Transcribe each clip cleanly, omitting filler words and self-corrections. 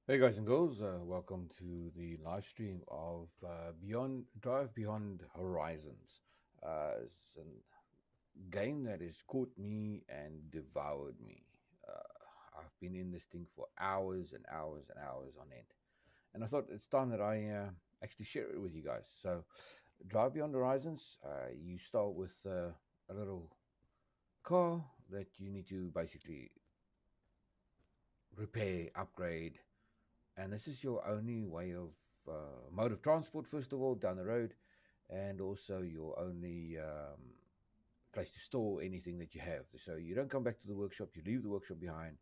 Hey guys and girls, welcome to the live stream of Beyond Drive Beyond Horizons. It's a game that has caught me and devoured me. I've been in this thing for hours and hours and hours on end, and I thought it's time that I actually share it with you guys. So, Drive Beyond Horizons, you start with a little car that you need to basically repair, upgrade, and this is your only way of mode of transport, first of all, down the road, and also your only place to store anything that you have. So you don't come back to the workshop, you leave the workshop behind,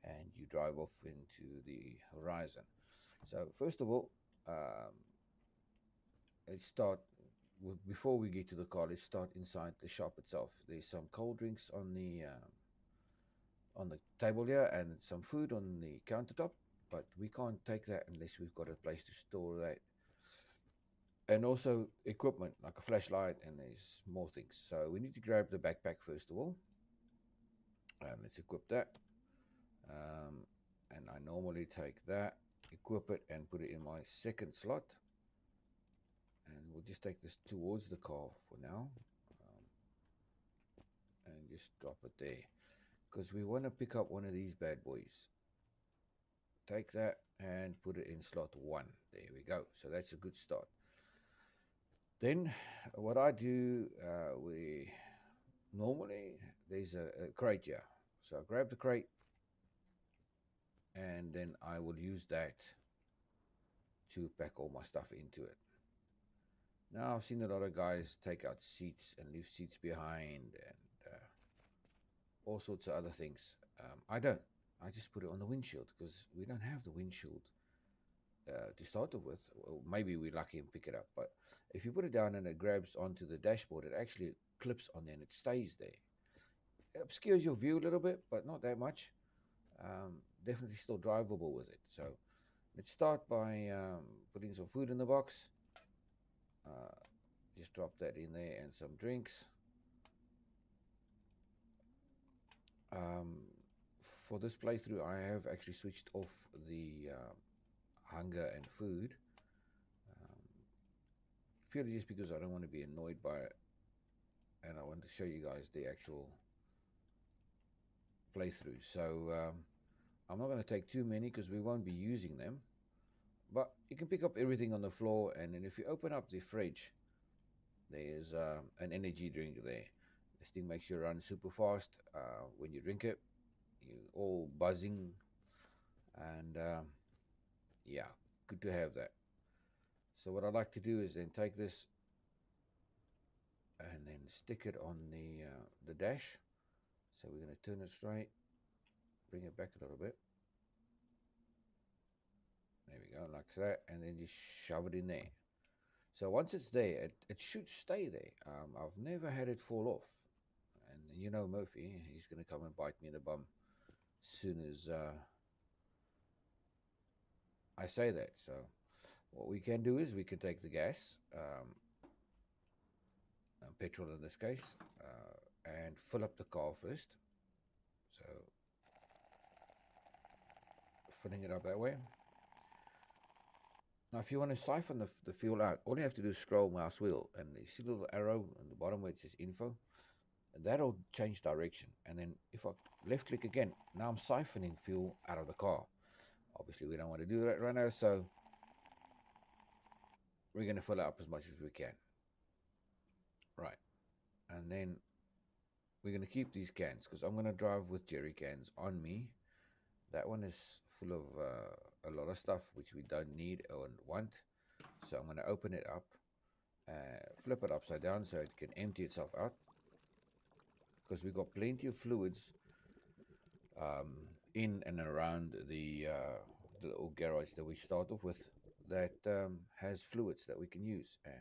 and you drive off into the horizon. So first of all, um, let's start before we get to the car. Let's start inside the shop itself. There's some cold drinks on the table here and some food on the countertop, but we can't take that unless we've got a place to store that, and also equipment like a flashlight, and there's more things. So we need to grab the backpack first of all. Let's equip that. Um, and I normally take that, equip it, and put it in my second slot. And we'll just take this towards the car for now, and just drop it there because we want to pick up one of these bad boys. Take that and put it in slot one. There we go. So that's a good start. Then what I do, we normally there's a crate here. So I grab the crate and then I will use that to pack all my stuff into it. Now I've seen a lot of guys take out seats and leave seats behind and all sorts of other things. I don't. I just put it on the windshield because we don't have the windshield to start off with. Well, maybe we're lucky and pick it up, but if you put it down and it grabs onto the dashboard, it actually clips on there and it stays there. It obscures your view a little bit, but not that much. Definitely still drivable with it. So let's start by putting some food in the box. Uh, just drop that in there and some drinks. Um, for this playthrough, I have actually switched off the hunger and food. Um, Purely just because I don't want to be annoyed by it, and I want to show you guys the actual playthrough. So I'm not going to take too many because we won't be using them. But you can pick up everything on the floor, and then if you open up the fridge, there's an energy drink there. This thing makes you run super fast when you drink it. You're all buzzing, and yeah, good to have that. So what I like to do is then take this and then stick it on the dash. So we're going to turn it straight, bring it back a little bit. There we go, like that, and then just shove it in there. So once it's there, it should stay there. I've never had it fall off. And you know Murphy, he's going to come and bite me in the bum as soon as I say that. So what we can do is we can take the gas, petrol in this case, and fill up the car first. So filling it up that way. Now, if you want to siphon the fuel out, all you have to do is scroll mouse wheel, and you see the little arrow on the bottom where it says info, and that'll change direction. And then if I left click again, now I'm siphoning fuel out of the car. Obviously, we don't want to do that right now, so we're going to fill it up as much as we can. Right. And then we're going to keep these cans because I'm going to drive with jerry cans on me. That one is full of a lot of stuff which we don't need or want. So I'm going to open it up, flip it upside down so it can empty itself out because we've got plenty of fluids um, in and around the little garage that we start off with that has fluids that we can use. And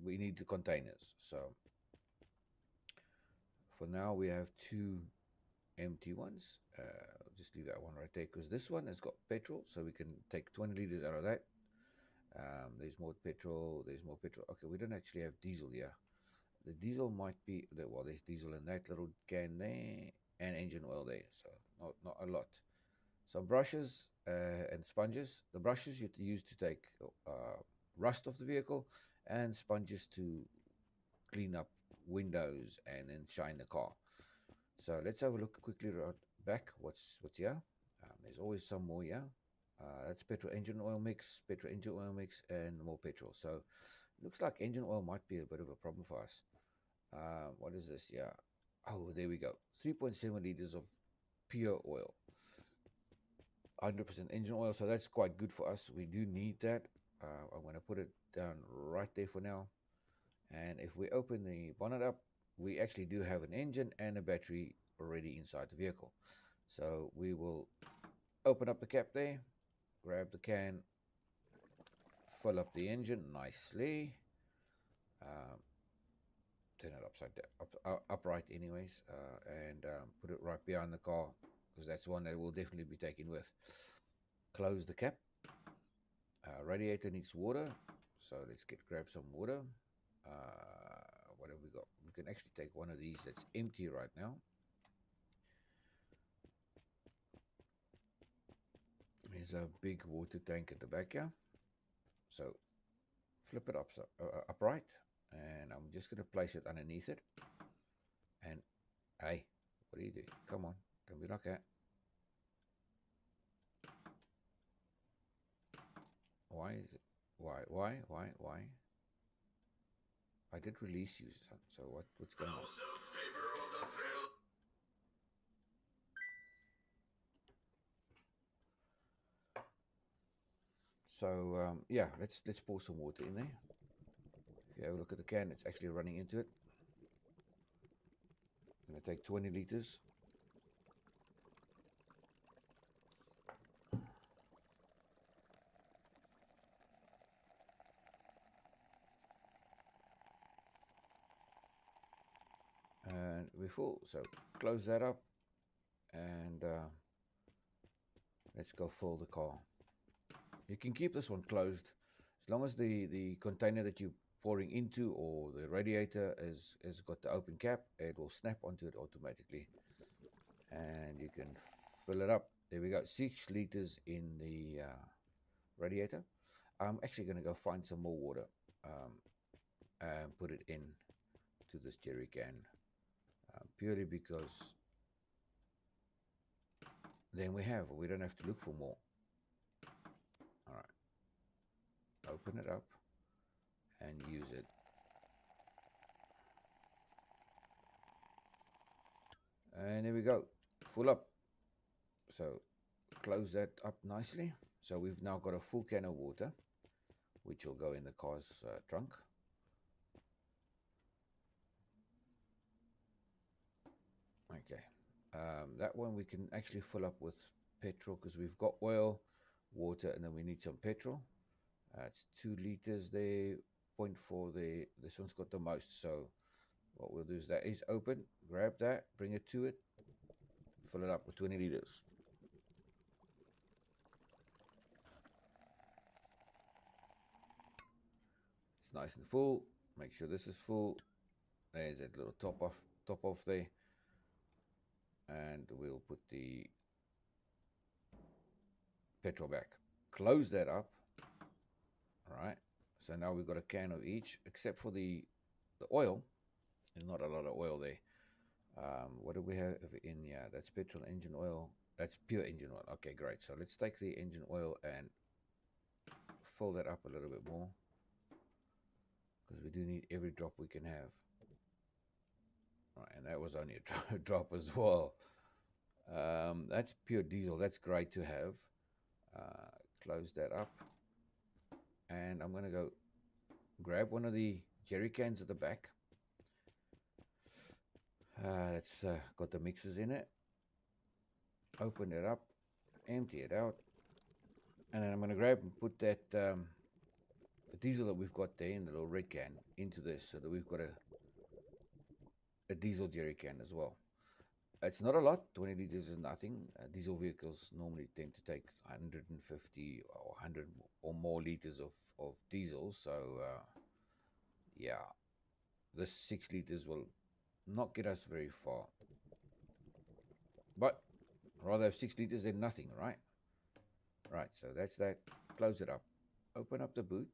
we need the containers. So for now, we have two empty ones. I'll just leave that one right there because this one has got petrol, so we can take 20 liters out of that. There's more petrol. There's more petrol. Okay, we don't actually have diesel here. The diesel might be well. There's diesel in that little can there, and engine oil there. So not a lot. some brushes and sponges. The brushes you use to take rust off the vehicle, and sponges to clean up windows and then shine the car. So let's have a look quickly right back. What's here? There's always some more here. That's petrol engine oil mix, petrol engine oil mix, and more petrol. So looks like engine oil might be a bit of a problem for us. What is this? Yeah. Oh, there we go. 3.7 liters of pure oil. 100% engine oil. So that's quite good for us. We do need that. I'm going to put it down right there for now. And if we open the bonnet up, we actually do have an engine and a battery already inside the vehicle. So we will open up the cap there, grab the can, fill up the engine nicely, turn it upside down, upright anyways, and put it right behind the car, because that's one that we'll definitely be taking with. Close the cap. Radiator needs water, so let's grab some water. What have we got? We can actually take one of these that's empty right now. There's a big water tank at the back here. So flip it upright, and I'm just going to place it underneath it. And hey, what do you do? Come on, don't be like that. Why is it? Why? I did release you, so what's going on? So yeah, let's pour some water in there. If you have a look at the can, it's actually running into it. I'm going to take 20 liters. And we're full, so close that up, and let's go fill the car. You can keep this one closed as long as the container that you're pouring into, or the radiator has got the open cap. It will snap onto it automatically, and you can fill it up. There we go, 6 liters in the radiator. I'm actually going to go find some more water and put it in to this jerry can, purely because then we don't have to look for more. All right, open it up and use it. And there we go, full up. So close that up nicely. So we've now got a full can of water, which will go in the car's trunk. Okay, that one we can actually fill up with petrol, because we've got oil, water, and then we need some petrol. It's 2 liters there, 0.4 there. This one's got the most. So what we'll do is that is open, grab that, bring it to it, fill it up with 20 liters. It's nice and full. Make sure this is full. There's that little top off there, and we'll put the petrol back. Close that up. All right. So now we've got a can of each, except for the oil. There's not a lot of oil there. What do we have in? Yeah, that's petrol engine oil. That's pure engine oil. Okay, great. So let's take the engine oil and fill that up a little bit more, because we do need every drop we can have. All right, and that was only a drop as well. That's pure diesel. That's great to have. Close that up, and I'm going to go grab one of the jerry cans at the back. It's got the mixes in it. Open it up, empty it out, and then I'm going to grab and put that the diesel that we've got there in the little red can into this, so that we've got a diesel jerry can as well. It's not a lot. 20 liters is nothing. Diesel vehicles normally tend to take 150 or 100 or more liters of diesel. So yeah, this 6 liters will not get us very far. But Rather have 6 liters than nothing, right? Right, so that's that. Close it up. Open up the boot.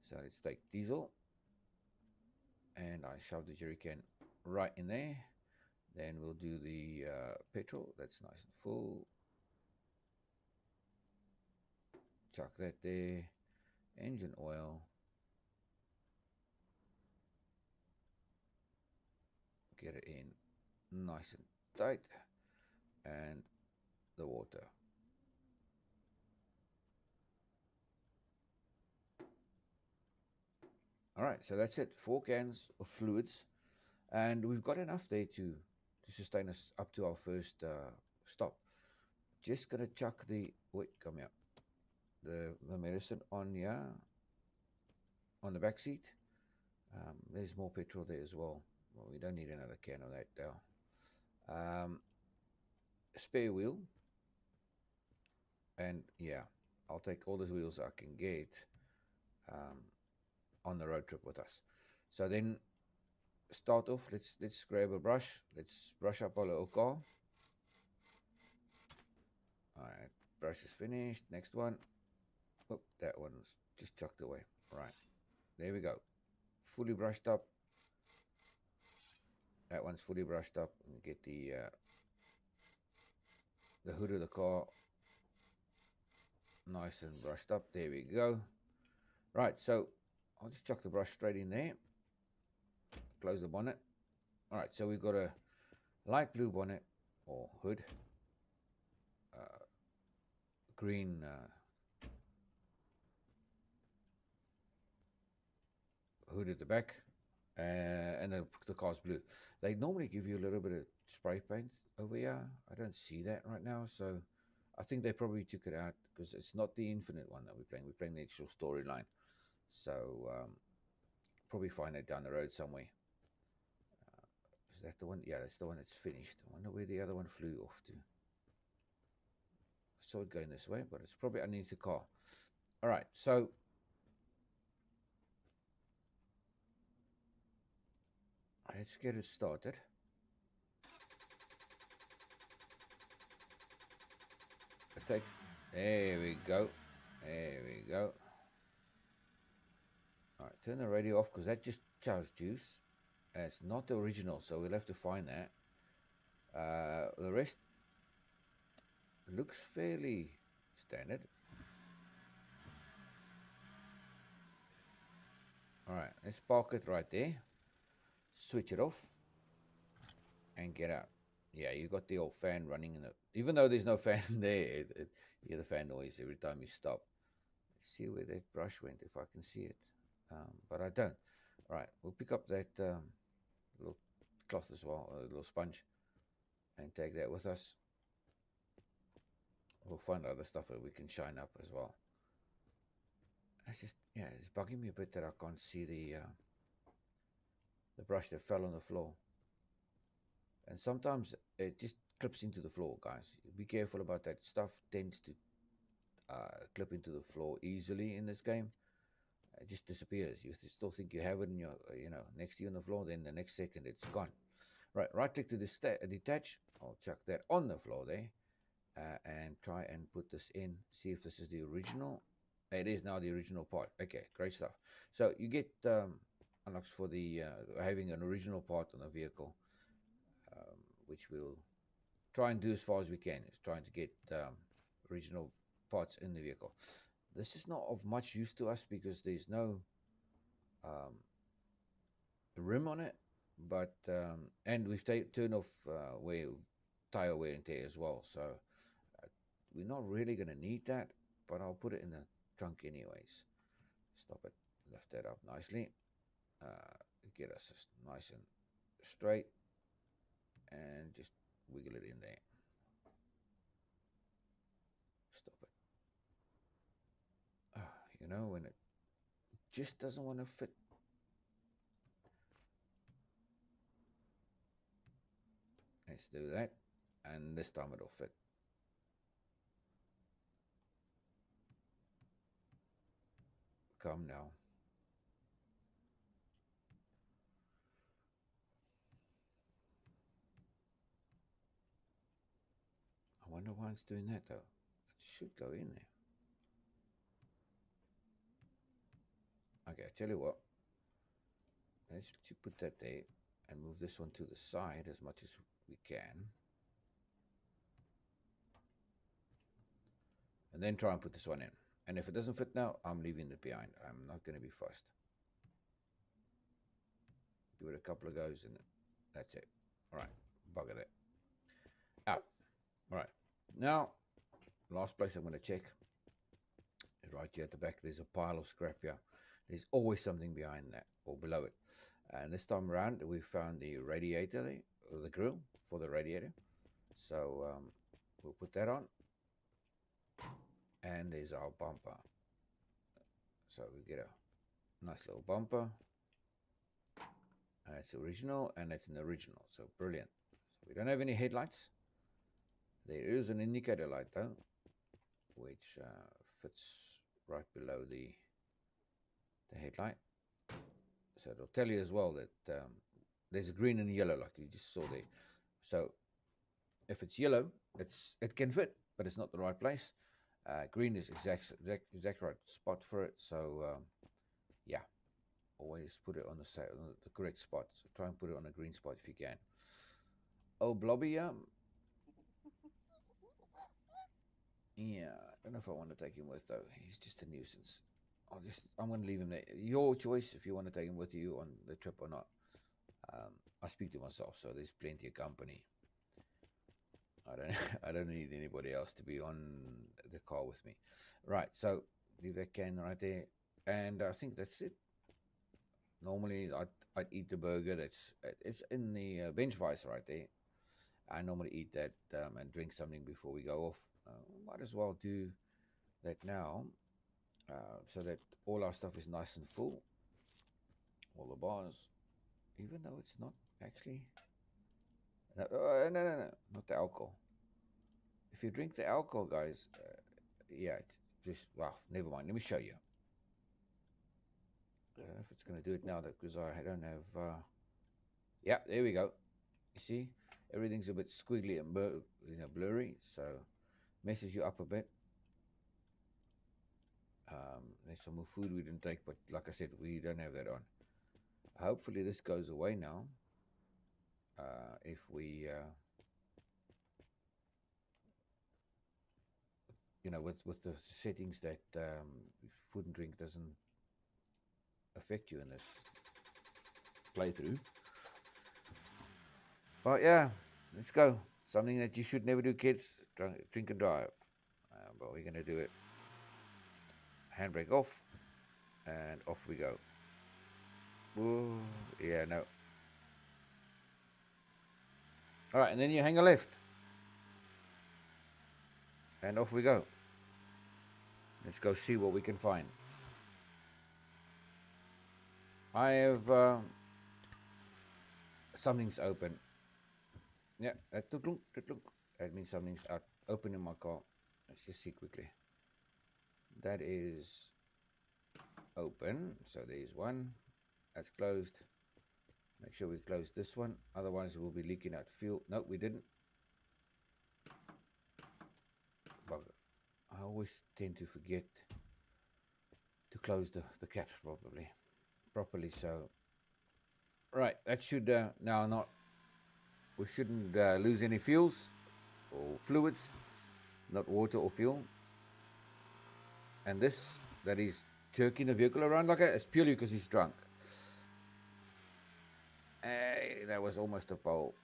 So let's take diesel. And I shove the jerry can right in there. Then we'll do the petrol. That's nice and full. Chuck that there. Engine oil. Get it in nice and tight. And the water. All right, so that's it. 4 cans of fluids. And we've got enough there to sustain us up to our first stop. Just going to chuck the, wait, come here. The medicine on here, on the back seat. There's more petrol there as well. Well, we don't need another can of that now. Spare wheel. And yeah, I'll take all the wheels I can get on the road trip with us. So then start off, let's grab a brush. Let's brush up our little car. All right, brush is finished. Next one. Oh, that one's just chucked away. Right, there we go. Fully brushed up. That one's fully brushed up. And get the hood of the car nice and brushed up. There we go. Right, so I'll just chuck the brush straight in there. Close the bonnet. All right, so we've got a light blue bonnet or hood, green hood at the back, and the car's blue. They normally give you a little bit of spray paint over here. I don't see that right now, so I think they probably took it out because it's not the Infinite one that we're playing. We're playing the actual storyline, so probably find it down the road somewhere. Is that the one? Yeah, that's the one that's finished. I wonder where the other one flew off to. I saw it going this way, but it's probably underneath the car. All right, so let's get it started. It takes. There we go. There we go. All right, turn the radio off because that just charged juice. It's not the original, so we'll have to find that. The rest looks fairly standard. All right, let's park it right there. Switch it off and get out. Yeah, you got the old fan running in it. Even though there's no fan there, you hear the fan noise every time you stop. Let's see where that brush went, if I can see it. But I don't. All right, we'll pick up that little cloth as well, a little sponge, and take that with us. We'll find other stuff that we can shine up as well. It's just, yeah, it's bugging me a bit that I can't see the brush that fell on the floor. And sometimes it just clips into the floor, guys. Be careful about that. Stuff tends to clip into the floor easily in this game. It just disappears. You still think you have it in your, next to you on the floor. Then the next second it's gone. Right click to detach. I'll chuck that on the floor there, and try and put this in. See if this is the original. It is now the original part. Okay, great stuff. So you get unlocks for the having an original part on a vehicle, which we'll try and do as far as we can. Is trying to get original parts in the vehicle. This is not of much use to us because there's no rim on it, but and we've turned off tire wear and tear as well, so we're not really going to need that, but I'll put it in the trunk anyways. Stop it, lift that up nicely, get us nice and straight, and just wiggle it in there. Stop it. When it just doesn't want to fit. Let's do that, and this time it'll fit. Come now. wonder why it's doing that though. It should go in there. Okay, I tell you what. Let's put that there and move this one to the side as much as we can. And then try and put this one in. And if it doesn't fit now, I'm leaving it behind. I'm not going to be fussed. Give it a couple of goes and that's it. All right, bugger that. Out. All right. Now, last place I'm going to check is right here at the back. There's a pile of scrap here. There's always something behind that or below it. And this time around, we found the radiator there, or the grill for the radiator. So we'll put that on. And there's our bumper. So we get a nice little bumper. It's original and it's an original. So brilliant. So we don't have any headlights. There is an indicator light though, which fits right below the headlight. So it'll tell you as well that there's a green and a yellow like you just saw there. So if it's yellow, it can fit, but it's not the right place. Green is exact right spot for it. So yeah, always put it on the correct spot. So try and put it on a green spot if you can. Oh, Blobby, yeah, I don't know if I want to take him with though. He's just a nuisance. I'm going to leave him there. Your choice if you want to take him with you on the trip or not. I speak to myself, so there's plenty of company. I don't need anybody else to be on the car with me. Right, so leave that can right there, and I think that's it. Normally, I'd eat the burger. It's in the bench vice right there. I normally eat that and drink something before we go off. Might as well do that now, so that all our stuff is nice and full. All the bars, even though it's not actually. No, not the alcohol. If you drink the alcohol, guys, yeah, just, well, never mind. Let me show you. I don't know if it's going to do it now because I don't have, yeah, there we go. You see, everything's a bit squiggly and blurry, so messes you up a bit. There's some more food we didn't take, but like I said, we don't have that on. Hopefully this goes away now. If we, with the settings that food and drink doesn't affect you in this playthrough. But yeah, let's go. Something that you should never do, kids. Drink and drive. But we're going to do it. Handbrake off. And off we go. Ooh, yeah, no. All right, and then you hang a left. And off we go. Let's go see what we can find. I have something's open. Yeah, that means something's out open in my car. Let's just see quickly. That is open. So there's one. That's closed. Make sure we close this one. Otherwise, we'll be leaking out fuel. No, we didn't. Bugger. I always tend to forget to close the caps properly. So, right, that should now not. We shouldn't lose any fuels or fluids, not water or fuel. And this that is jerking the vehicle around like that is purely because he's drunk. Hey, that was almost a pole.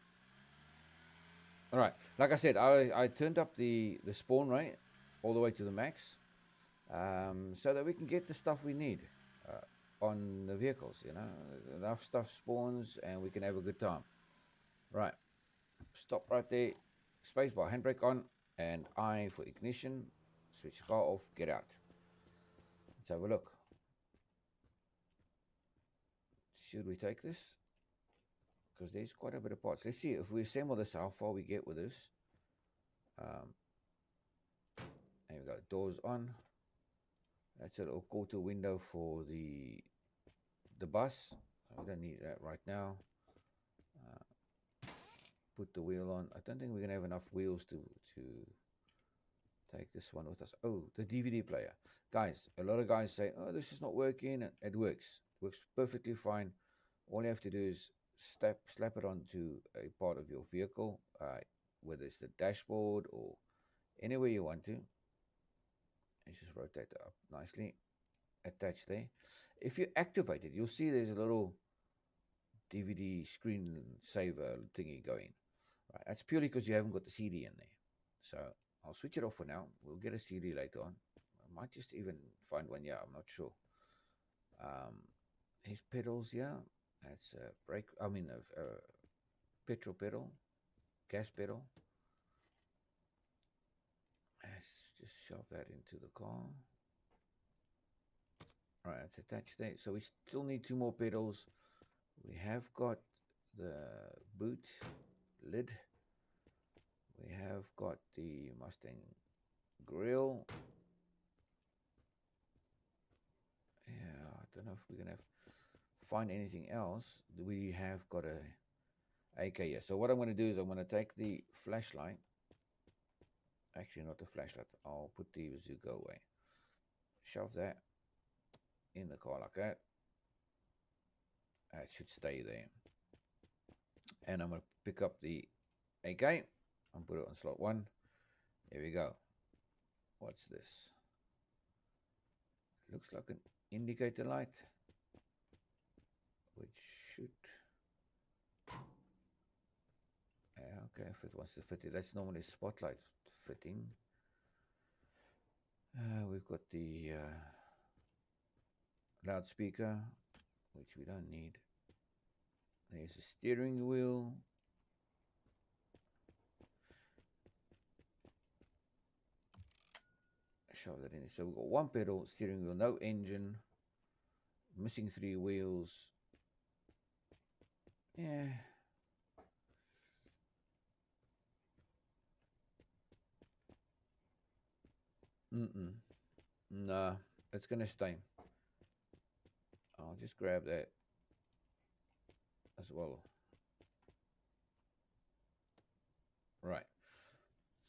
All right, like I said, I turned up the spawn rate all the way to the max, so that we can get the stuff we need on the vehicles. Enough stuff spawns and we can have a good time. Right, stop right there. Spacebar, handbrake on, and I for ignition. Switch car off. Get out. Let's have a look. Should we take this? Because there's quite a bit of parts. Let's see if we assemble this, how far we get with this. There we go. Doors on. That's a little quarter window for the bus. I don't need that right now. Put the wheel on. I don't think we're gonna have enough wheels to Take this one with us. Oh, the DVD player. Guys, a lot of guys say, oh, this is not working. It works. It works perfectly fine. All you have to do is slap it onto a part of your vehicle, whether it's the dashboard or anywhere you want to. And just rotate it up nicely. Attach there. If you activate it, you'll see there's a little DVD screen saver thingy going. Right, that's purely because you haven't got the CD in there. So I'll switch it off for now. We'll get a CD later on. I might just even find one. Yeah, I'm not sure. His pedals, yeah. That's a brake. I mean, a petrol pedal, gas pedal. Let's just shove that into the car. All right, it's attached there. So we still need 2 more pedals. We have got the boot lid. We have got the Mustang grill. Yeah, I don't know if we're gonna find anything else. We have got a AK here. So what I'm going to do is I'm going to take the flashlight. Actually, not the flashlight. I'll put the bazooka away. Shove that in the car like that. It should stay there. And I'm going to pick up the AK and put it on slot 1. Here we go. What's this? Looks like an indicator light, which should... Yeah, okay, if it wants to fit it. That's normally spotlight fitting. We've got the loudspeaker, which we don't need. There's a steering wheel. Shove that in there. So we've got 1 pedal, steering wheel, no engine, missing 3 wheels. Yeah. No, it's gonna stay. I'll just grab that as well. Right.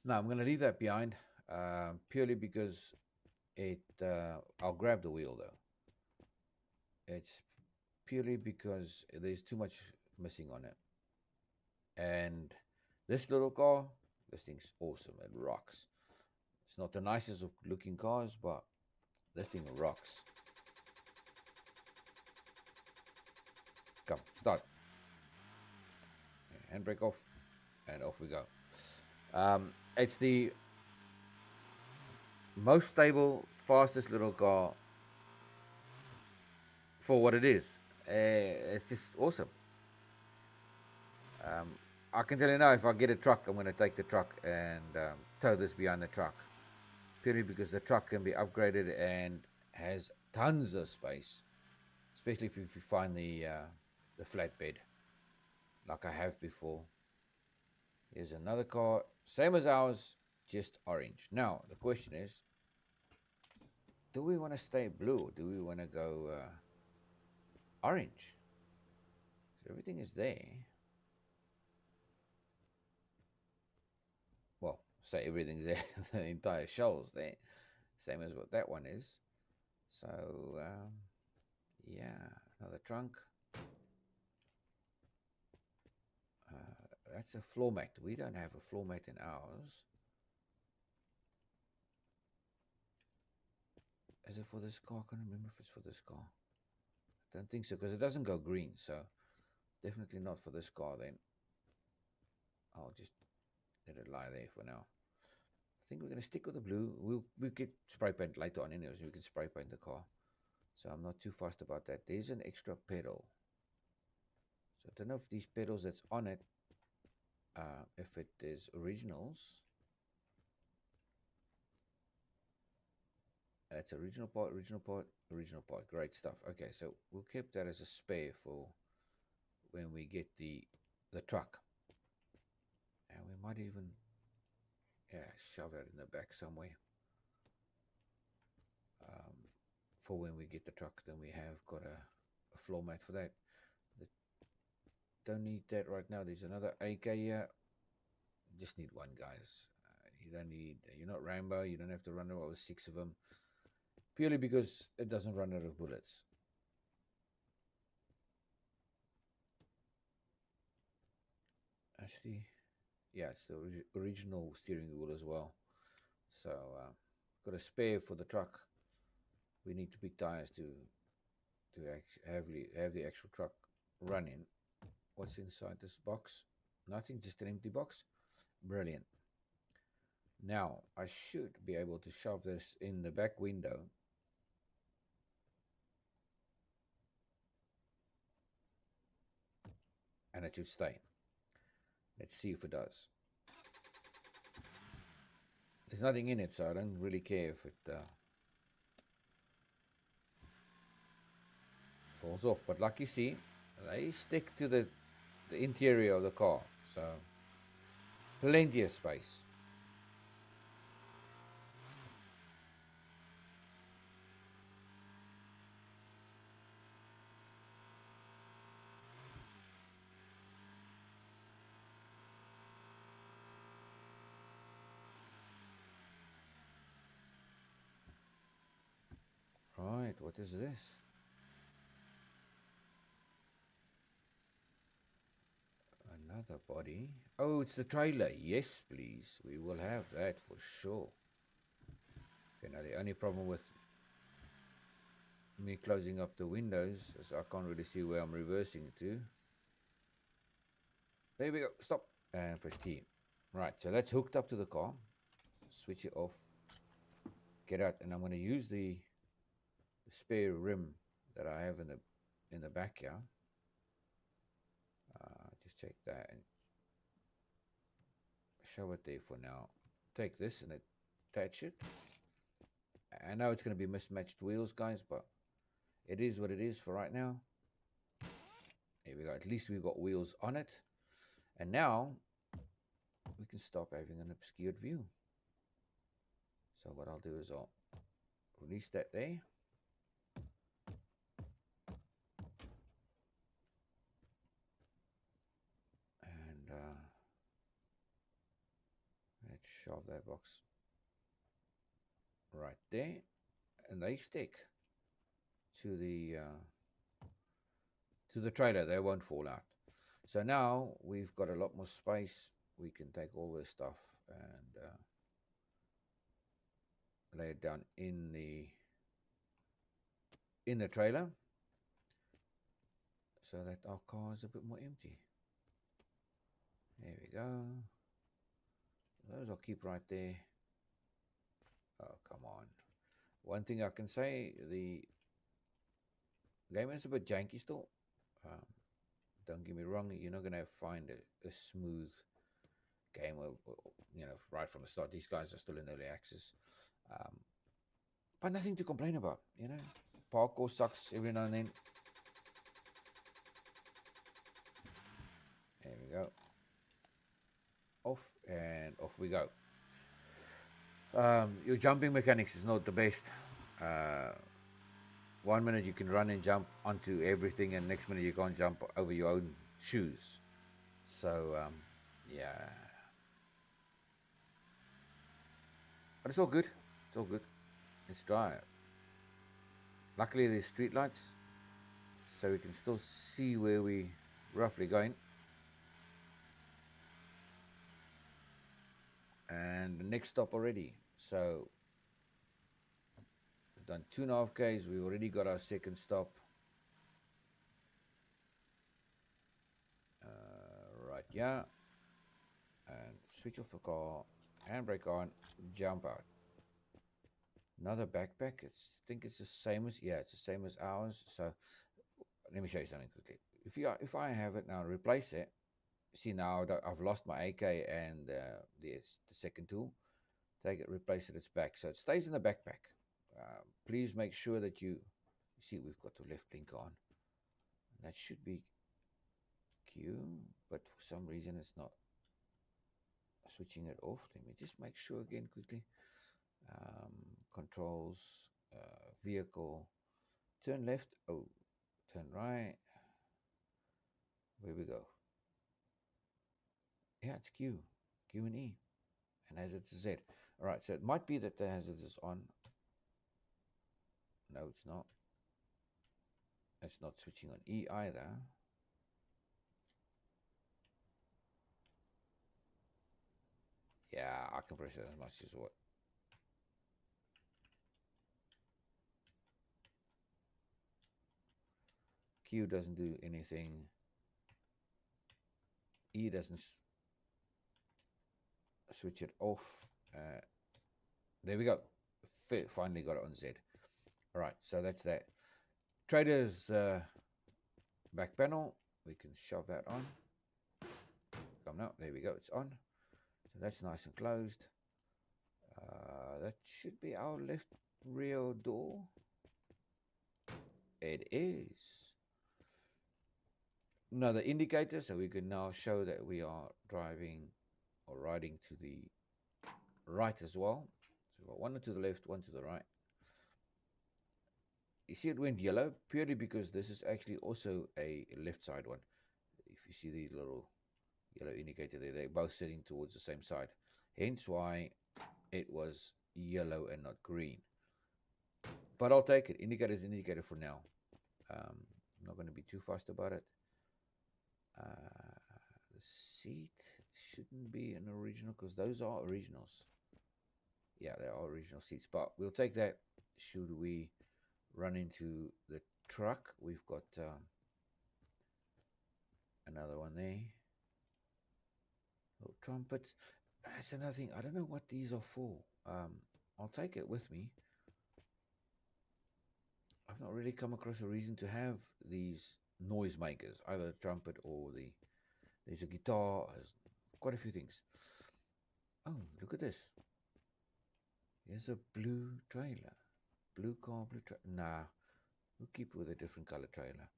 Now I'm gonna leave that behind, purely because it. I'll grab the wheel though. It's purely because there's too much missing on it. And this little car, this thing's awesome. It rocks. It's not the nicest of looking cars, but this thing rocks. Come, start. Handbrake off, and off we go. It's the most stable, fastest little car for what it is. It's just awesome. I can tell you now, if I get a truck, I'm going to take the truck and tow this behind the truck. Purely because the truck can be upgraded and has tons of space. Especially if you find the flatbed, like I have before. Here's another car, same as ours, just orange. Now, the question is, do we want to stay blue or do we want to go orange? So everything is there. Well, say everything's there, the entire shell's there, same as what that one is. So, yeah, another trunk. That's a floor mat. We don't have a floor mat in ours. Is it for this car? I can't remember if it's for this car. I don't think so, because it doesn't go green, so definitely not for this car then. I'll just let it lie there for now. I think we're going to stick with the blue. We'll get spray paint later on anyways. We can spray paint the car. So I'm not too fussed about that. There's an extra pedal. So I don't know if these pedals that's on it, if it is originals. That's original part, original part, original part. Great stuff. Okay, so we'll keep that as a spare for when we get the truck. And we might even, yeah, shove it in the back somewhere. For when we get the truck, then we have got a floor mat for that. Don't need that right now. There's another AK here. Just need one, guys. You don't need. You're not Rambo. You don't have to run around with 6 of them. Purely because it doesn't run out of bullets. Actually, yeah, it's the original steering wheel as well. So got a spare for the truck. We need to big tires to have the actual truck running. What's inside this box? Nothing, just an empty box. Brilliant. Now I should be able to shove this in the back window. And it should stay. Let's see if it does. There's nothing in it, so I don't really care if it falls off. But like you see, they stick to the interior of the car. So plenty of space. Right, what is this? Another body. Oh, it's the trailer. Yes, please. We will have that for sure. Okay, now the only problem with me closing up the windows is I can't really see where I'm reversing it to. There we go. Stop. And press T. Right, so that's hooked up to the car. Switch it off. Get out. And I'm going to use the spare rim that I have in the back here. Just check that and show it there for now. Take this and attach it. I know it's going to be mismatched wheels, guys, but it is what it is for right now. Here we go. At least we've got wheels on it. And now we can stop having an obscured view. So what I'll do is I'll release that there. And let's shove that box right there. And they stick to the trailer. They won't fall out. So now we've got a lot more space. We can take all this stuff and lay it down in the trailer so that our car is a bit more empty. There we go. Those I'll keep right there. Oh, come on. One thing I can say, the game is a bit janky still. Don't get me wrong, you're not going to find a smooth game, right from the start. These guys are still in early access. But nothing to complain about, Parkour sucks every now and then. There we go. Off and off we go. Your jumping mechanics is not the best. 1 minute you can run and jump onto everything, and next minute you can't jump over your own shoes. So, yeah. But it's all good. It's all good. Let's drive. Luckily there's street lights, so we can still see where we roughly going. And the next stop already. So we've done 2.5 Ks. We've already got our second stop. Right, yeah. And switch off the car, handbrake on, jump out. Another backpack. I think it's the same as, it's the same as ours. So let me show you something quickly. If I have it now, replace it. See, now I've lost my AK and the second tool. Take it, replace it, it's back. So it stays in the backpack. Please make sure that you see we've got the left blink on. That should be Q, but for some reason it's not switching it off. Let me just make sure again quickly. Controls, vehicle, turn left, turn right. Where we go? Yeah, it's Q and E. and hazards is Z. All right, so it might be that the hazards is on. No, it's not. It's not switching on E either. Yeah, I can press it as much as what. Q doesn't do anything. E doesn't switch it off. There we go. Finally got it on Z. All right, so that's that. Trader's back panel. We can shove that on. Come now. There we go. It's on. So that's nice and closed. That should be our left rear door. It is. Another indicator, so we can now show that we are driving or riding to the right as well. So we've got one to the left, one to the right. You see it went yellow purely because this is actually also a left side one. If you see the little yellow indicator there, they're both sitting towards the same side. Hence why it was yellow and not green. But I'll take it. Indicator is indicator for now. I'm not going to be too fast about it. The seat shouldn't be an original because those are originals. Yeah, they are original seats, but we'll take that should we run into the truck. We've got another one there. Little trumpets. That's another thing. I don't know what these are for. I'll take it with me. I've not really come across a reason to have these noise makers, either the trumpet or there's a guitar. There's quite a few things. Oh, look at this. Here's a blue trailer. Blue car, blue trailer. Nah, we'll keep it with a different color trailer.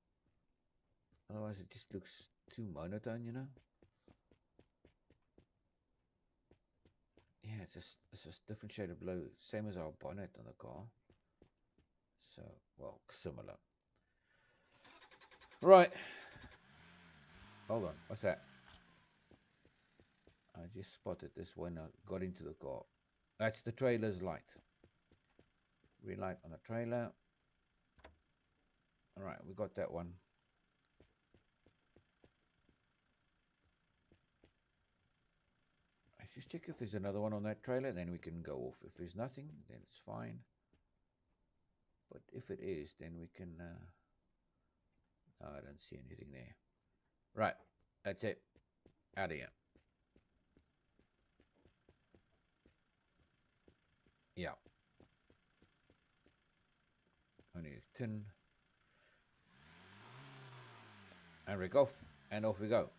Otherwise, it just looks too monotone, you know? Yeah, it's just different shade of blue. Same as our bonnet on the car. So, well, similar. Right. Hold on. What's that? I just spotted this when I got into the car. That's the trailer's light. Relight on the trailer. All right, we got that one. Let's just check if there's another one on that trailer, then we can go off. If there's nothing, then it's fine. But if it is, then we can... no, I don't see anything there. Right, that's it. Out of here. Yeah. Only a tin. And rig off, and off we go.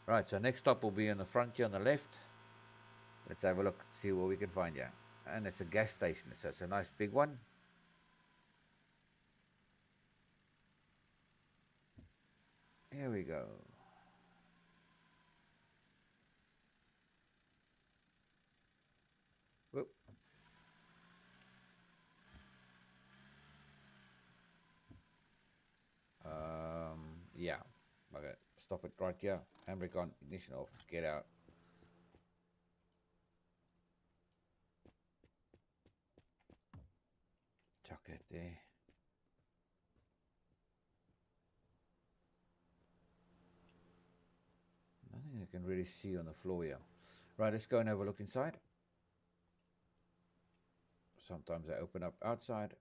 Right, so next stop will be on the front here on the left. Let's have a look, see what we can find here. And it's a gas station, so it's a nice big one. Here we go. Whoop. Yeah. Okay, stop it right here. Handbrake on, ignition off, get out. Chuck it there. Nothing I can really see on the floor here. Right, let's go and have a look inside. Sometimes I open up outside,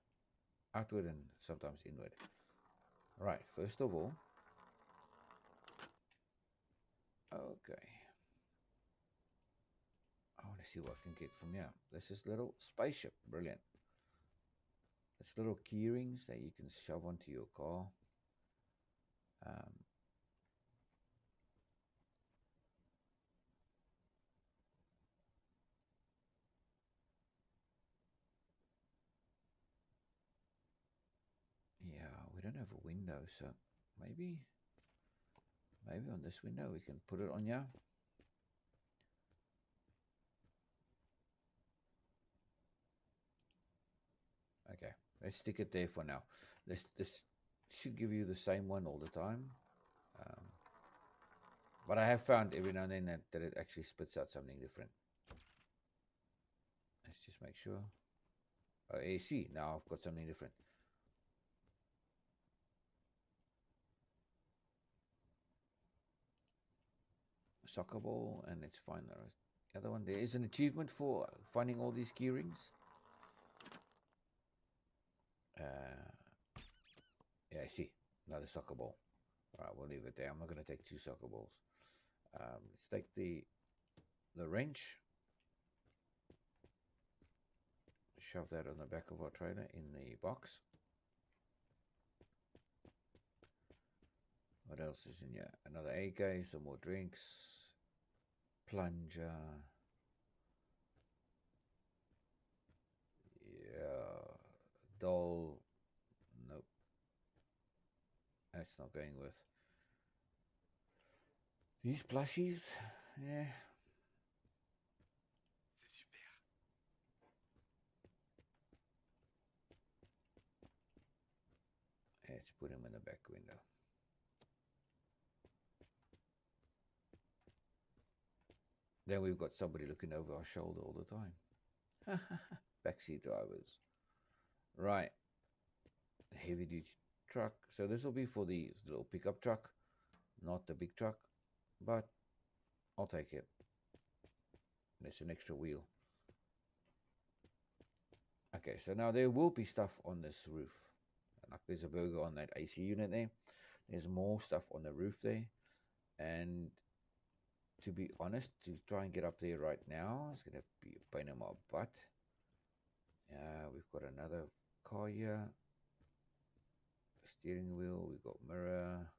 outward, and sometimes inward. Right, first of all, okay. I want to see what I can get from here. This is little spaceship, brilliant. It's little key rings that you can shove onto your car. Yeah, we don't have a window, so maybe on this window we can put it on here. Let's stick it there for now. This should give you the same one all the time. But I have found every now and then that it actually spits out something different. Let's just make sure. Oh, AC. Now I've got something different. Soccer ball, and it's fine. The other one, there is an achievement for finding all these key rings. Yeah, I see. Another soccer ball. All right, we'll leave it there. I'm not going to take 2 soccer balls. Let's take the wrench. Shove that on the back of our trailer in the box. What else is in here? Another AK, some more drinks, plunger. Yeah, doll. Nope. That's not going with. These plushies, yeah. Let's put him in the back window. Then we've got somebody looking over our shoulder all the time. Backseat drivers. Right. Heavy duty truck. So this will be for the little pickup truck, not the big truck, but I'll take it. It's an extra wheel. Okay, so now there will be stuff on this roof. Like there's a burger on that AC unit there. There's more stuff on the roof there. And to be honest, to try and get up there right now, it's going to be a pain in my butt. We've got another car here. Steering wheel, we've got mirror.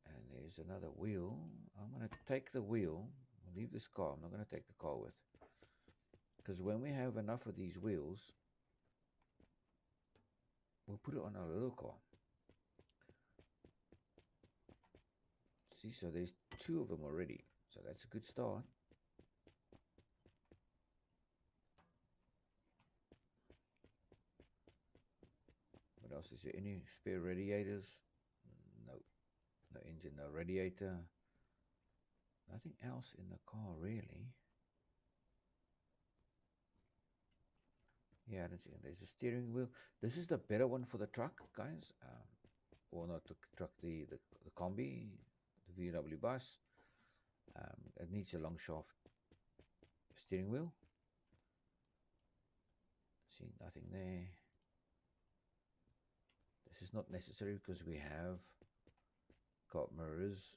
And there's another wheel. I'm going to take the wheel. I'll leave this car. I'm not going to take the car with. Because when we have enough of these wheels, we'll put it on our little car. See, so there's 2 of them already. So that's a good start. What else? Is there any spare radiators? No. No engine, no radiator. Nothing else in the car, really. Yeah, I don't see it. There's a steering wheel. This is the better one for the truck, guys. Or not the truck, the combi, the VW bus. It needs a long shaft steering wheel. See, nothing there. This is not necessary because we have got mirrors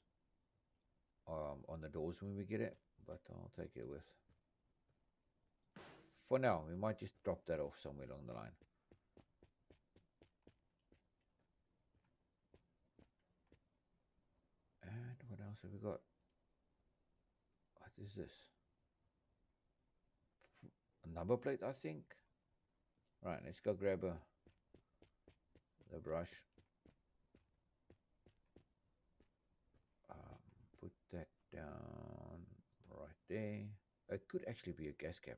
on the doors when we get it, but I'll take it with. For now, we might just drop that off somewhere along the line. And what else have we got? What is this? A number plate, I think. Right, let's go grab the brush. Put that down right there. It could actually be a gas cap.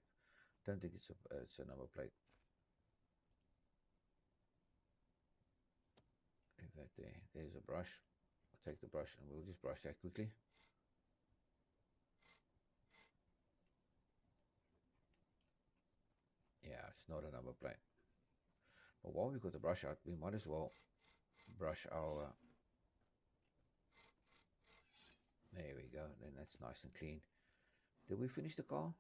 Don't think it's a number plate. Leave that there. There's a brush. I'll take the brush and we'll just brush that quickly. Yeah, it's not a number plate. But while we've got the brush out, we might as well brush our. There we go. Then that's nice and clean. Did we finish the car?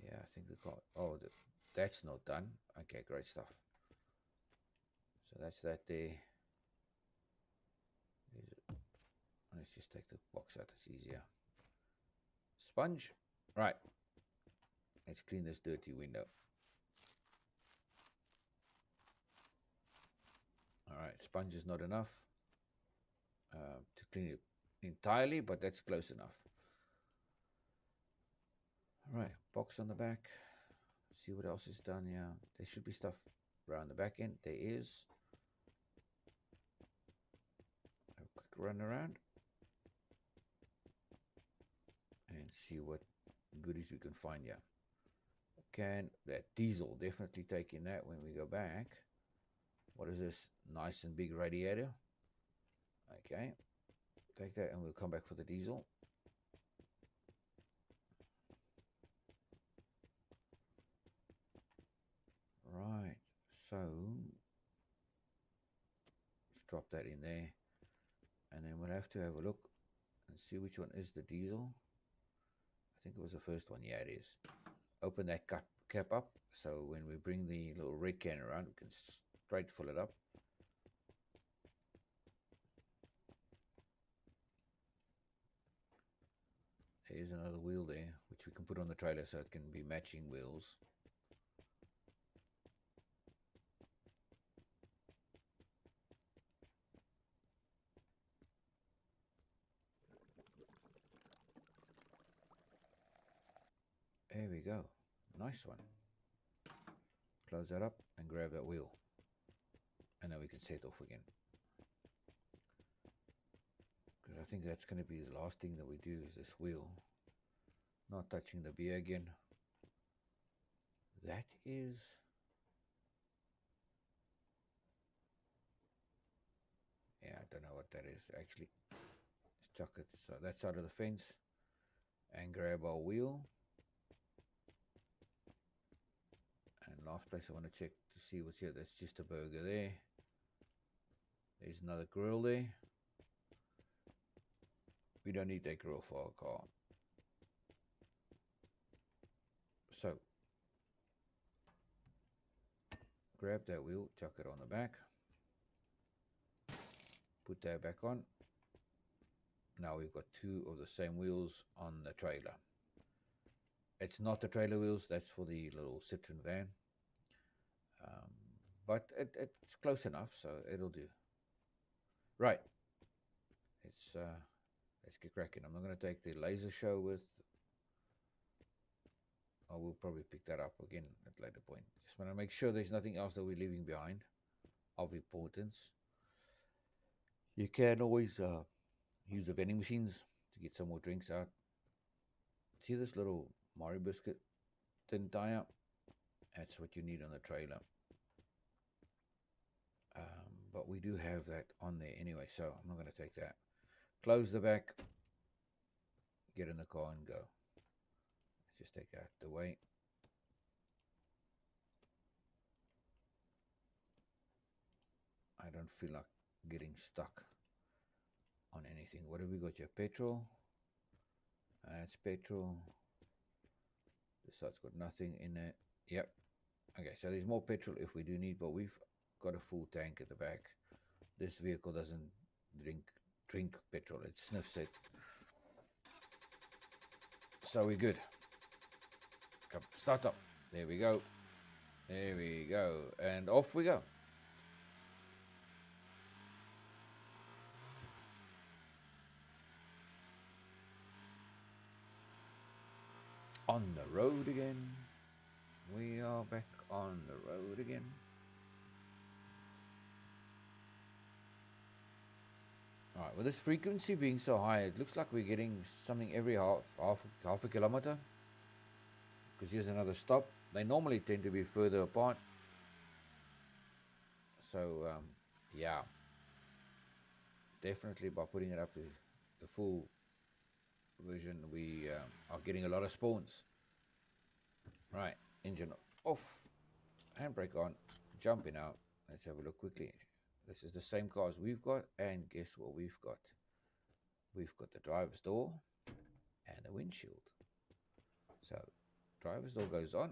Yeah, I think the car. Oh, that's not done. Okay, great stuff. So that's that there. Let's just take the box out. It's easier. Sponge. Right. Let's clean this dirty window. All right, sponge is not enough to clean it entirely, but that's close enough. All right, box on the back. See what else is done here. There should be stuff around the back end. There is. A quick run around and see what goodies we can find here. that diesel, definitely taking that when we go back. What is this? Nice and big radiator. Okay, take that and we'll come back for the diesel. Right, so let's drop that in there, and then we'll have to have a look and see which one is the diesel. I think it was the first one. Yeah, it is. Open that cap up, so when we bring the little red can around, we can straight fill it up. There's another wheel there, which we can put on the trailer so it can be matching wheels. There we go. Nice one. Close that up and grab that wheel. And then we can set off again. Because I think that's going to be the last thing that we do is this wheel. Not touching the beer again. That is... yeah, I don't know what that is actually. Let's chuck it so that side of the fence. And grab our wheel. And last place I want to check to see what's here. That's just a burger there. There's another grill there. We don't need that grill for our car. So, grab that wheel, chuck it on the back. Put that back on. Now we've got two of the same wheels on the trailer. It's not the trailer wheels, that's for the little Citroen van. But it's close enough, so it'll do. Right. Let's get cracking. I'm not going to take the laser show with. I will probably pick that up again at a later point. Just want to make sure there's nothing else that we're leaving behind of importance. You can always use the vending machines to get some more drinks out. See this little Mario biscuit thin tire? That's what you need on the trailer. But we do have that on there anyway, so I'm not going to take that. Close the back, get in the car and go. Let's just take that the way. I don't feel like getting stuck on anything. What have we got here? Petrol. It's petrol. This side's got nothing in it. Yep. Okay, so there's more petrol if we do need, but we've got a full tank at the back. This vehicle doesn't drink petrol, it sniffs it. So we're good. Come, start up. There we go. There we go. And off we go. On the road again. We are back on the road again. Alright, with this frequency being so high, it looks like we're getting something every half a kilometer. Because here's another stop. They normally tend to be further apart. So, yeah. Definitely by putting it up to the full version, we are getting a lot of spawns. Right, engine off, handbrake on, jumping out. Let's have a look quickly. This is the same cars we've got, and guess what we've got? We've got the driver's door and the windshield. So, driver's door goes on,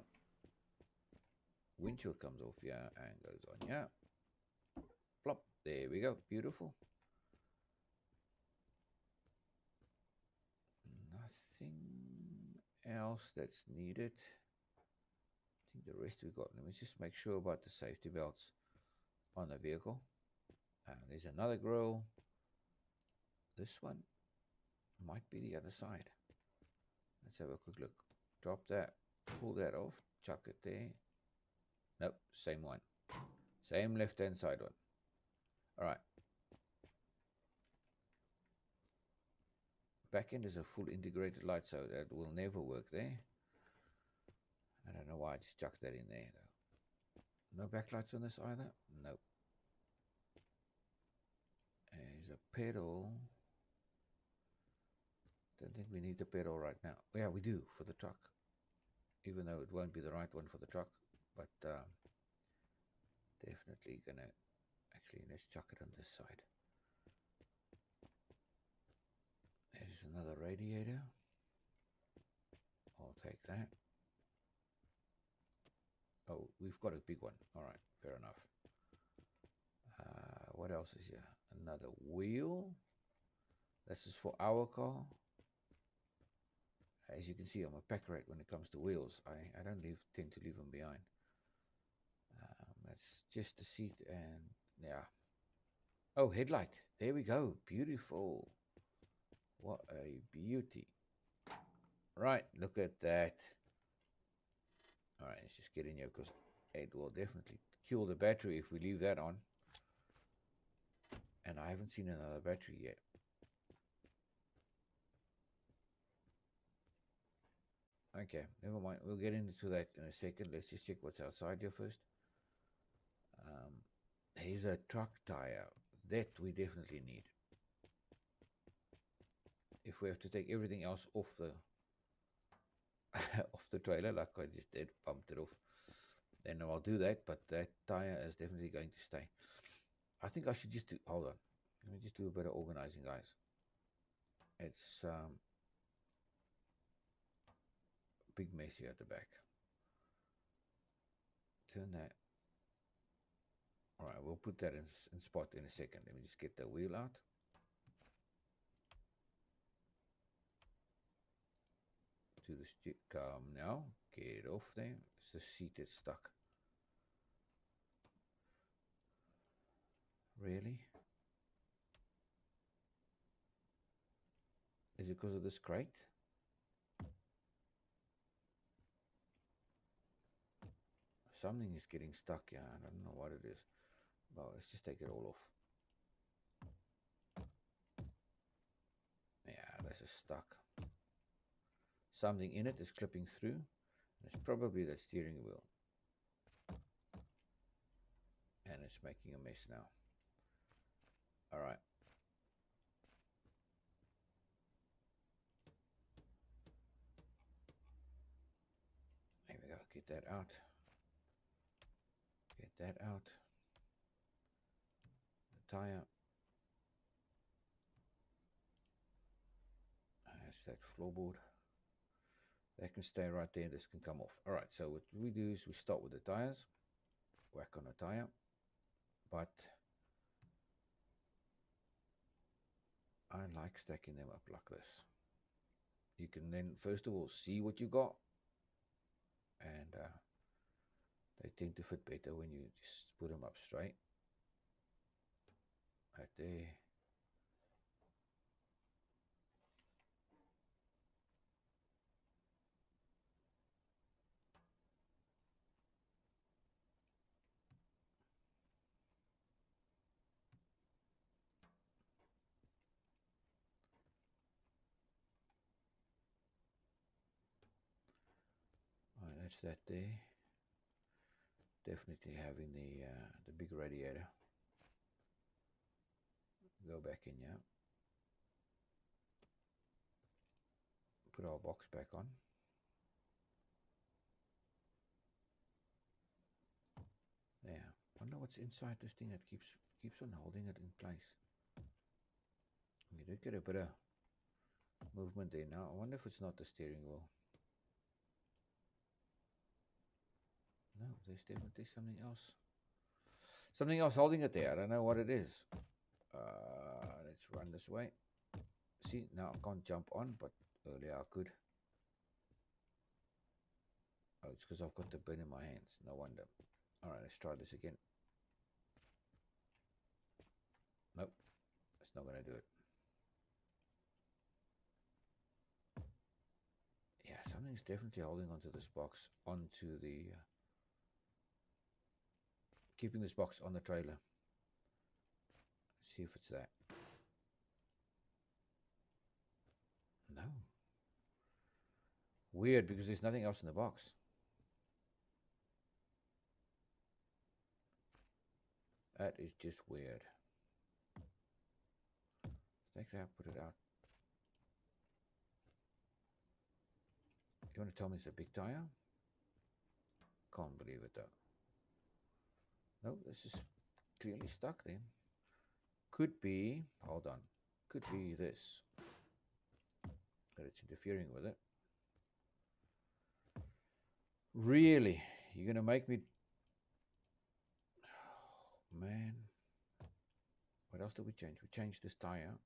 windshield comes off here and goes on here. Plop, there we go, beautiful. Nothing else that's needed. I think the rest we got. Let me just make sure about the safety belts on the vehicle. There's another grill. This one might be the other side. Let's have a quick look. Drop that, pull that off, chuck it there. Nope, same one. Same left-hand side one. All right. Back end is a full integrated light, so that will never work there. I don't know why I just chucked that in there though. No backlights on this either? Nope. There's a pedal. Don't think we need the pedal right now. Yeah, we do for the truck. Even though it won't be the right one for the truck. But definitely gonna... Actually, let's chuck it on this side. There's another radiator. I'll take that. Oh, we've got a big one. All right, fair enough. What else is here? Another wheel. This is for our car. As you can see, I'm a pack rat when it comes to wheels. I don't tend to leave them behind. That's just the seat and yeah. Oh, headlight. There we go. Beautiful. What a beauty. Right, look at that. All right, let's just get in here because it will definitely kill the battery if we leave that on. And I haven't seen another battery yet. Okay, never mind. We'll get into that in a second. Let's just check what's outside here first. Here's a truck tire. That we definitely need. If we have to take everything else off the off the trailer, like I just did, bumped it off, then I'll do that. But that tire is definitely going to stay. I think I should just do... Hold on. Let me just do a bit of organizing, guys. It's big mess here at the back. Turn that. All right, we'll put that in spot in a second. Let me just get the wheel out. To the stick. Come now. Get off there. It's the seat that's stuck. Really? Is it because of this crate? Something is getting stuck. Yeah, I don't know what it is. Well, let's just take it all off. Yeah, this is stuck. Something in it is clipping through. It's probably the steering wheel. And it's making a mess now. All right. There we go. Get that out. Get that out. The tire. That's that floorboard. That can stay right there. This can come off. All right. So what we do is we start with the tires. Whack on a tire. But I like stacking them up like this. You can then, first of all, see what you got. And they tend to fit better when you just put them up straight. Right there. All right, that's that there. Definitely having the big radiator. Go back in, yeah. Put our box back on. There. Wonder what's inside this thing that keeps on holding it in place. We did get a bit of movement there now. I wonder if it's not the steering wheel. No, there's definitely something else. Something else holding it there. I don't know what it is. Let's run this way. See, now I can't jump on, but earlier I could. Oh, it's because I've got the bin in my hands. No wonder. All right, let's try this again. Nope, it's not going to do it. Yeah, something's definitely holding onto this box, onto the... keeping this box on the trailer. Let's see if it's that. No. Weird, because there's nothing else in the box. That is just weird. Take that, put it out. You want to tell me it's a big tire? Can't believe it though. No, this is clearly stuck then. Could be, hold on, could be this. That it's interfering with it. Really? You're going to make me... Oh, man. What else did we change? We changed this tire.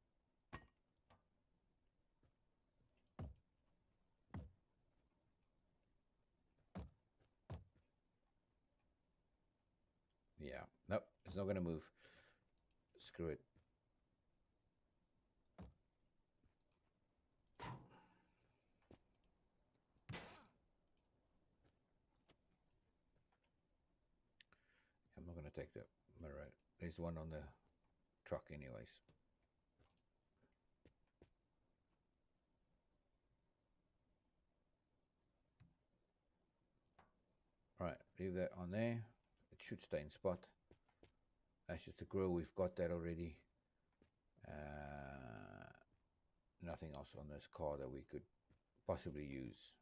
Yeah, nope, it's not going to move. Screw it. I'm not going to take the mirror. There's one on the truck anyways. All right, leave that on there. It should stay in spot. That's just the grill. We've got that already. Nothing else on this car that we could possibly use.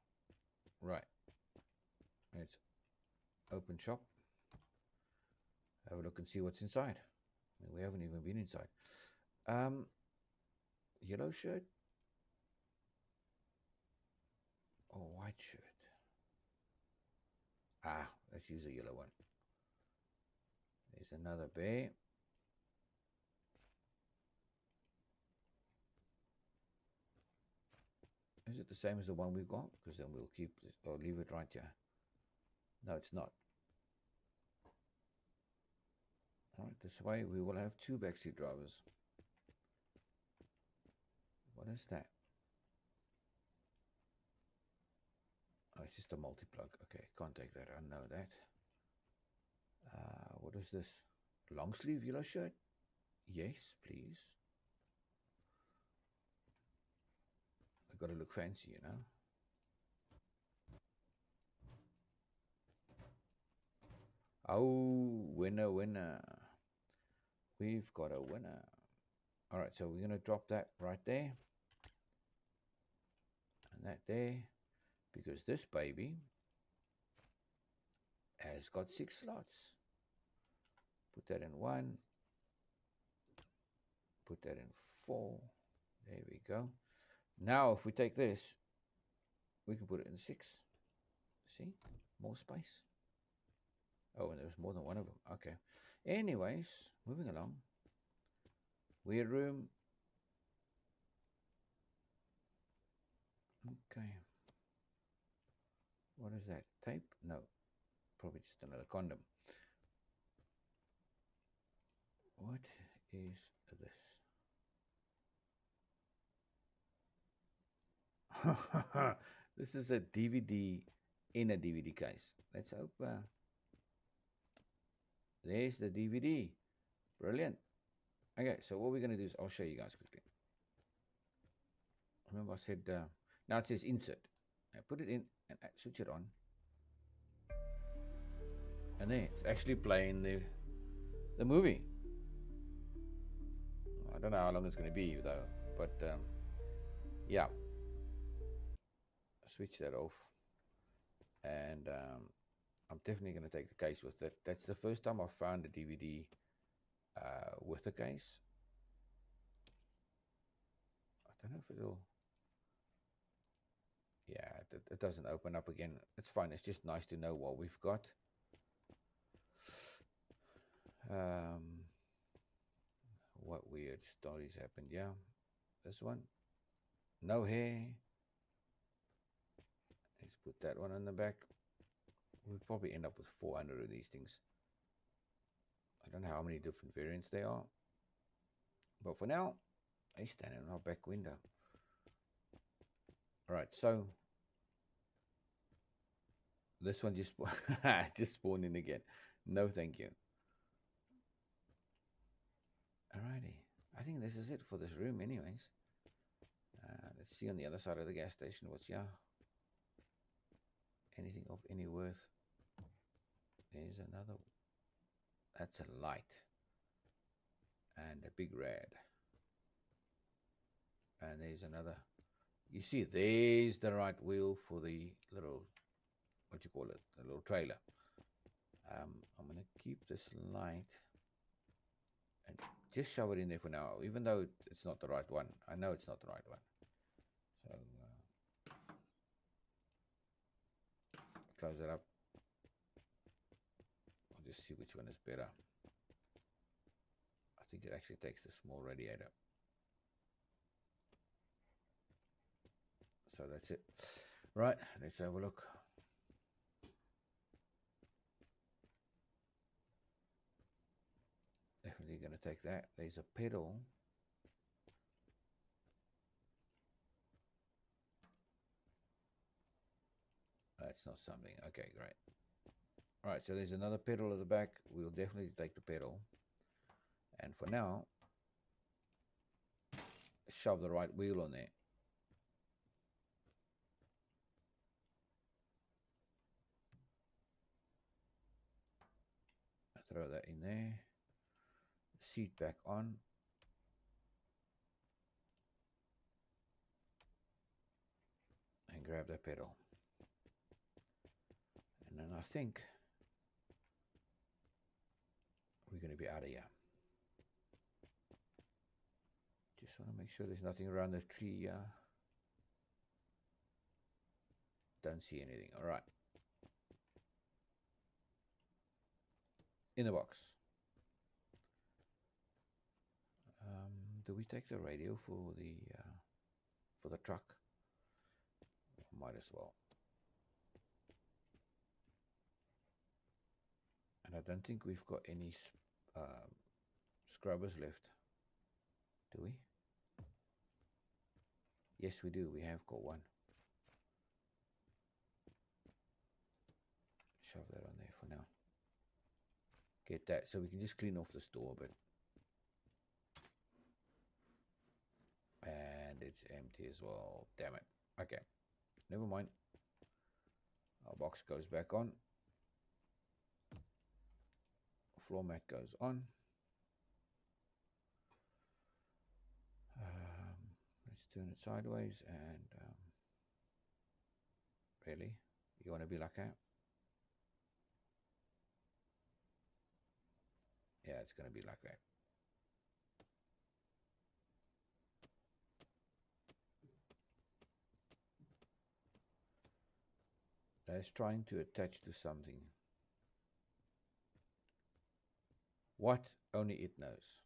Right. Let's open shop. Have a look and see what's inside. We haven't even been inside. Yellow shirt or white shirt? Ah, let's use a yellow one. There's another bear. Is it the same as the one we've got? Because then we'll keep this, or leave it right here. No, it's not. All right, this way we will have 2 backseat drivers. What is that? Oh, it's just a multi-plug. Okay, can't take that. I know that. What is this? Long sleeve yellow shirt? Yes, please. I've got to look fancy, you know. Oh, winner, winner. We've got a winner. All right, so we're going to drop that right there. And that there. Because this baby has got 6 slots. Put that in 1. Put that in 4. There we go. Now, if we take this, we can put it in 6. See? More space. Oh, and there's more than one of them. Okay. Anyways, moving along. Weird room. Okay. What is that? Tape? No. Probably just another condom. What is this? This is a DVD in a DVD case. Let's hope. There's the DVD. Brilliant. Okay, so what we're going to do is I'll show you guys quickly. Remember I said, now it says insert. Now put it in and switch it on. And there, it's actually playing the movie. I don't know how long it's going to be though, but yeah. Switch that off. And I'm definitely going to take the case with it. That's the first time I've found a DVD with a case. I don't know if it'll... Yeah, it doesn't open up again. It's fine. It's just nice to know what we've got. What weird stories happened? Yeah, this one. No hair. Let's put that one on the back. We'll probably end up with 400 of these things. I don't know how many different variants there are. But for now, I stand in our back window. All right, so this one just just spawned in again. No, thank you. Alrighty, I think this is it for this room, anyways. Let's see on the other side of the gas station what's here. Anything of any worth? There's another. That's a light. and a big red. And there's another. You see, there's the right wheel for the little, what you call it, the little trailer. I'm going to keep this light and just shove it in there for now, even though it's not the right one. I know it's not the right one. So close it up. I'll just see which one is better. I think it actually takes the small radiator. So that's it. Right, let's have a look. Definitely going to take that. There's a pedal. That's not something. Okay, great. All right, so there's another pedal at the back. We'll definitely take the pedal. And for now, shove the right wheel on there. Throw that in there. Seat back on. And grab that pedal. And then I think we're going to be out of here. Just want to make sure there's nothing around the tree. Don't see anything. All right. In the box. Do we take the radio for the truck? Might as well. And I don't think we've got any scrubbers left. Do we? Yes, we do. We have got one. Shove that on there for now. Get that. So we can just clean off this door a bit. And it's empty as well. Damn it. Okay. Never mind. Our box goes back on. Floor mat goes on. Let's turn it sideways and really? You want to be like that? Yeah, it's going to be like that. That's trying to attach to something. What? Only it knows.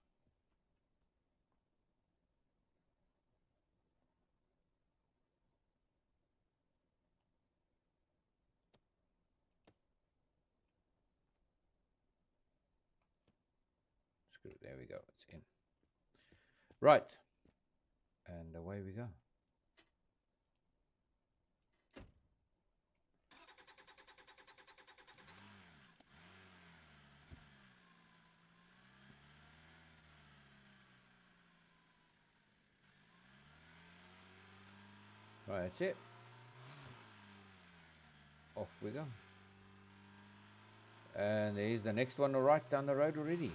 Screw it. There we go. It's in. Right. And away we go. Right, that's it. Off we go. And there's the next one right down the road already.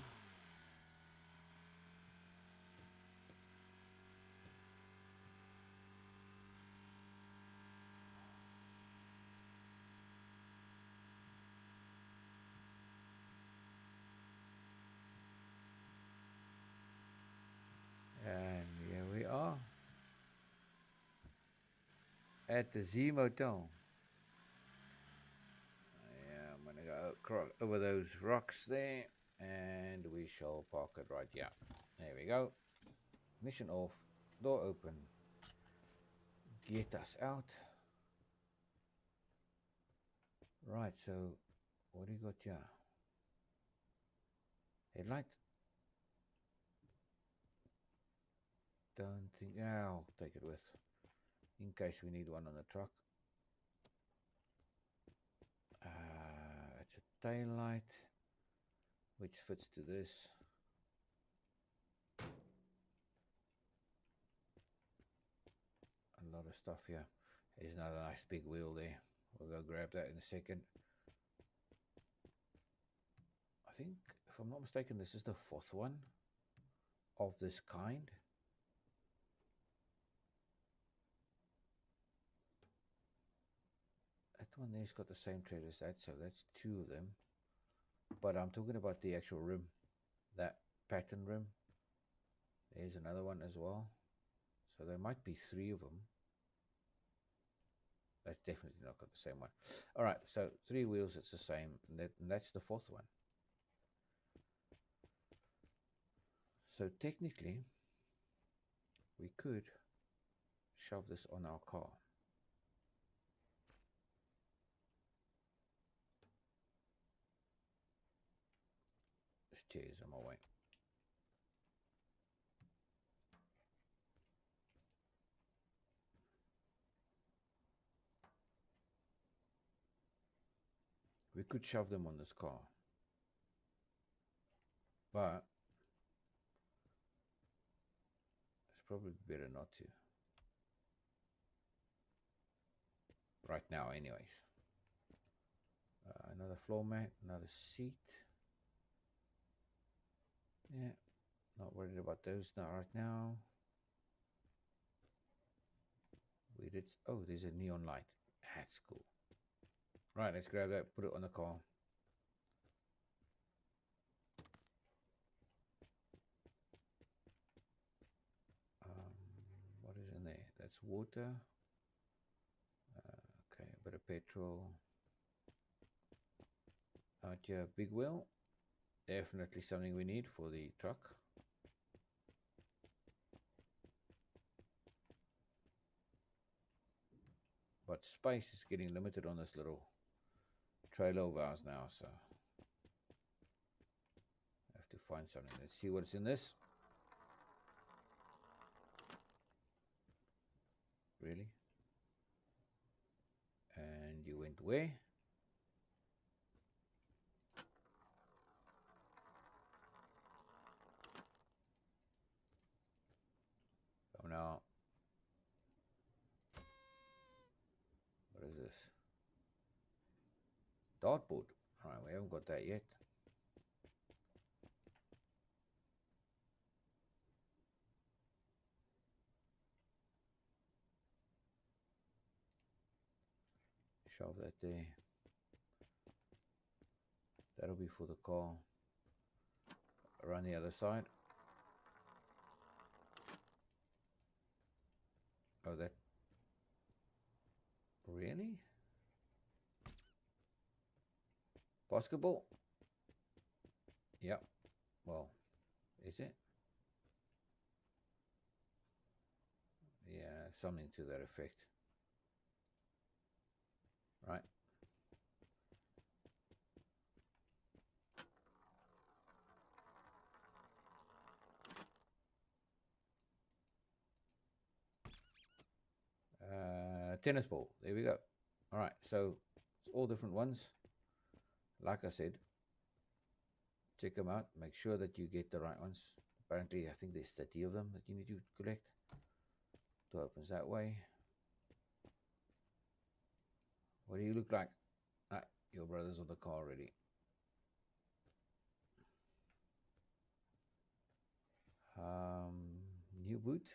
And here we are. At the Z Motel. Yeah, I'm going to go crawl over those rocks there. And we shall park it right here. There we go. Ignition off. Door open. Get us out. Right, so what do you got here? Headlight? Don't think. Yeah, I'll take it with. In case we need one on the truck. It's a tail light, which fits to this. A lot of stuff here. There's another nice big wheel there. We'll go grab that in a second. I think, if I'm not mistaken, this is the fourth one. of this kind. That one there's got the same tread as that, so that's 2 of them. But I'm talking about the actual rim, that pattern rim. There's another one as well. So there might be 3 of them. That's definitely not got the same one. All right, so 3 wheels, it's the same. And that's the 4th one. So technically, we could shove this on our car. This chair is on my way. We could shove them on this car. But it's probably better not to. Right now, anyways. Another floor mat, another seat. Yeah, not worried about those not right now. We did. Oh, there's a neon light. That's cool. Right, let's grab that, put it on the car. What is in there? That's water. Okay, a bit of petrol. Out here, big wheel. Definitely something we need for the truck. But space is getting limited on this little trailer of ours now, so I have to find something. Let's see what's in this. Really? And you went where? Come now. What is this? Dartboard. All right, we haven't got that yet. Shove that there. That'll be for the car. Around the other side. Oh, that. Really? Basketball? Yep. Well, is it? Yeah, something to that effect. Right. Tennis ball. There we go. All right. So it's all different ones. Like I said, check them out. Make sure that you get the right ones. Apparently, I think there's 30 of them that you need to collect. Door opens that way. What do you look like? Ah, your brother's on the car already. New boot.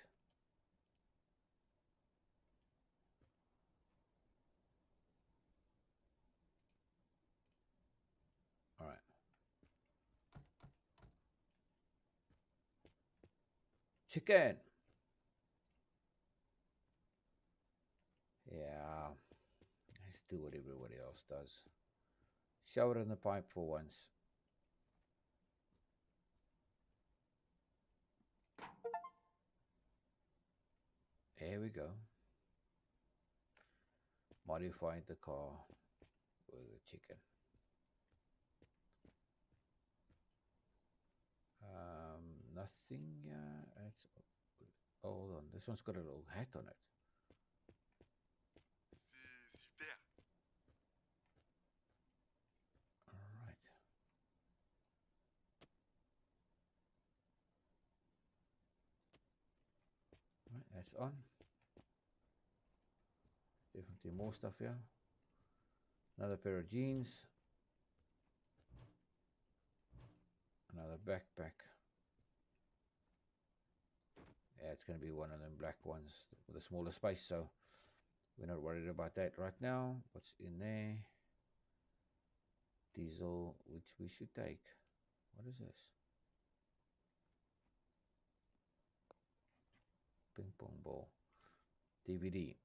All right. Chicken. Yeah. Let's do what everybody else does. Shower in the pipe for once. There we go. Modified the car with a chicken. Nothing. It's, hold on. This one's got a little hat on it. C'est super. All right. Right, that's on. Definitely more stuff here. Another pair of jeans. Another backpack. Yeah, it's going to be one of them black ones with a smaller space, so we're not worried about that right now. What's in there? Diesel, which we should take. What is this? Ping pong ball. DVD.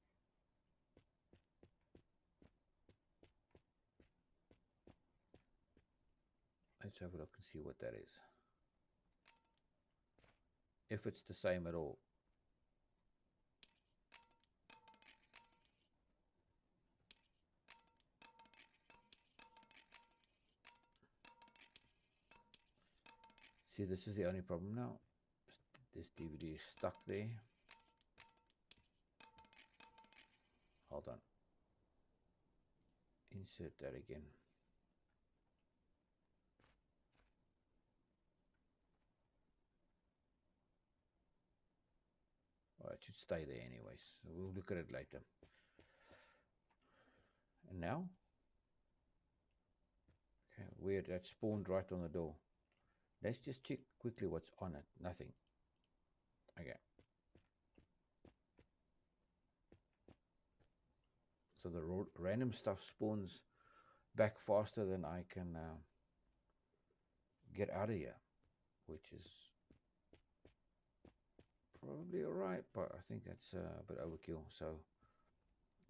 Let's have a look and see what that is. If it's the same at all. See, this is the only problem now. This DVD is stuck there. Hold on. Insert that again. Well, it should stay there anyways. So we'll look at it later. And now? Okay, weird. That spawned right on the door. Let's just check quickly what's on it. Nothing. Okay. So the random stuff spawns back faster than I can get out of here, which is probably alright, but I think that's a bit overkill. So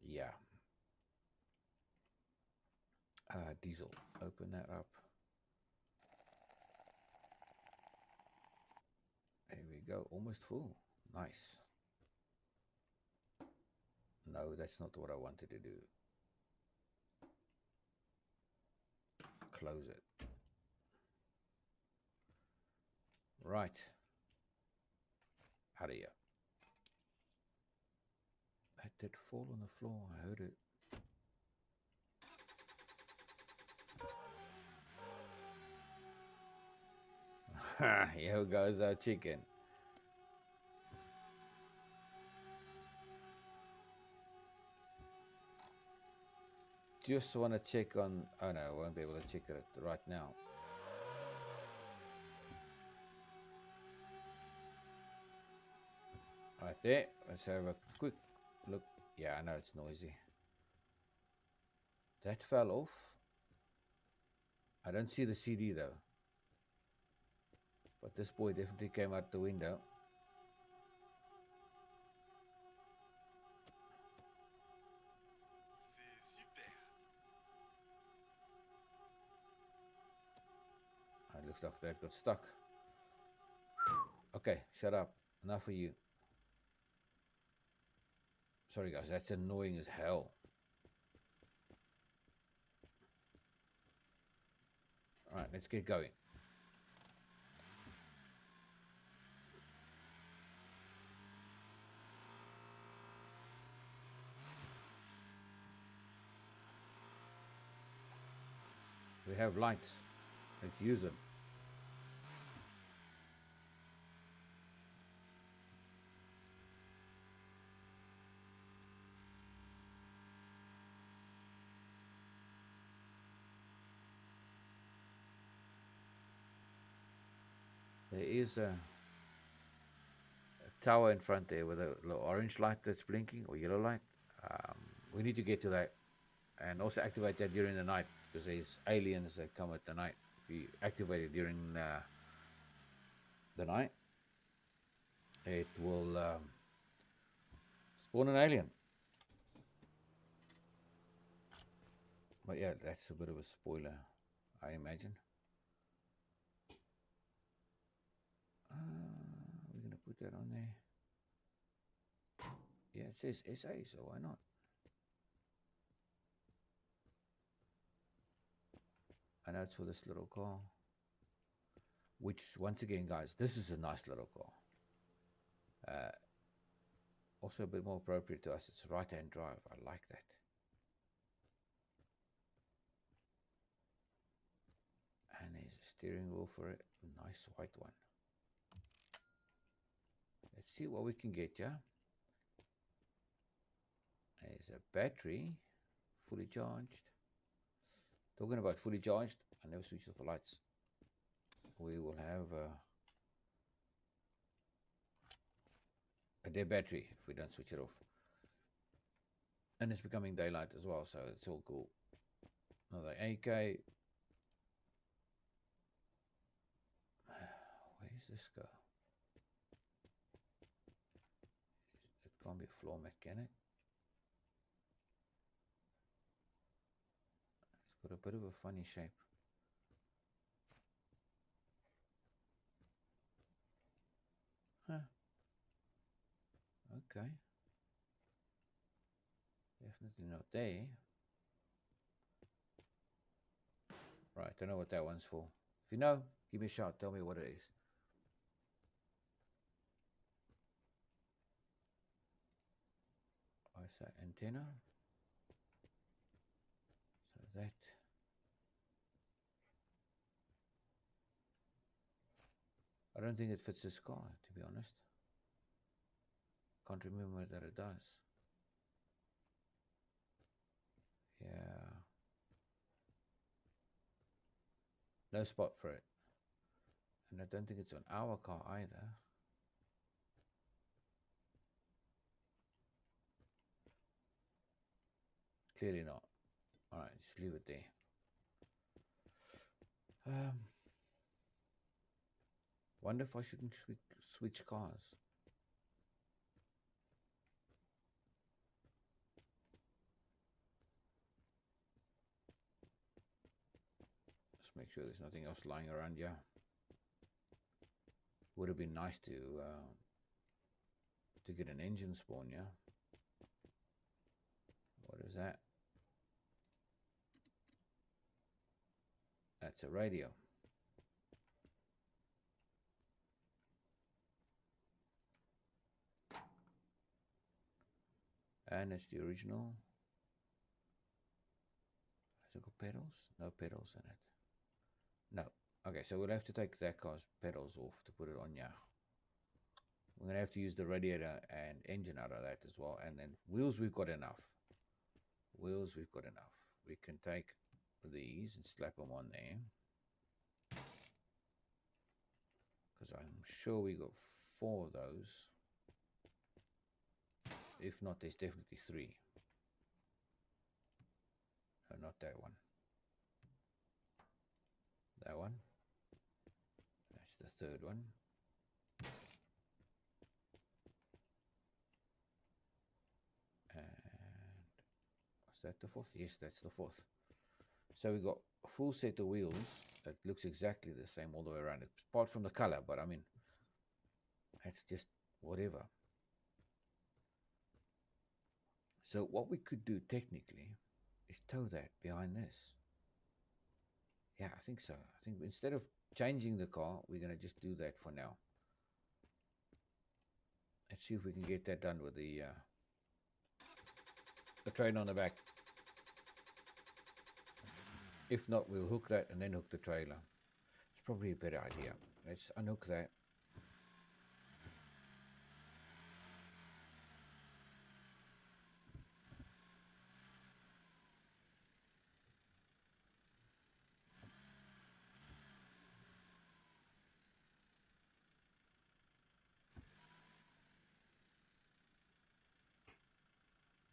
yeah. Diesel, open that up. There we go, almost full. Nice. No, that's not what I wanted to do. Close it. Right. Out of here. That did fall on the floor, I heard it. Here goes our chicken. Just want to check on... Oh no, I won't be able to check it right now. Right there. Let's have a quick look. Yeah, I know it's noisy. That fell off. I don't see the CD though. But this boy definitely came out the window. It looks like that got stuck. Okay, shut up. Enough of you. Sorry guys, that's annoying as hell. Alright, let's get going. We have lights. Let's use them. There is a tower in front there with a little orange light that's blinking, or yellow light. We need to get to that and also activate that during the night, because there's aliens that come at the night. If you activate it during the night, it will spawn an alien. But yeah, that's a bit of a spoiler, I imagine. We're going to put that on there. Yeah, it says SA, so why not? I know it's for this little car. Which, once again, guys, this is a nice little car. Also a bit more appropriate to us. It's right-hand drive. I like that. And there's a steering wheel for it. A nice white one. Let's see what we can get, yeah? There's a battery, fully charged. Talking about fully charged, I never switched off the lights. We will have a dead battery if we don't switch it off. And it's becoming daylight as well, so it's all cool. Another AK. Where's this go? It can't be a floor mat, can it? It's got a bit of a funny shape. Huh. Okay. Definitely not there. Right, don't know what that one's for. If you know, give me a shout. Tell me what it is. ISA antenna. So that. I don't think it fits this car, to be honest. Can't remember that it does. Yeah. No spot for it. And I don't think it's on our car either. Clearly not. Alright, just leave it there. Wonder if I shouldn't switch cars. Just make sure there's nothing else lying around here. Would have been nice to get an engine spawn, yeah? What is that? That's a radio. And it's the original. Has it got pedals? No pedals in it. No. Okay, so we'll have to take that car's pedals off to put it on here. We're going to have to use the radiator and engine out of that as well. And then wheels, we've got enough. Wheels, we've got enough. We can take these and slap them on there. Because I'm sure we got 4 of those. If not, there's definitely 3. No, not that one. That one. That's the 3rd one. And was that the 4th? Yes, that's the 4th. So we got a full set of wheels that looks exactly the same all the way around. Apart from the color, but I mean, that's just whatever. So what we could do technically is tow that behind this. Yeah, I think so. I think instead of changing the car, we're going to just do that for now. Let's see if we can get that done with the train on the back. If not, we'll hook that and then hook the trailer. It's probably a better idea. Let's unhook that.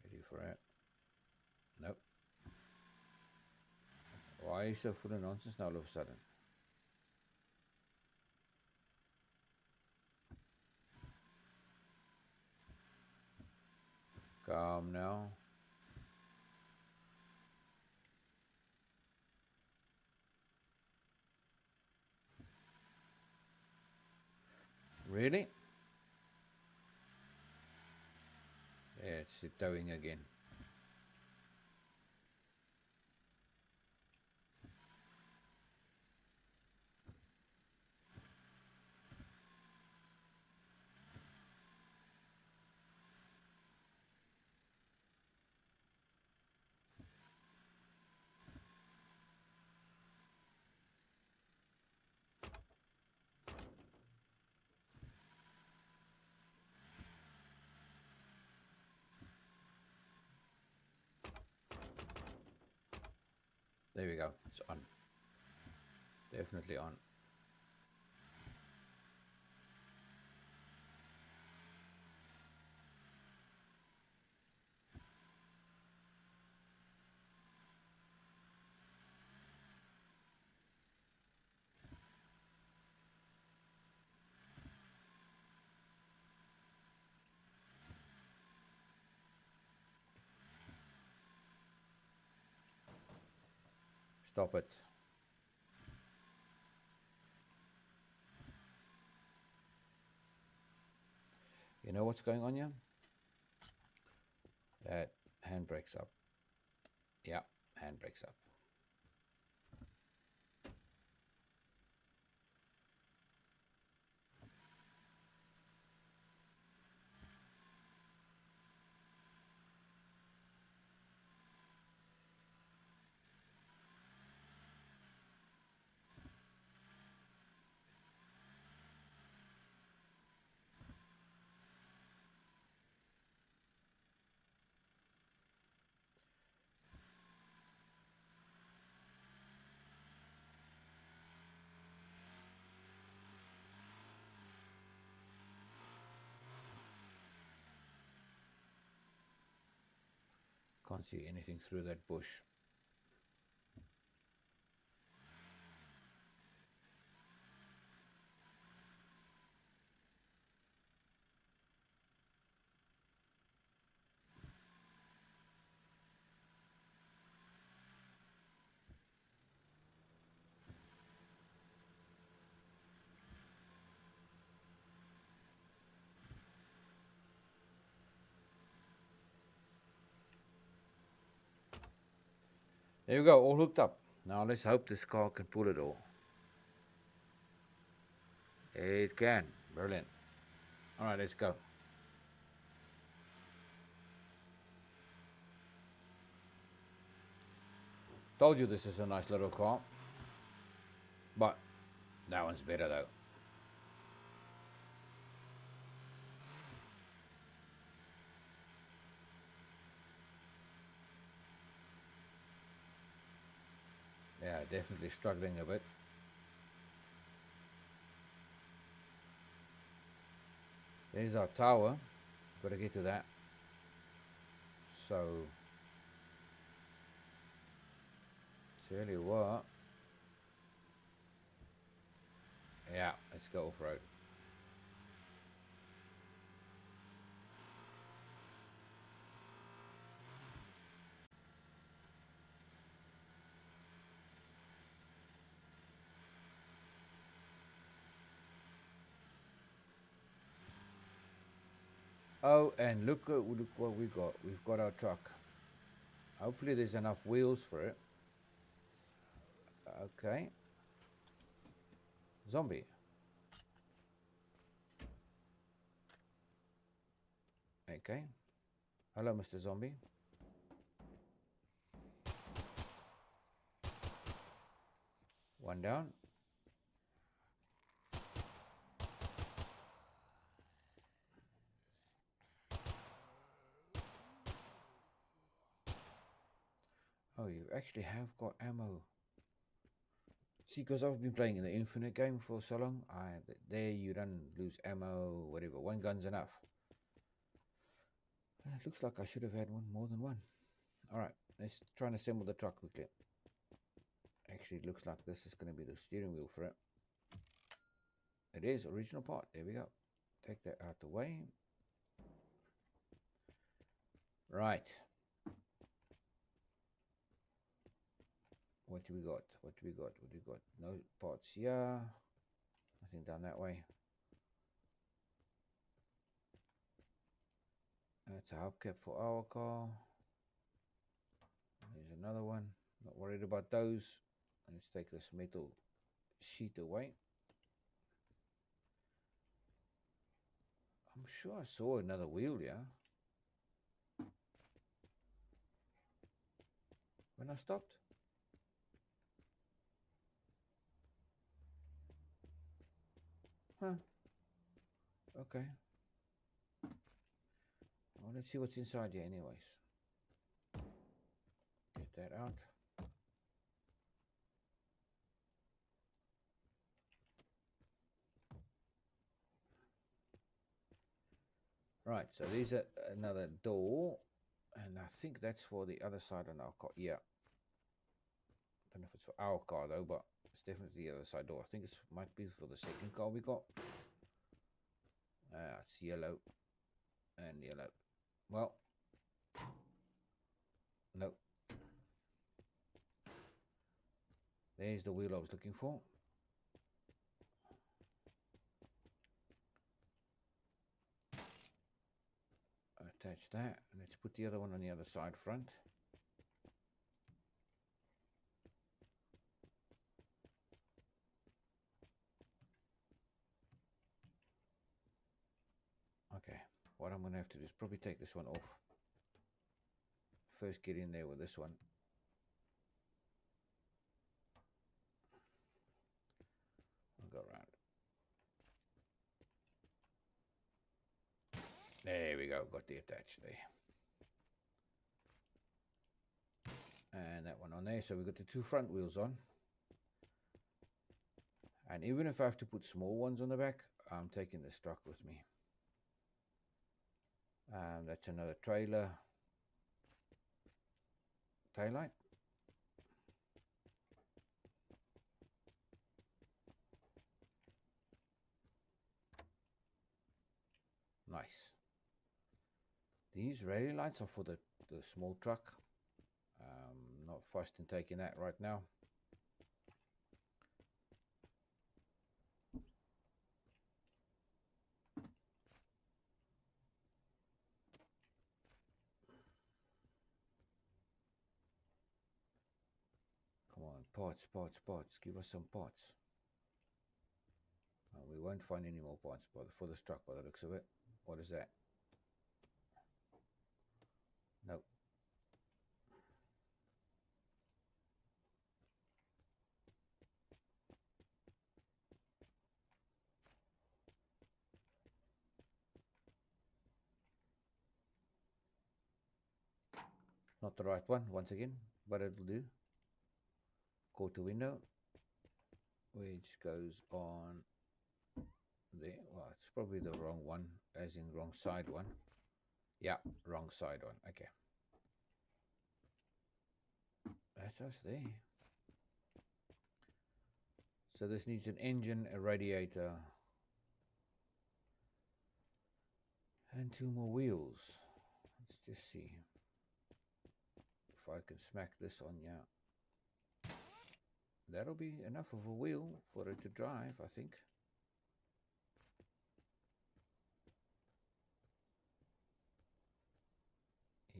Ready for it? Nope. Why are you so full of nonsense now all of a sudden? Calm now. Really? Yeah, it's towing again. There we go. It's on. Definitely on. Stop it. You know what's going on here? That handbrake's up. Yeah, handbrake's up. Can't see anything through that bush. There we go, all hooked up. Now let's hope this car can pull it all. It can. Brilliant. All right, let's go. Told you this is a nice little car. But that one's better though. Yeah, definitely struggling a bit. There's our tower. Got to get to that. So, tell you what. Yeah, let's go off-road. Oh, and look what we got. We've got our truck. Hopefully there's enough wheels for it. Okay. Zombie. Okay. Hello, Mr. Zombie. One down. Oh, you actually have got ammo. See, because I've been playing in the Infinite game for so long, there you don't lose ammo, whatever. One gun's enough. It looks like I should have had more than one. All right, let's try and assemble the truck quickly. Actually, it looks like this is going to be the steering wheel for it. It is original part. There we go. Take that out the way. Right. What do we got? What do we got? What do we got? No parts here. Nothing down that way. That's a hubcap for our car. There's another one. Not worried about those. Let's take this metal sheet away. I'm sure I saw another wheel, yeah? When I stopped? Huh. Okay. Well, let's see what's inside here anyways. Get that out. Right, so these are another door. And I think that's for the other side on our car. Yeah. Don't know if it's for our car though, but it's definitely the other side door. I think it might be for the second car we got. It's yellow and yellow. Well, no. There's the wheel I was looking for. Attach that. Let's put the other one on the other side front. Okay, what I'm going to have to do is probably take this one off. First get in there with this one. I'll go around. There we go, got the attach there. And that one on there, so we've got the two front wheels on. And even if I have to put small ones on the back, I'm taking this truck with me. That's another trailer taillight. Nice. These rally lights are for the small truck. Not fussed in taking that right now. Come on, parts, parts, parts. Give us some parts. We won't find any more parts for this truck by the looks of it. What is that? Nope. Not the right one, once again, but it'll do. Quarter window, which goes on there. Well, it's probably the wrong one, as in wrong side one. Yeah, wrong side one. Okay. That's us there. So this needs an engine, a radiator, and two more wheels. Let's just see if I can smack this on. Yeah, that'll be enough of a wheel for it to drive, I think.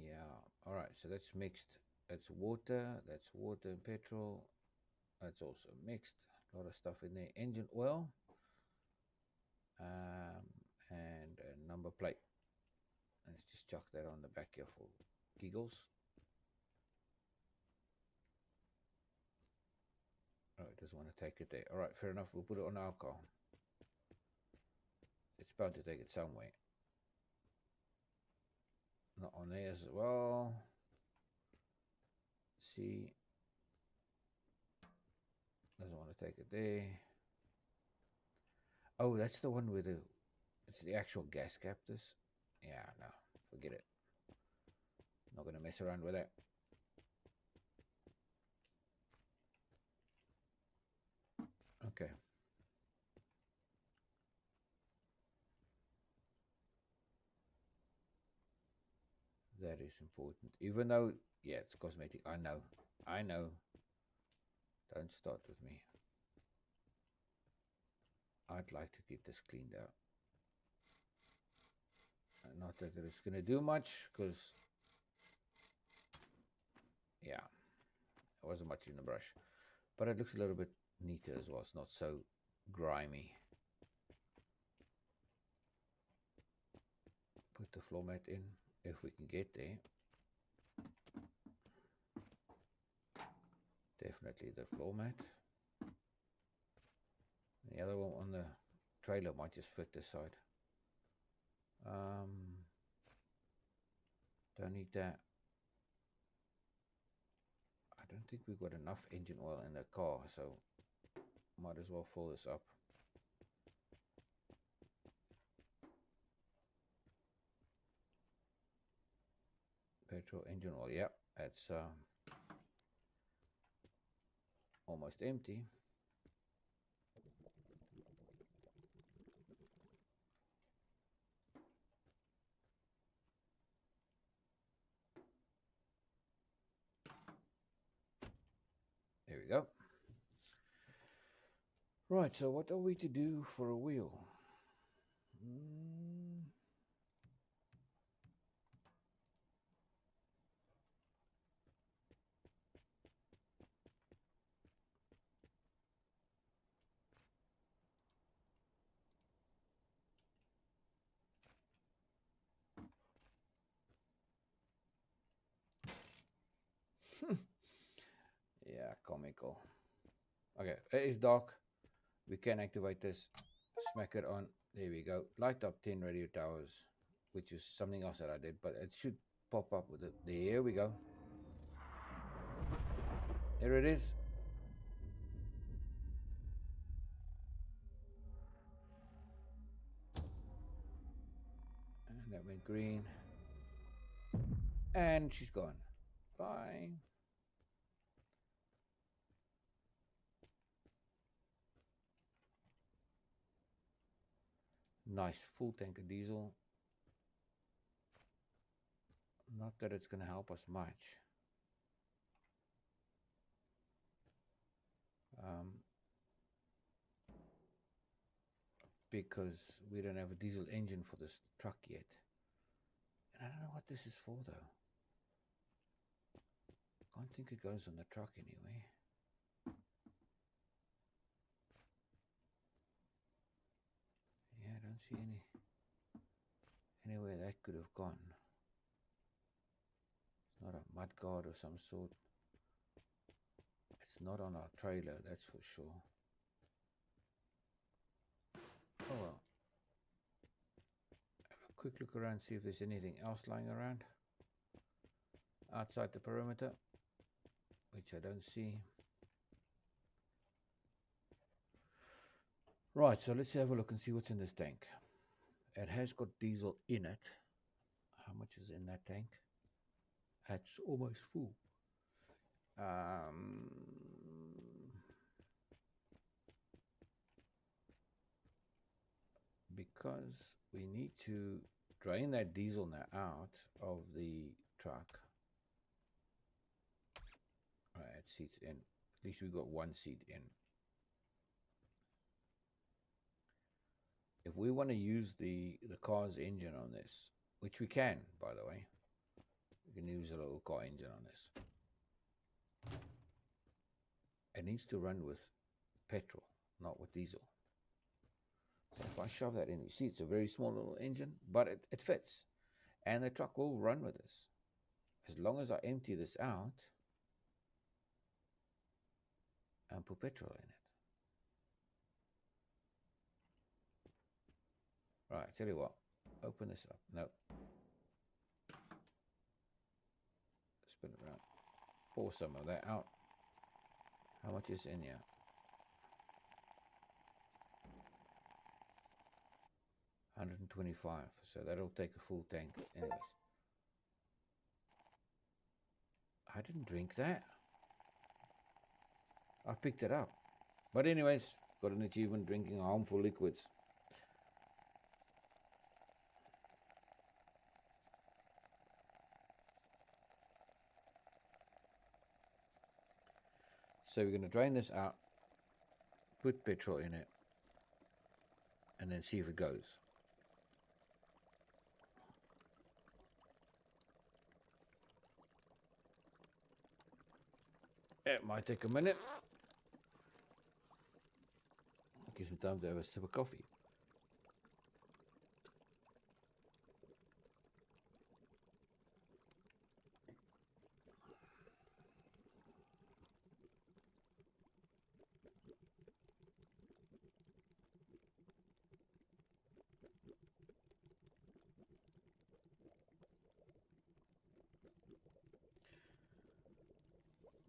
Yeah, all right, so that's mixed. That's water and petrol. That's also mixed. A lot of stuff in there. Engine oil, and a number plate. Let's just chuck that on the back here for giggles. Oh, it doesn't want to take it there. All right, fair enough. We'll put it on our car. It's bound to take it somewhere. Not on there as well. See, doesn't want to take it there. Oh, that's the one with it's the actual gas cap. This, yeah, no, forget it. Not gonna mess around with that. Okay. That is important. Even though, yeah, it's cosmetic. I know. Don't start with me. I'd like to get this cleaned out. Not that it's going to do much, because, yeah, there wasn't much in the brush. But it looks a little bit neater as well. It's not so grimy. Put the floor mat in, if we can get there. Definitely the floor mat. The other one on the trailer might just fit this side. Don't need that. I don't think we've got enough engine oil in the car, so might as well fill this up. Petrol engine oil, yep, that's almost empty. There we go. Right, so what are we to do for a wheel? Mm, yeah, comical. Okay, it is dark. We can activate this. Smack it on. There we go. Light up 10 radio towers, which is something else that I did, but it should pop up with it. There we go. There it is. And that went green. And she's gone. Bye. Nice. Full tank of diesel. Not that it's going to help us much. Because we don't have a diesel engine for this truck yet. And I don't know what this is for, though. Can't think it goes on the truck anyway. Yeah, I don't see anywhere that could have gone. It's not a mud guard of some sort. It's not on our trailer, that's for sure. Oh well. Have a quick look around, see if there's anything else lying around outside the perimeter, which I don't see. Right, so let's have a look and see what's in this tank. It has got diesel in it. How much is in that tank? It's almost full. Because we need to drain that diesel now out of the truck. All right, seats in. At least we got one seat in. If we want to use the car's engine on this, which we can, by the way, we can use a little car engine on this. It needs to run with petrol, not with diesel. So if I shove that in, you see it's a very small little engine, but it fits. And the truck will run with this. As long as I empty this out and put petrol in it. Right, tell you what, open this up. No. Spin it around. Pour some of that out. How much is in here? 125. So that'll take a full tank. Anyways. I didn't drink that. I picked it up. But anyways, got an achievement drinking harmful liquids. So we're going to drain this out, put petrol in it, and then see if it goes. It might take a minute. Gives me time to have a sip of coffee.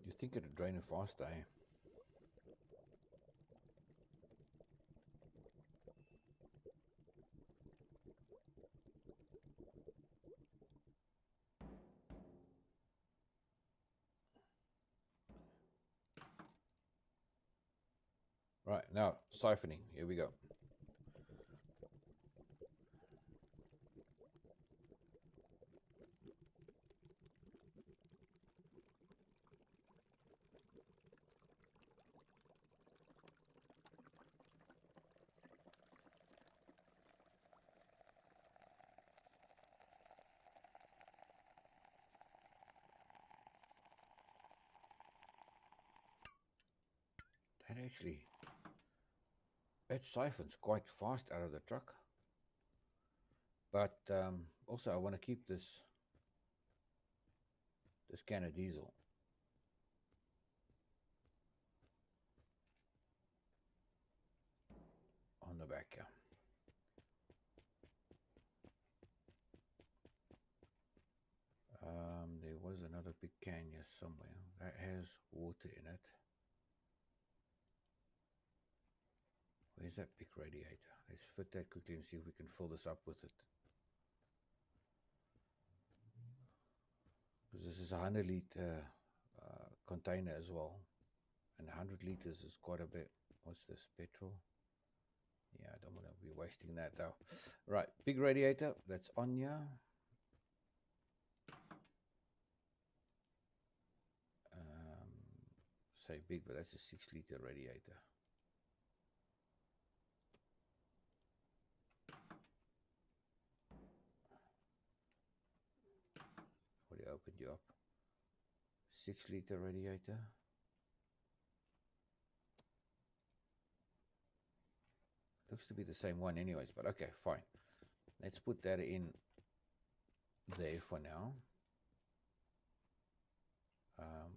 You think it'd drain it fast, eh? Right, now siphoning. Here we go. It siphons quite fast out of the truck. But also I want to keep this can of diesel. On the back here. There was another big can here somewhere that has water in it. Where's that big radiator? Let's fit that quickly and see if we can fill this up with it. Because this is a 100-liter container as well. And 100 liters is quite a bit. What's this? Petrol? Yeah, I don't want to be wasting that though. Right, big radiator. That's on here. Say big, but that's a 6-liter radiator. Already opened you up. 6-liter radiator. Looks to be the same one anyways, but okay, fine. Let's put that in there for now.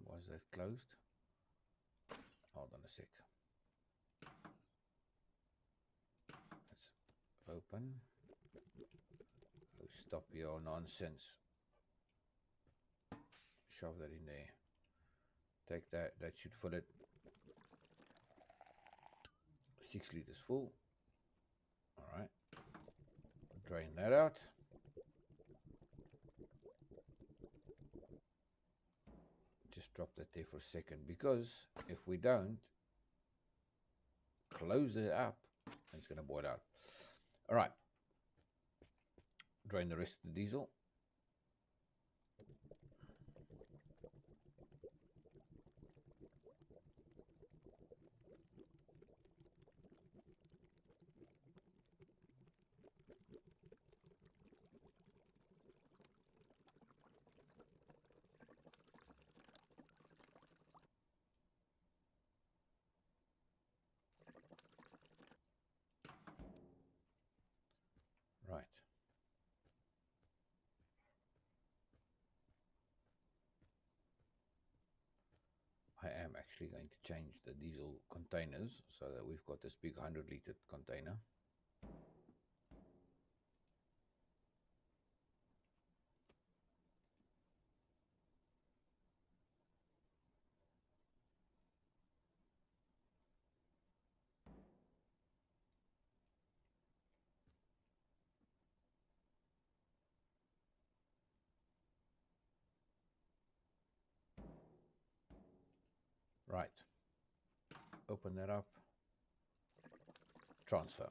Was that closed? Hold on a sec. Let's open. Oh, stop your nonsense. Shove that in there. Take that. That should fill it. 6 liters full. All right. Drain that out. Just drop that there for a second, because if we don't close it up, it's going to boil out. All right. Drain the rest of the diesel. Right. I am actually going to change the diesel containers so that we've got this big 100-liter container. Right. Open that up. Transfer.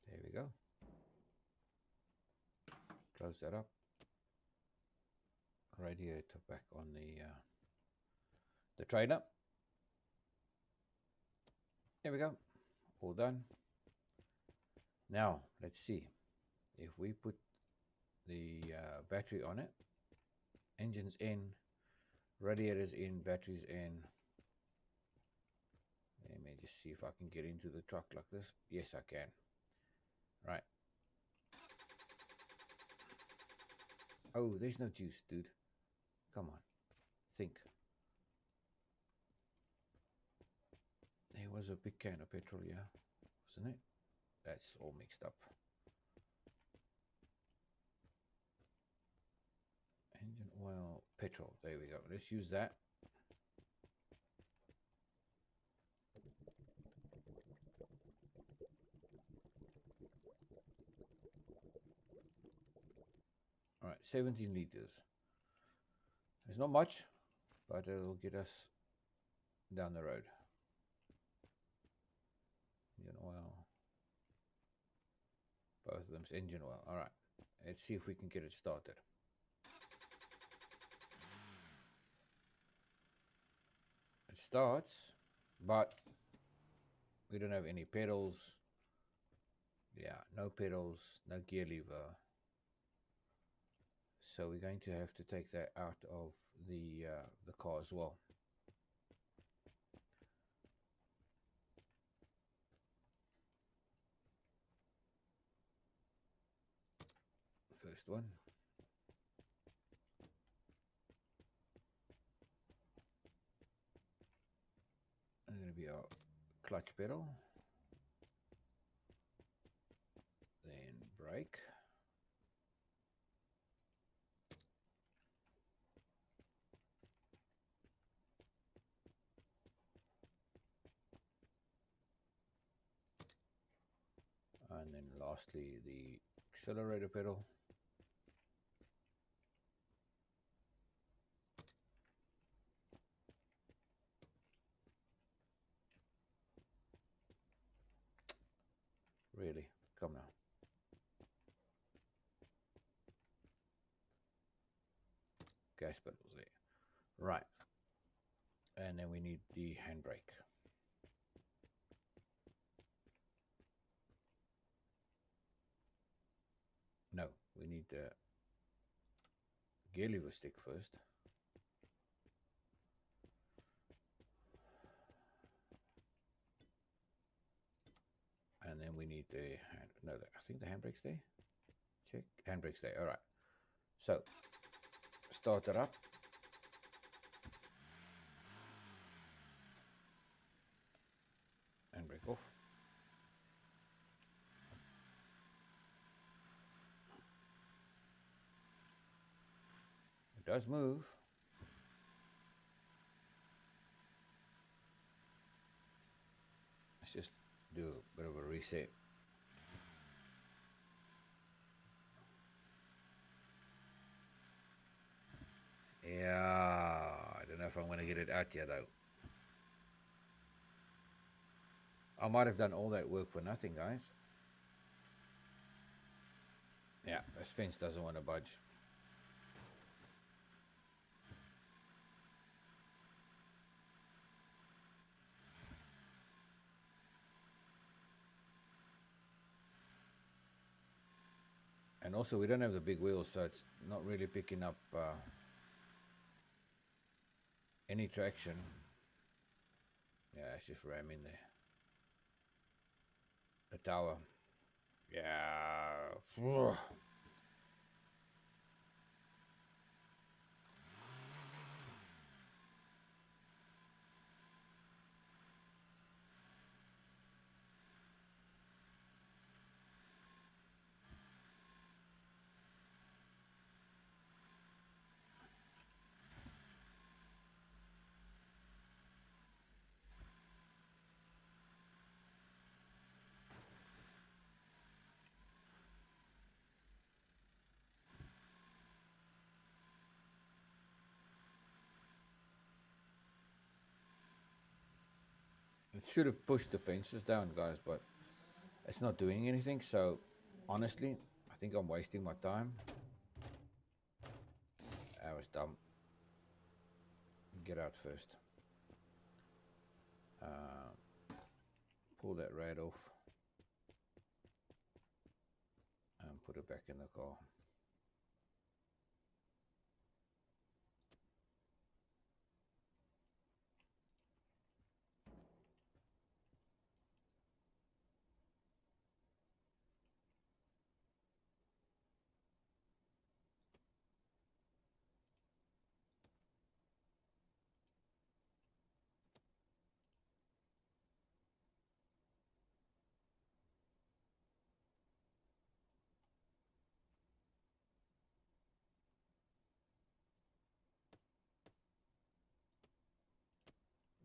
There we go. Close that up. Radiator back on the trailer. There we go. All done. Now let's see if we put the battery on it. Engines in, radiators in, batteries in. Let me just see if I can get into the truck like this. Yes, I can. Right. Oh, there's no juice, dude. Come on. Think. There was a big can of petrol, yeah, wasn't it? That's all mixed up. Engine oil, petrol. There we go. Let's use that. All right, 17 liters. It's not much, but it'll get us down the road. Engine oil. Both of them's engine oil. All right, let's see if we can get it started. Let's starts, but we don't have any pedals. Yeah, no pedals, no gear lever. So we're going to have to take that out of the car as well. First one. And going to be our clutch pedal. Then brake. And then lastly, the accelerator pedal. Really, come now. Gas pedals there. Right. And then we need the handbrake. No, we need the gear lever stick first. And then we need the I think the handbrake's there. Check, handbrake's there. All right. So start it up. Handbrake off. It does move. Let's just do a bit of a reset. Yeah, I don't know if I'm going to get it out yet though. I might have done all that work for nothing, guys. Yeah, this fence doesn't want to budge. And also we don't have the big wheels, so it's not really picking up any traction. Yeah, it's just ramming the tower. Yeah. It should have pushed the fences down, guys, but it's not doing anything. So honestly, I think I'm wasting my time. That was dumb. Get out first. Pull that rad off and put it back in the car.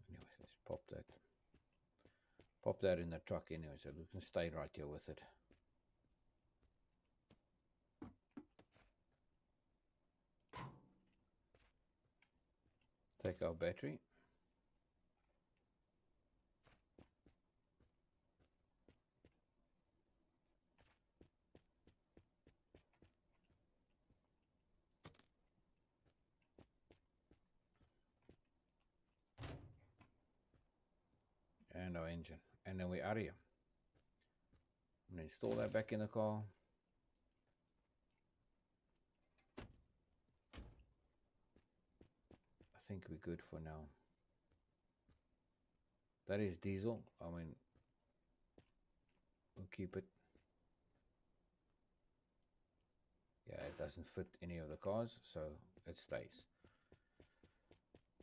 Anyways, let's pop that in the truck anyway, so we can stay right here with it. Take our battery. and our engine. And then we're out of here. I'm going to install that back in the car. I think we're good for now. That is diesel. I mean, we'll keep it. Yeah, it doesn't fit any of the cars, so it stays.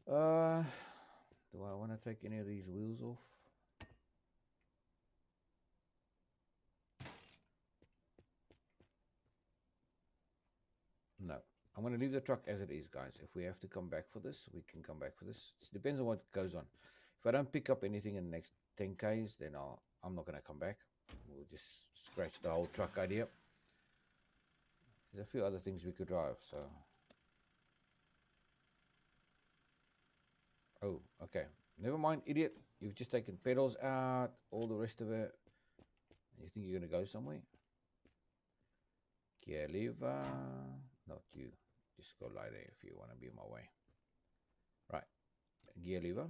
Do I want to take any of these wheels off? No. I'm going to leave the truck as it is, guys. If we have to come back for this, we can come back for this. It depends on what goes on. If I don't pick up anything in the next 10 Ks, then I'm not going to come back. We'll just scratch the whole truck idea. There's a few other things we could drive, so... Oh, okay. Never mind, idiot. You've just taken pedals out, all the rest of it. You think you're going to go somewhere? Gear lever. Not you. Just go lie there if you want to be in my way. Right. Gear lever.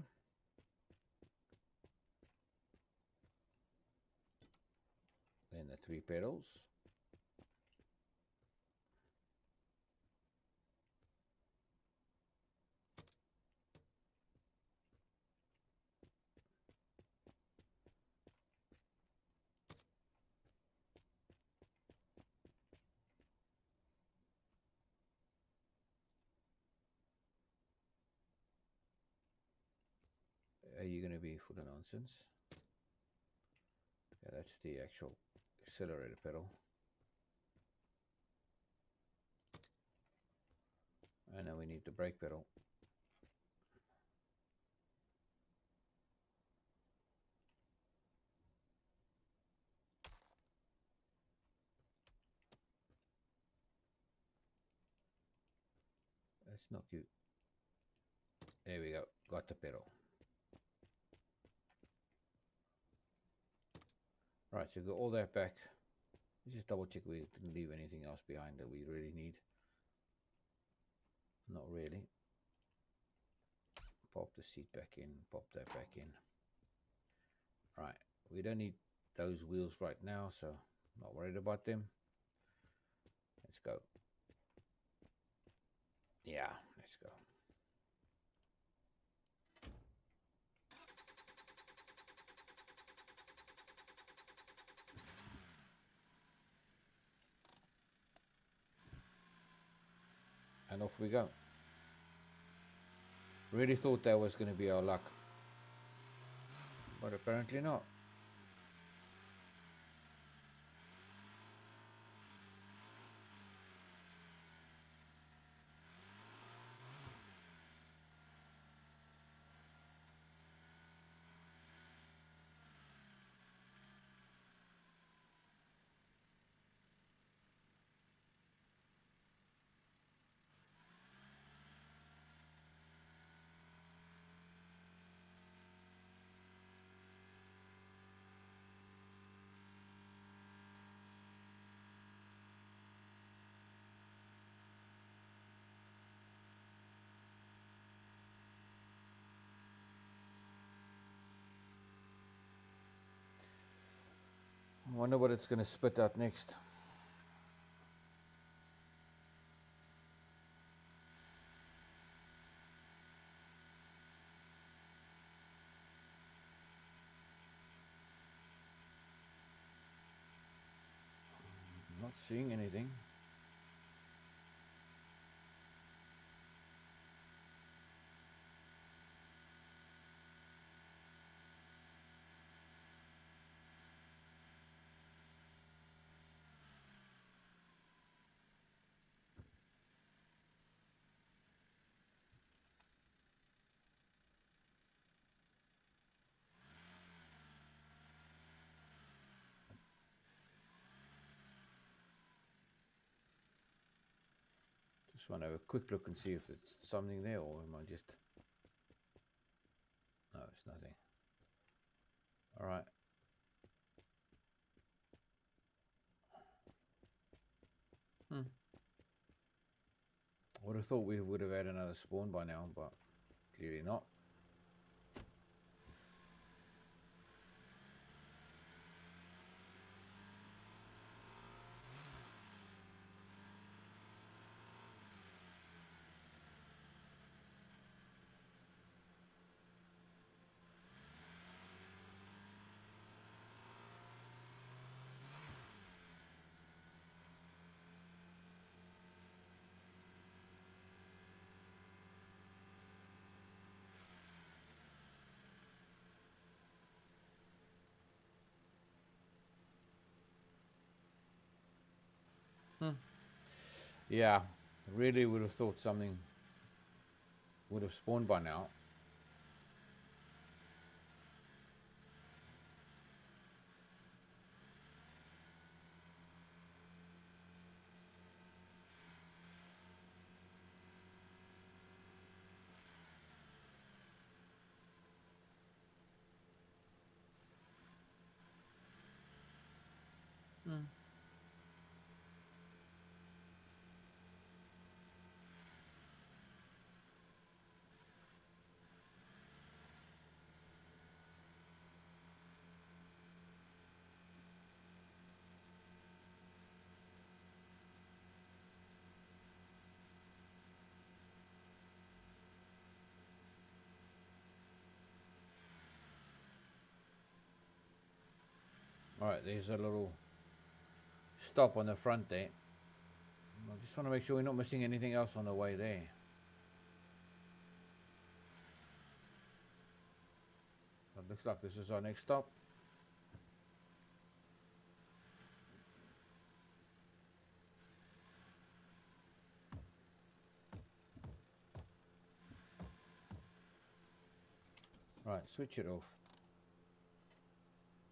Then the 3 pedals. Are you going to be full of nonsense? Yeah, that's the actual accelerator pedal. And now we need the brake pedal. That's not cute. There we go. Got the pedal. Right, so got all that back. Let's just double check we didn't leave anything else behind that we really need. Not really. Pop the seat back in, pop that back in. Right, we don't need those wheels right now, so I'm not worried about them. Let's go. Yeah, let's go. And off we go. Really thought that was going to be our luck. But apparently not. I wonder what it's going to spit out next. Not seeing anything. Just want to have a quick look and see if it's something there, or am I just... No, it's nothing. All right. I would have thought we would have had another spawn by now, but clearly not. Yeah, really would have thought something would have spawned by now. All right, there's a little stop on the front there. I just want to make sure we're not missing anything else on the way there. It looks like this is our next stop. Right, switch it off.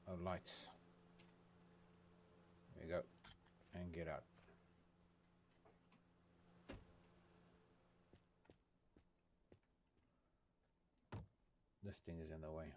Oh, lights. There you go. And get out. This thing is in the way.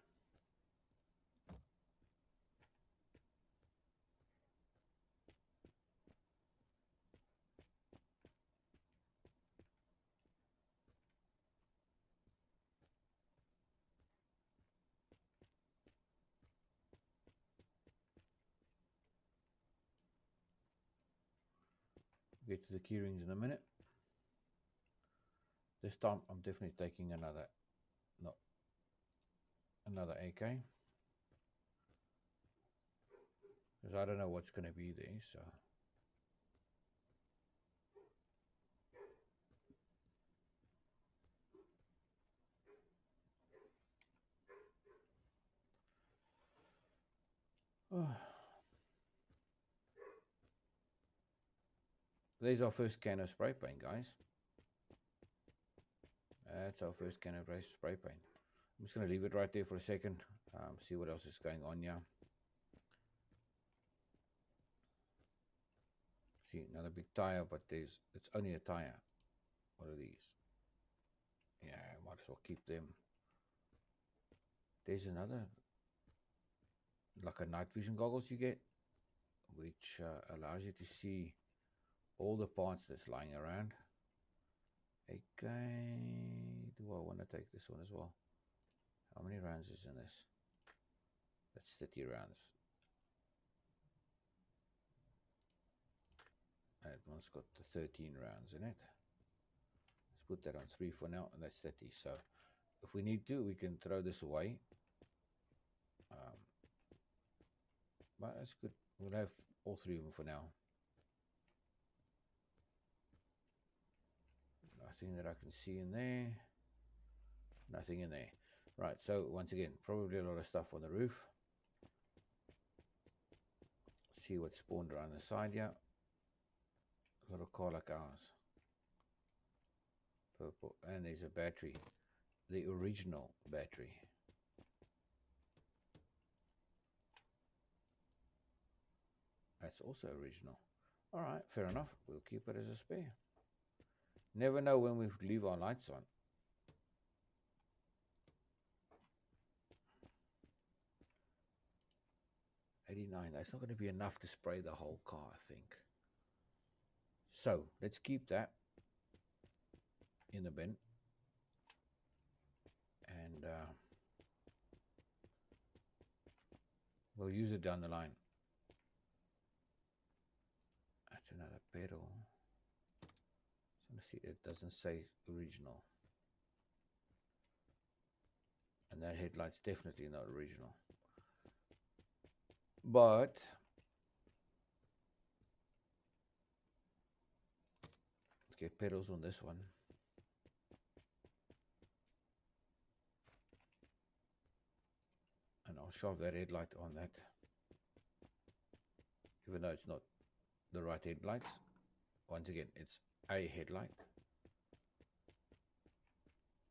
Get to the key rings in a minute. This time I'm definitely taking another AK. Because I don't know what's going to be there, so. There's our first can of spray paint, guys. That's our first can of spray paint. I'm just going to leave it right there for a second. See what else is going on here. See, another big tire, but it's only a tire. What are these? Yeah, might as well keep them. There's another, like a night vision goggles you get, which allows you to see all the parts that's lying around. Okay, do I want to take this one as well? How many rounds is in this? That's 30 rounds. That one's got the 13 rounds in it. Let's put that on 3 for now, and that's 30. So if we need to, we can throw this away. But that's good. We'll have all 3 of them for now. Nothing that I can see in there. Nothing in there. Right, so once again, probably a lot of stuff on the roof. See what's spawned around the side here. A little car like ours. Purple. And there's a battery. The original battery. That's also original. All right, fair enough. We'll keep it as a spare. Never know when we leave our lights on. $89. That's not going to be enough to spray the whole car, I think. So let's keep that in the bin. And we'll use it down the line. That's another pedal. See, it doesn't say original, and that headlight's definitely not original, but let's get pedals on this one. And I'll shove that headlight on that, even though it's not the right headlights. Once again, it's a headlight.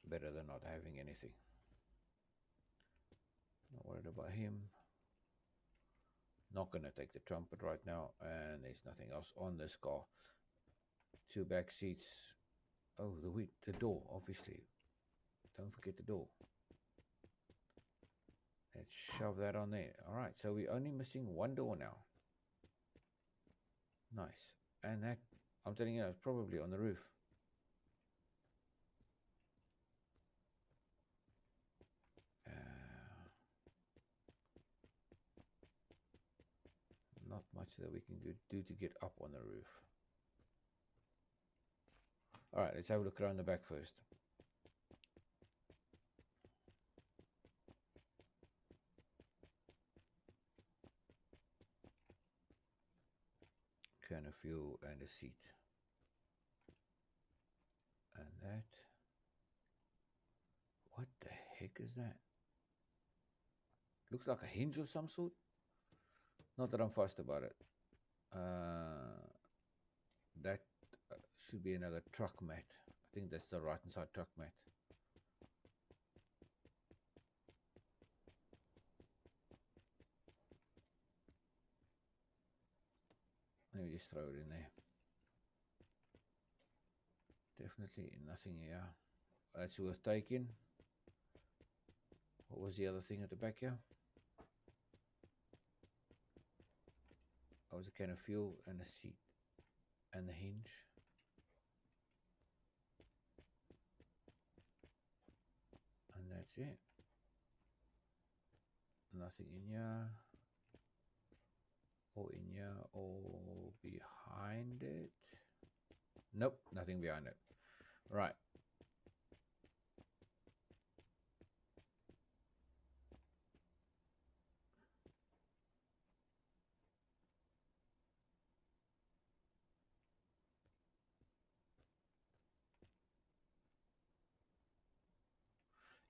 Better than not having anything. Not worried about him. Not going to take the trumpet right now. And there's nothing else on this car. 2 back seats. Oh, the door, obviously. Don't forget the door. Let's shove that on there. All right, so we're only missing 1 door now. Nice. And that, I'm telling you, it's probably on the roof. Not much that we can do to get up on the roof. All right, let's have a look around the back first. Can of fuel and a seat. And that. What the heck is that? Looks like a hinge of some sort. Not that I'm fussed about it. That should be another truck mat. I think that's the right hand side truck mat. Let me just throw it in there. Definitely nothing here. That's worth taking. What was the other thing at the back here? Oh, it was a can of fuel and a seat and the hinge. And that's it. Nothing in here. Or in here or behind it. Nope, nothing behind it. Right.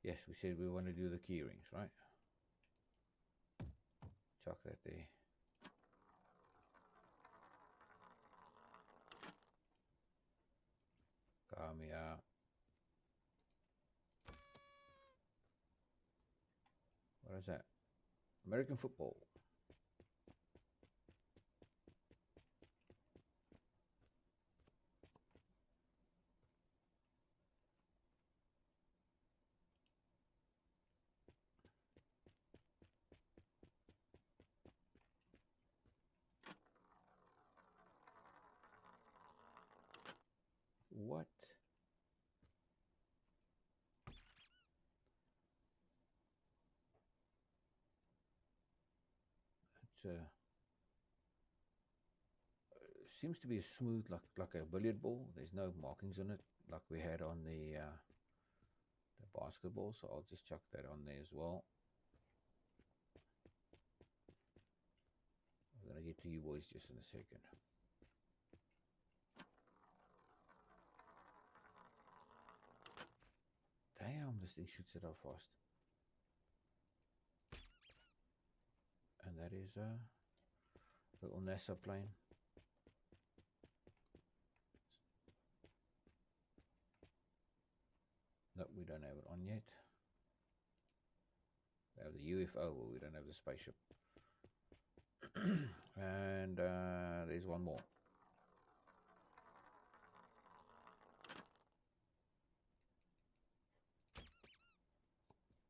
Yes, we said we want to do the key rings, right? Chuck that there. Come here. What is that? American football. What? It seems to be a smooth, like a billiard ball. There's no markings on it, like we had on the basketball. So I'll just chuck that on there as well. I'm gonna get to you boys just in a second. Damn, this thing shoots it out fast. And that is a little NASA plane. No, we don't have it on yet. We have the UFO, but we don't have the spaceship. And there's one more.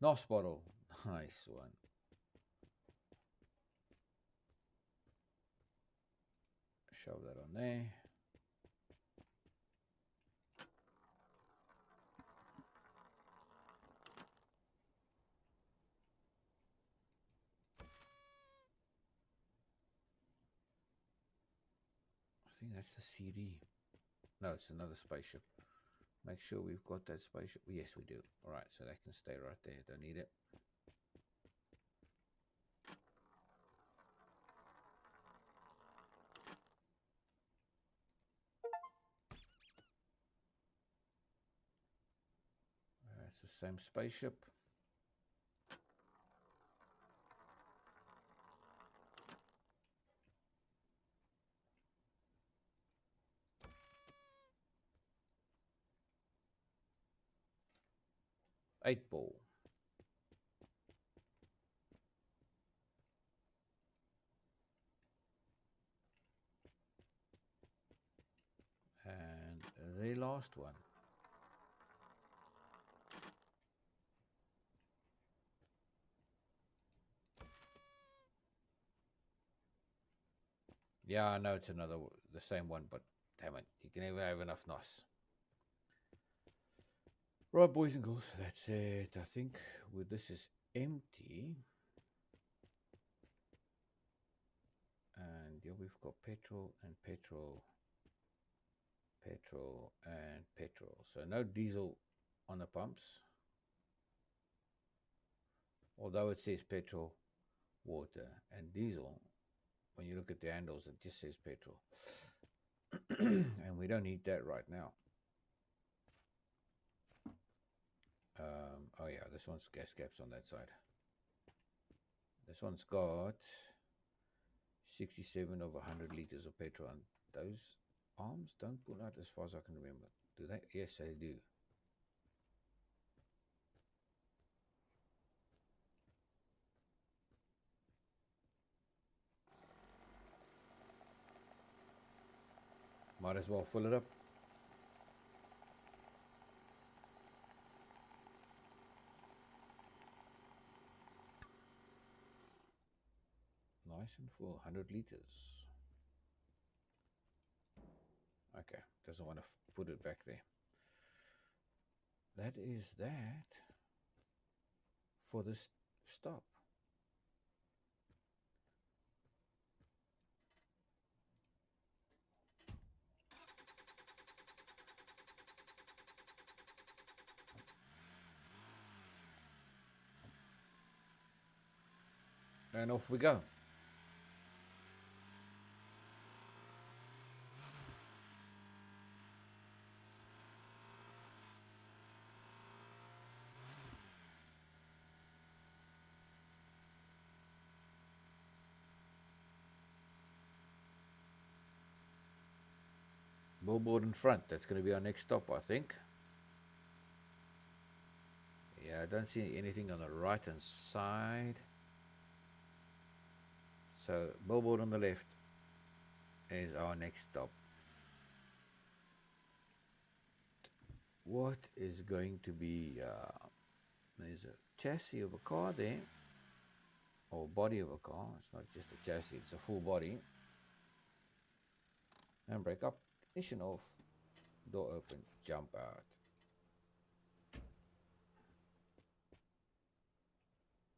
NOS bottle. Nice one. Shove that on there. I think that's the CD. No, it's another spaceship. Make sure we've got that spaceship. Yes, we do. All right, so that can stay right there. Don't need it. It's the same spaceship. 8 ball. And the last one. Yeah, I know it's the same one, but damn it, you can never have enough NOS. Right, boys and girls, that's it. I think this is empty. And yeah, we've got petrol and petrol, petrol and petrol. So no diesel on the pumps. Although it says petrol, water and diesel, when you look at the handles, it just says petrol. And we don't need that right now. Oh yeah, this one's gas caps on that side. This one's got 67 of 100 liters of petrol, and those arms don't pull out as far as I can remember. Do they? Yes, they do. Might as well fill it up. Nice and full, 100 liters. Okay, doesn't want to put it back there. That is that for this stop. And off we go. Billboard in front. That's going to be our next stop, I think. Yeah, I don't see anything on the right hand side. So billboard on the left is our next stop. What is going to be, there's a chassis of a car there, or body of a car. It's not just a chassis, it's a full body. Handbrake up, ignition off, door open, jump out.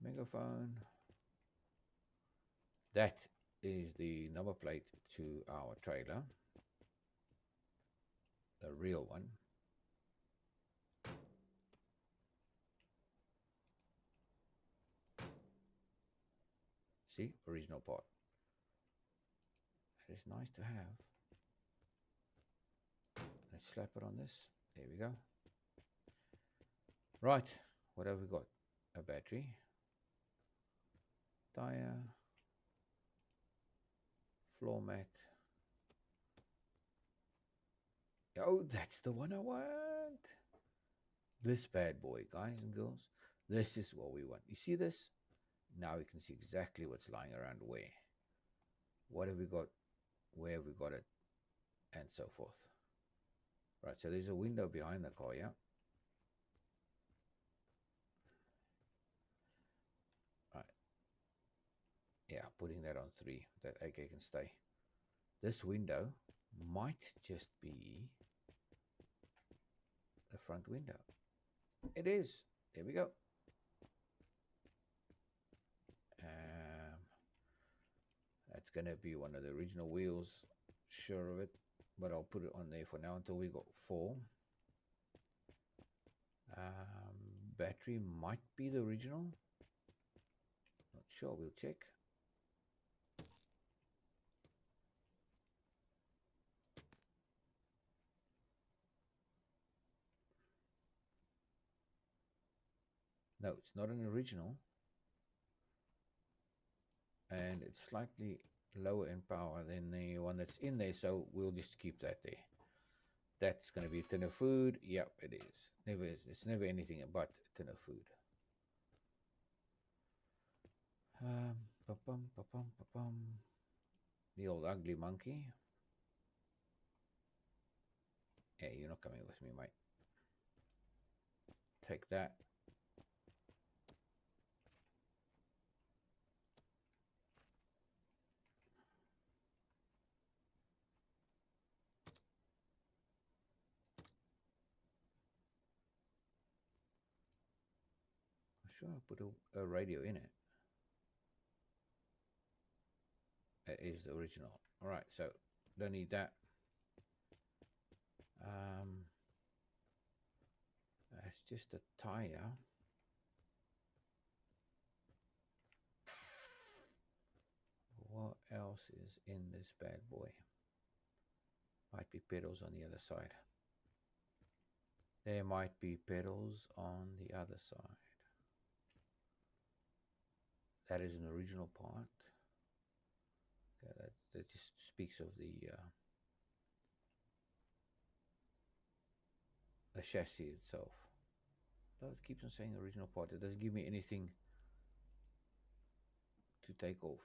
Megaphone. That is the number plate to our trailer, the real one. See, original part. That is nice to have. Let's slap it on this. There we go. Right, what have we got? A battery, tire, floor mat. Oh, that's the one I want. This bad boy, guys and girls. This is what we want. You see this? Now we can see exactly what's lying around where. What have we got? Where have we got it? And so forth. Right, so there's a window behind the car, yeah? Right. Yeah, putting that on 3. That AK can stay. This window might just be the front window. It is. There we go. That's going to be one of the original wheels. Sure of it. But I'll put it on there for now until we got 4. Battery might be the original. Not sure. We'll check. No, it's not an original. And it's slightly lower in power than the one that's in there, so we'll just keep that there. That's going to be a tin of food. Yep, it is. Never is. It's never anything but a tin of food. Ba-bum, ba-bum, ba-bum. The old ugly monkey. Hey, you're not coming with me, mate. Take that. I'm sure I put a radio in it. It is the original. All right, so don't need that. That's just a tire. What else is in this bad boy? Might be pedals on the other side. There might be pedals on the other side. That is an original part. Okay, that just speaks of the chassis itself. Though it keeps on saying original part. It doesn't give me anything to take off.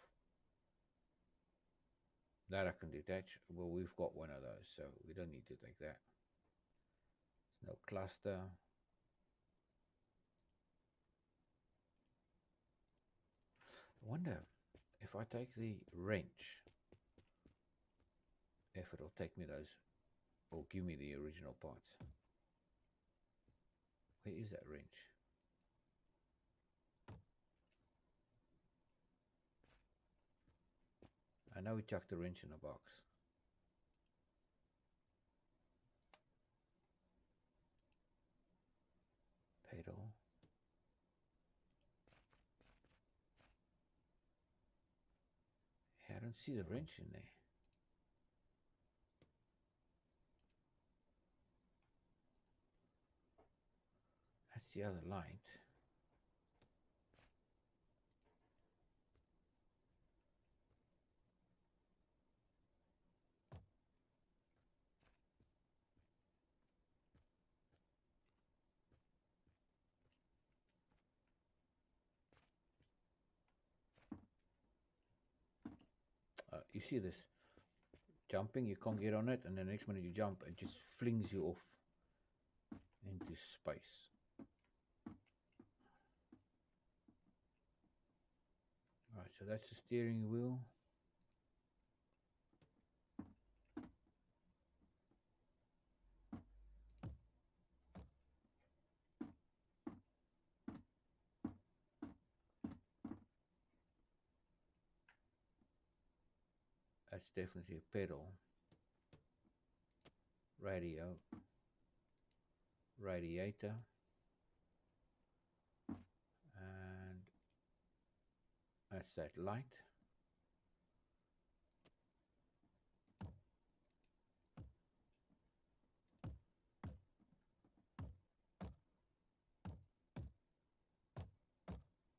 That I can detach. Well, we've got one of those, so we don't need to take that. There's no cluster. I wonder if I take the wrench, if it'll take me those, or give me the original parts. Where is that wrench? I know we chucked the wrench in a box. Pedal. Yeah, I don't see the wrench in there. That's the other light. You see this jumping, you can't get on it, and the next minute you jump, it just flings you off into space. Alright, so that's the steering wheel. That's definitely a pedal. Radio. Radiator. And that's that light.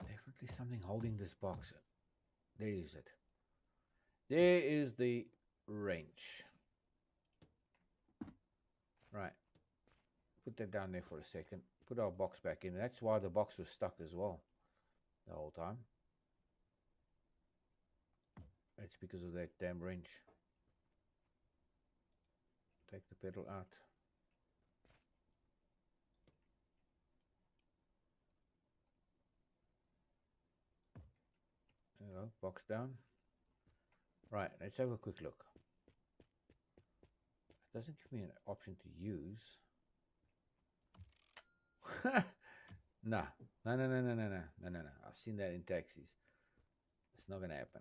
Definitely something holding this box. There is it. There is the wrench. Right. Put that down there for a second. Put our box back in. That's why the box was stuck as well the whole time. It's because of that damn wrench. Take the pedal out. There you go, box down. Right, let's have a quick look. It doesn't give me an option to use. No. I've seen that in taxis. It's not going to happen.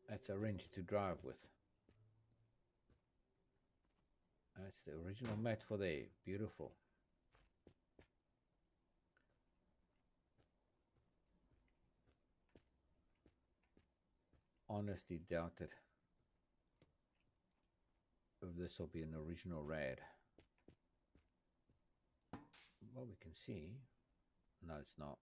That's a wrench to drive with. That's the original mat for there. Beautiful. Honestly doubted if this will be an original rad. Well, we can see. No, it's not.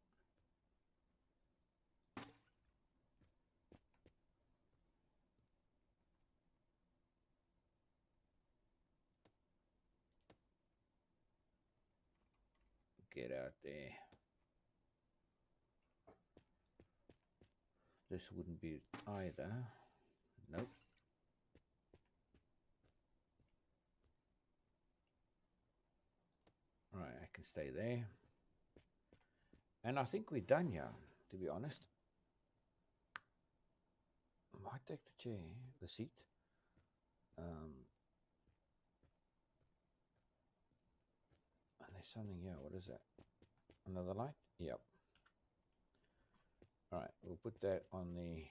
get out there. This wouldn't be it either. Nope. All right, I can stay there. And I think we're done here, to be honest. I might take the chair, the seat. And there's something here. What is that? Another light? Yep. All right, we'll put that on the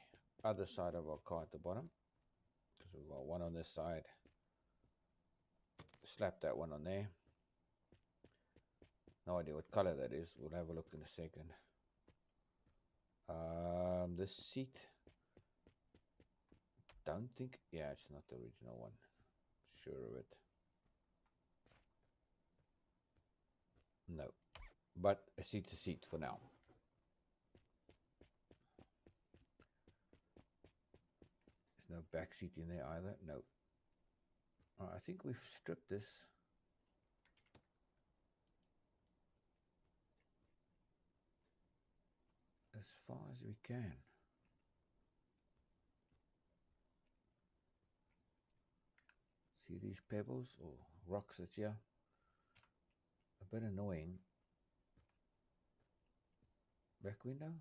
other side of our car at the bottom, because we've got one on this side. Slap that one on there. No idea what color that is. We'll have a look in a second. This seat, don't think, yeah, it's not the original one. Sure of it. No, but a seat's a seat for now. There's no back seat in there either. No. All right, I think we've stripped this. As far as we can. See these pebbles or rocks that's here? A bit annoying. Back window?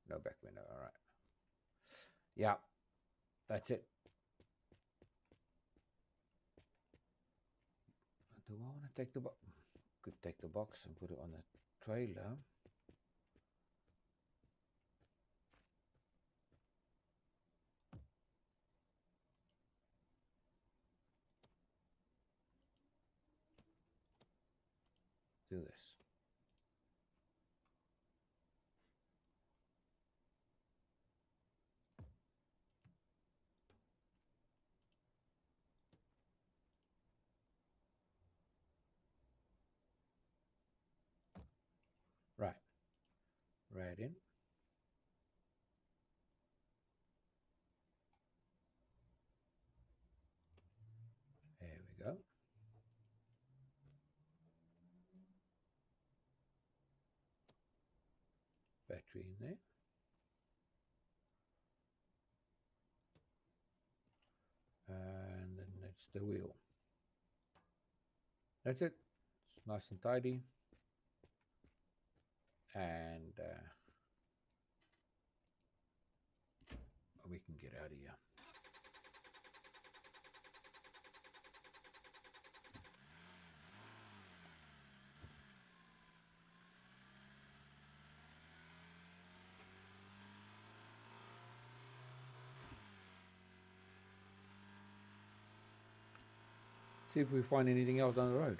No back window, all right. Yeah, that's it. Do I want to take the box? Could take the box and put it on the trailer. Do this. Right. Right in. There we go. Battery in there. And then that's the wheel. That's it. It's nice and tidy. And we can get out of here. See if we find anything else down the road.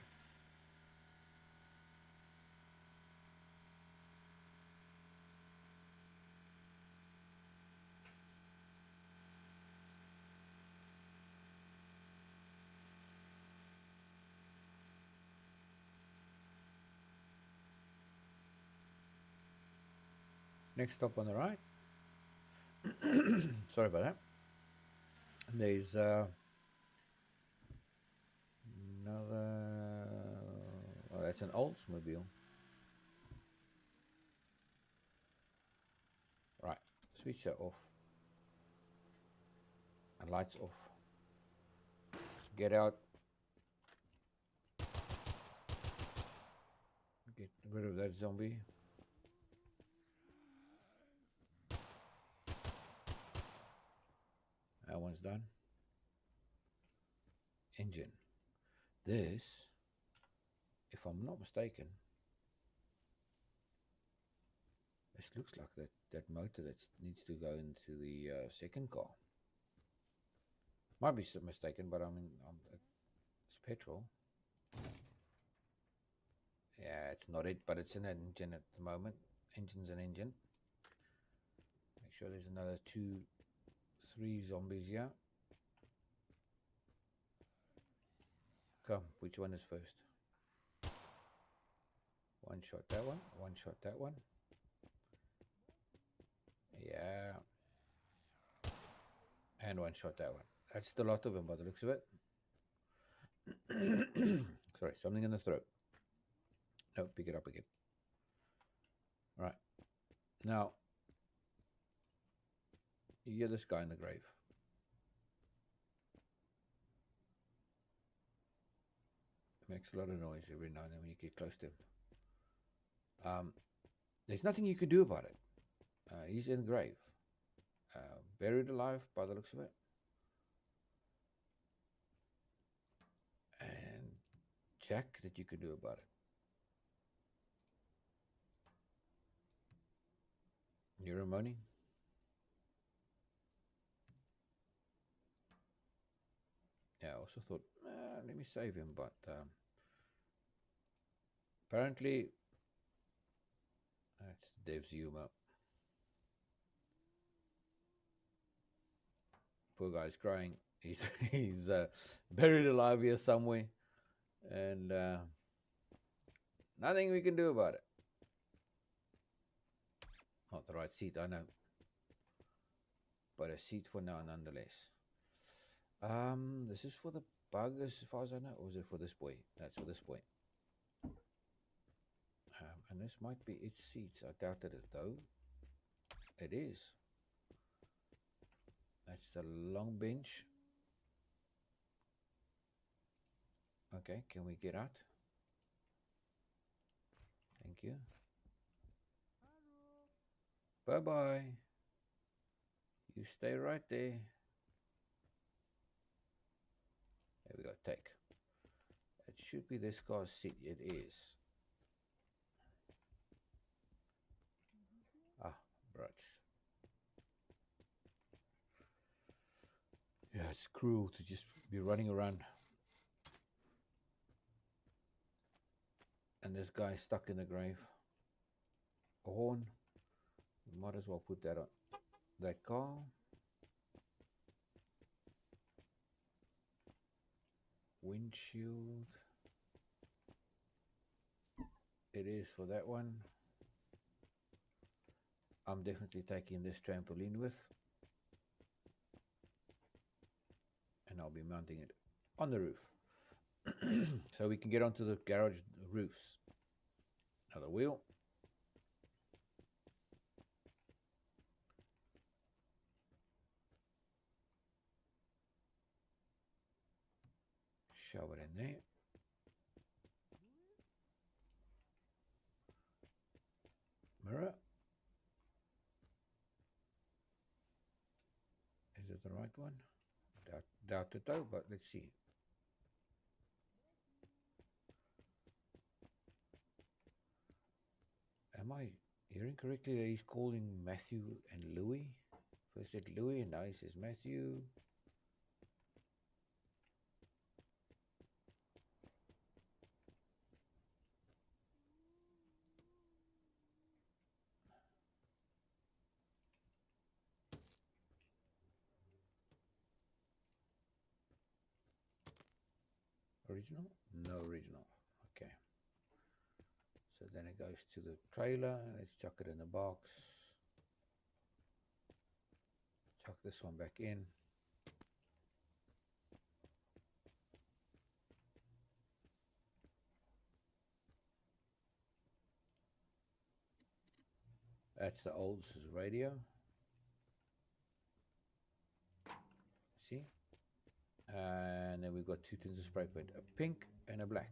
Next stop on the right. Sorry about that. There's another. Oh, that's an Oldsmobile. Right, switch that off. And lights off. Get out. Get rid of that zombie. That one's done. Engine. This, if I'm not mistaken, this looks like that motor that needs to go into the second car. Might be mistaken, but I mean, it's petrol. Yeah, it's not it, but it's an engine at the moment. Engine's an engine. Make sure there's another 3 zombies here. Come, which one is first? One shot that one, one shot that one. Yeah. And one shot that one. That's still a lot of them by the looks of it. Sorry, something in the throat. No, pick it up again. All right. Now, you hear this guy in the grave. It makes a lot of noise every now and then when you get close to him. There's nothing you can do about it. He's in the grave. Buried alive by the looks of it. And jack that you could do about it. You're moaning. Yeah, I also thought, let me save him, but apparently that's Dev's humor. Poor guy's crying. He's buried alive here somewhere, and nothing we can do about it. Not the right seat, I know, but a seat for now nonetheless. This is for the bug as far as I know, or is it for this boy? That's for this boy. And this might be its seats. I doubted it though. It is. That's the long bench. Okay, can we get out? Thank you. Bye-bye. You stay right there. There we go, take. It should be this car's seat. It is. Ah, brunch. Yeah, it's cruel to just be running around. And this guy stuck in the grave. A horn. We might as well put that on that car. Windshield. It is for that one. I'm definitely taking this trampoline with. And I'll be mounting it on the roof. So we can get onto the garage roofs. Another wheel. Shove it in there. Mirror. Is it the right one? Doubt it though, but let's see. Am I hearing correctly that he's calling Matthew and Louis? First said Louis and now he says Matthew. Original? No original. Okay. So then it goes to the trailer. Let's chuck it in the box. Chuck this one back in. That's the old radio. See? And then we've got two tins of spray paint, a pink and a black.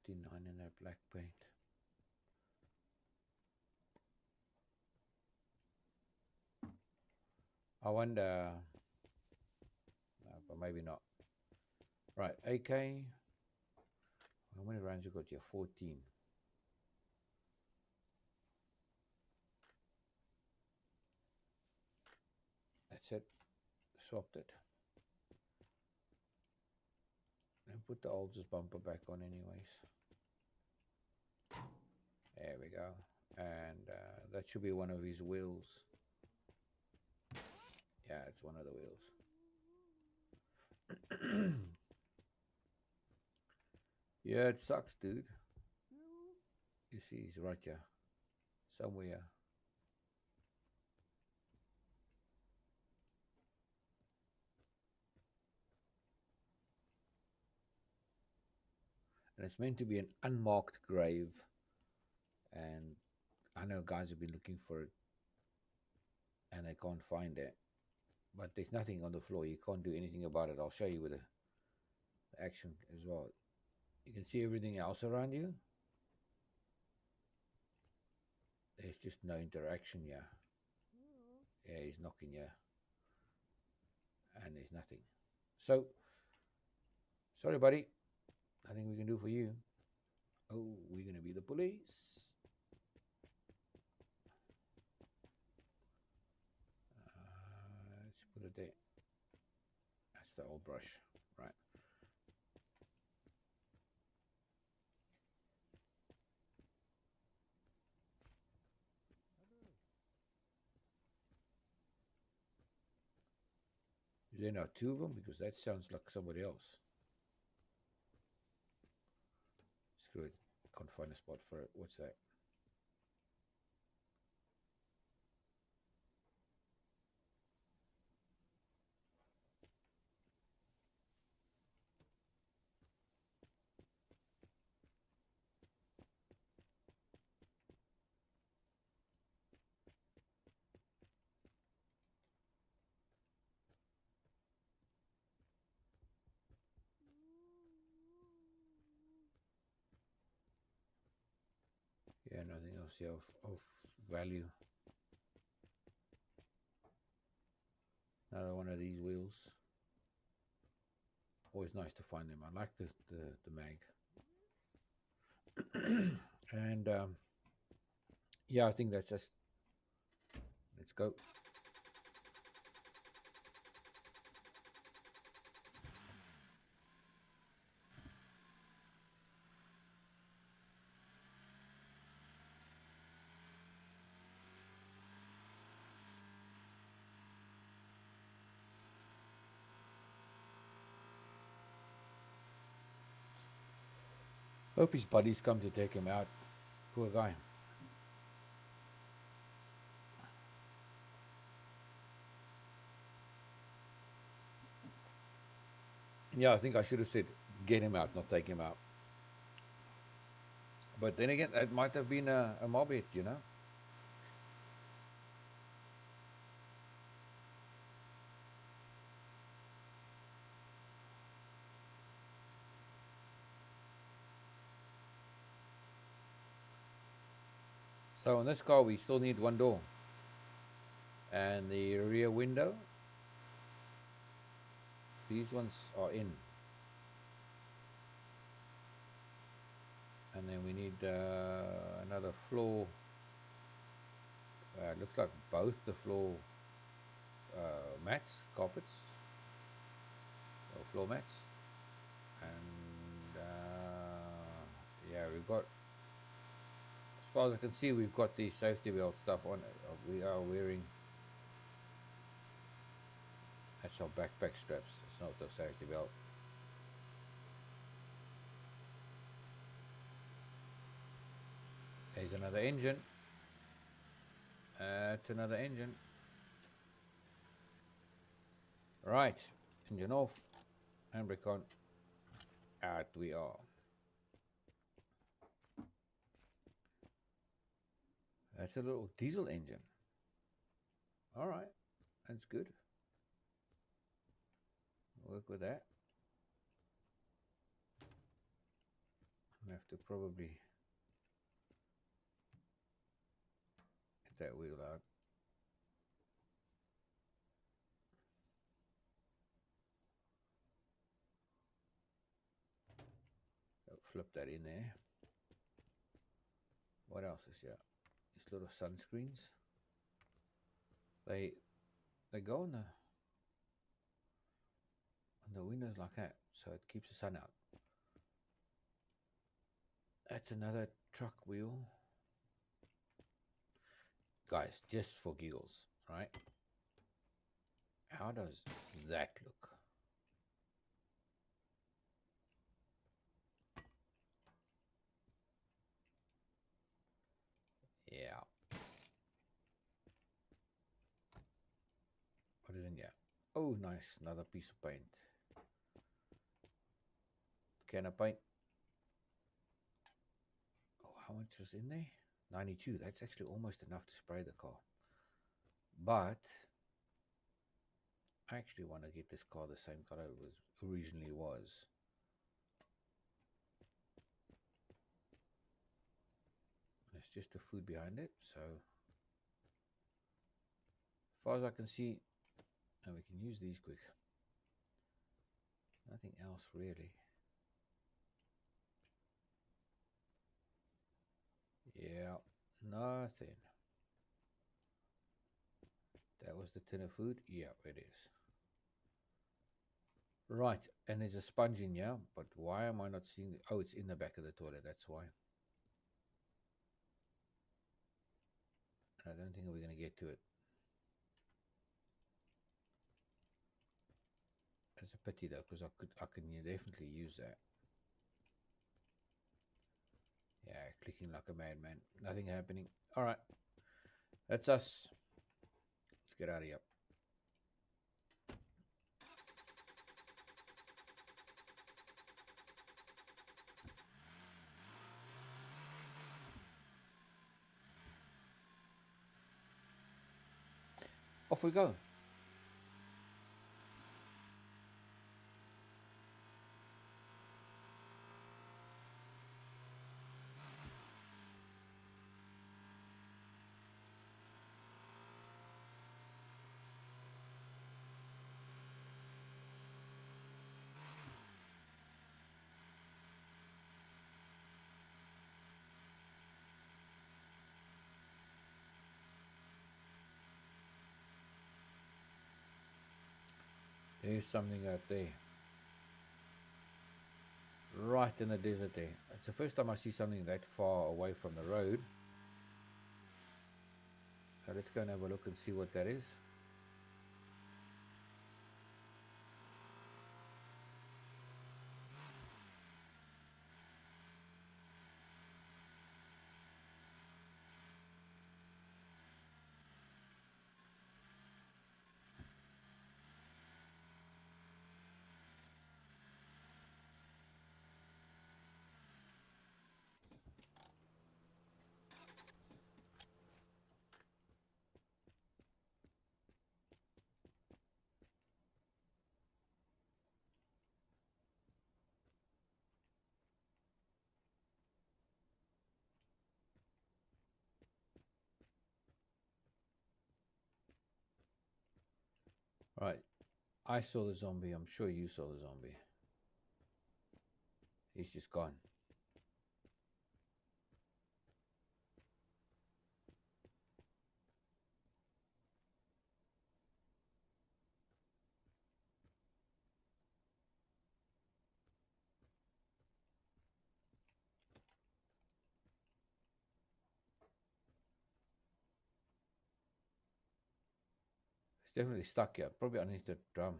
$59 in that black paint. I wonder, but maybe not. Right, AK. How many rounds you got here? 14. That's it. Swapped it. And put the old bumper back on anyways. There we go. And that should be one of his wheels. Yeah, it's one of the wheels. Yeah, it sucks, dude. You see, he's right here. Somewhere. And it's meant to be an unmarked grave. And I know guys have been looking for it and they can't find it. But there's nothing on the floor. You can't do anything about it. I'll show you with the action as well. You can see everything else around you. There's just no interaction here. Yeah, he's knocking here. And there's nothing. So, sorry, buddy. Nothing we can do for you. Oh, we're going to be the police. Let's put it there. That's the old brush. Right. Is there not two of them? Because that sounds like somebody else. Screw it. Can't find a spot for it. What's that? Yeah, nothing else here of value. Another one of these wheels. Always nice to find them. I like the mag. And yeah, I think that's just. Let's go. Hope his buddies come to take him out. Poor guy. Yeah, I think I should have said get him out, not take him out. But then again, it might have been a mob hit, you know? So in this car, we still need one door. And the rear window, these ones are in. And then we need another floor. It looks like both the floor mats, carpets, or floor mats. And yeah, we've got, as far as I can see, we've got the safety belt stuff on. We are wearing, that's our backpack straps. It's not the safety belt. There's another engine. That's another engine. Right, engine off, handbrake on. Out we are. That's a little diesel engine. All right, that's good. Work with that. I have to probably get that wheel out. Flip that in there. What else is here? These little sunscreens. They go on the windows like that, so it keeps the sun out. That's another truck wheel. Guys, just for giggles, right? How does that look? Yeah. What is in here? Oh, nice. Another piece of paint. Can of paint. Oh, how much was in there? 92. That's actually almost enough to spray the car. But I actually want to get this car the same color it was originally was. There's just the food behind it. So as far as I can see, and we can use these quick. Nothing else really. Yeah, nothing. That was the tin of food. Yeah, it is. Right, and there's a sponge in here, but why am I not seeing it? Oh, it's in the back of the toilet, that's why. I don't think we're going to get to it. It's a pity though, because I could definitely use that. Yeah, clicking like a madman. Nothing happening. All right, that's us. Let's get out of here. Off we go. There's something out there. Right in the desert there. It's the first time I see something that far away from the road. So let's go and have a look and see what that is. Right. I saw the zombie. I'm sure you saw the zombie. He's just gone. It's definitely stuck here. Probably underneath the drum.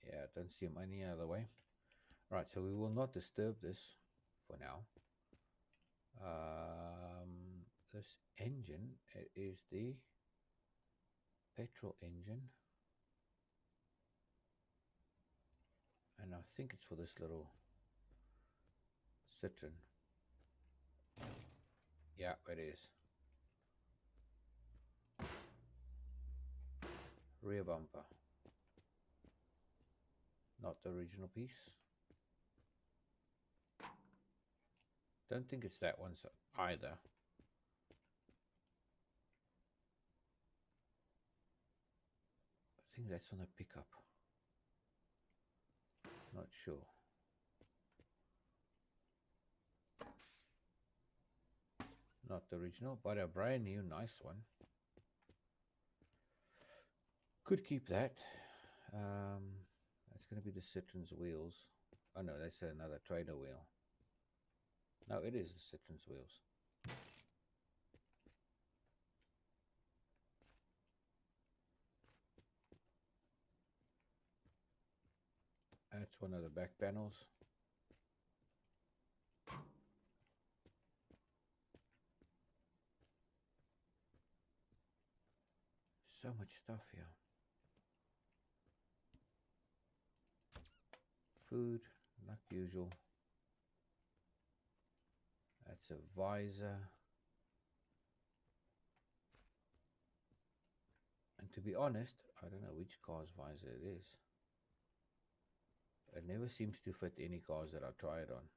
Yeah, I don't see him any other way. Right, so we will not disturb this for now. This engine is the petrol engine. And I think it's for this little Citroen. Yeah, it is. Rear bumper. Not the original piece. Don't think it's that one either. I think that's on the pickup. Not sure. Not the original, but a brand new nice one. Could keep that. That's going to be the Citroen's wheels. Oh no, that's another trader wheel. No, it is the Citroen's wheels. That's one of the back panels. So much stuff here. Food, like usual. That's a visor. And to be honest, I don't know which car's visor it is. It never seems to fit any cars that I try it on.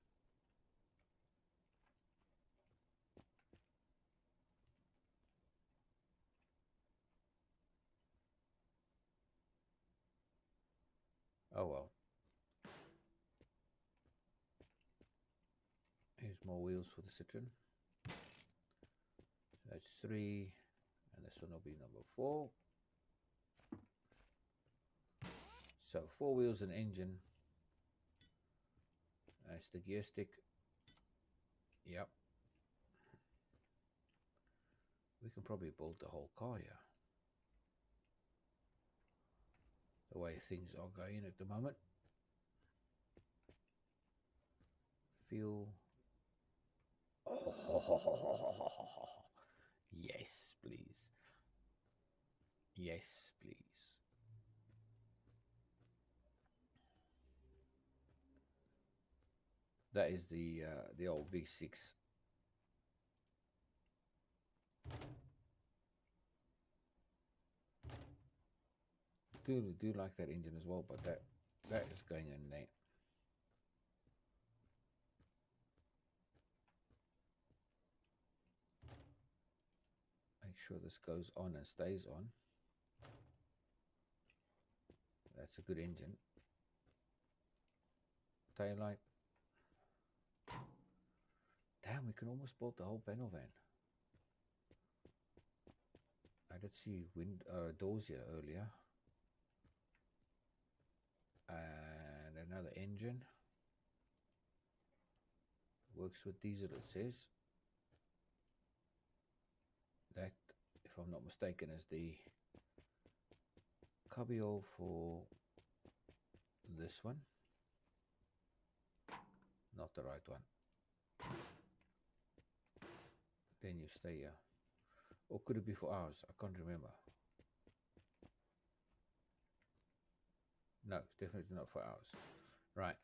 Oh well. Here's more wheels for the Citroen. That's 3, and this one will be number 4. So 4 wheels and engine. That's the gear stick. Yep. We can probably build the whole car here. The way things are going at the moment. Fuel. Oh, yes, please. Yes, please. That is the old V6. Do like that engine as well, but that is going in there. Make sure this goes on and stays on. That's a good engine. Taillight. Damn, we can almost build the whole panel van. I did see doors here earlier. And another engine. Works with diesel, it says. That, if I'm not mistaken, is the cubbyhole for this one. Not the right one. Then you stay here. Or could it be for ours? I can't remember. No, definitely not for ours. Right.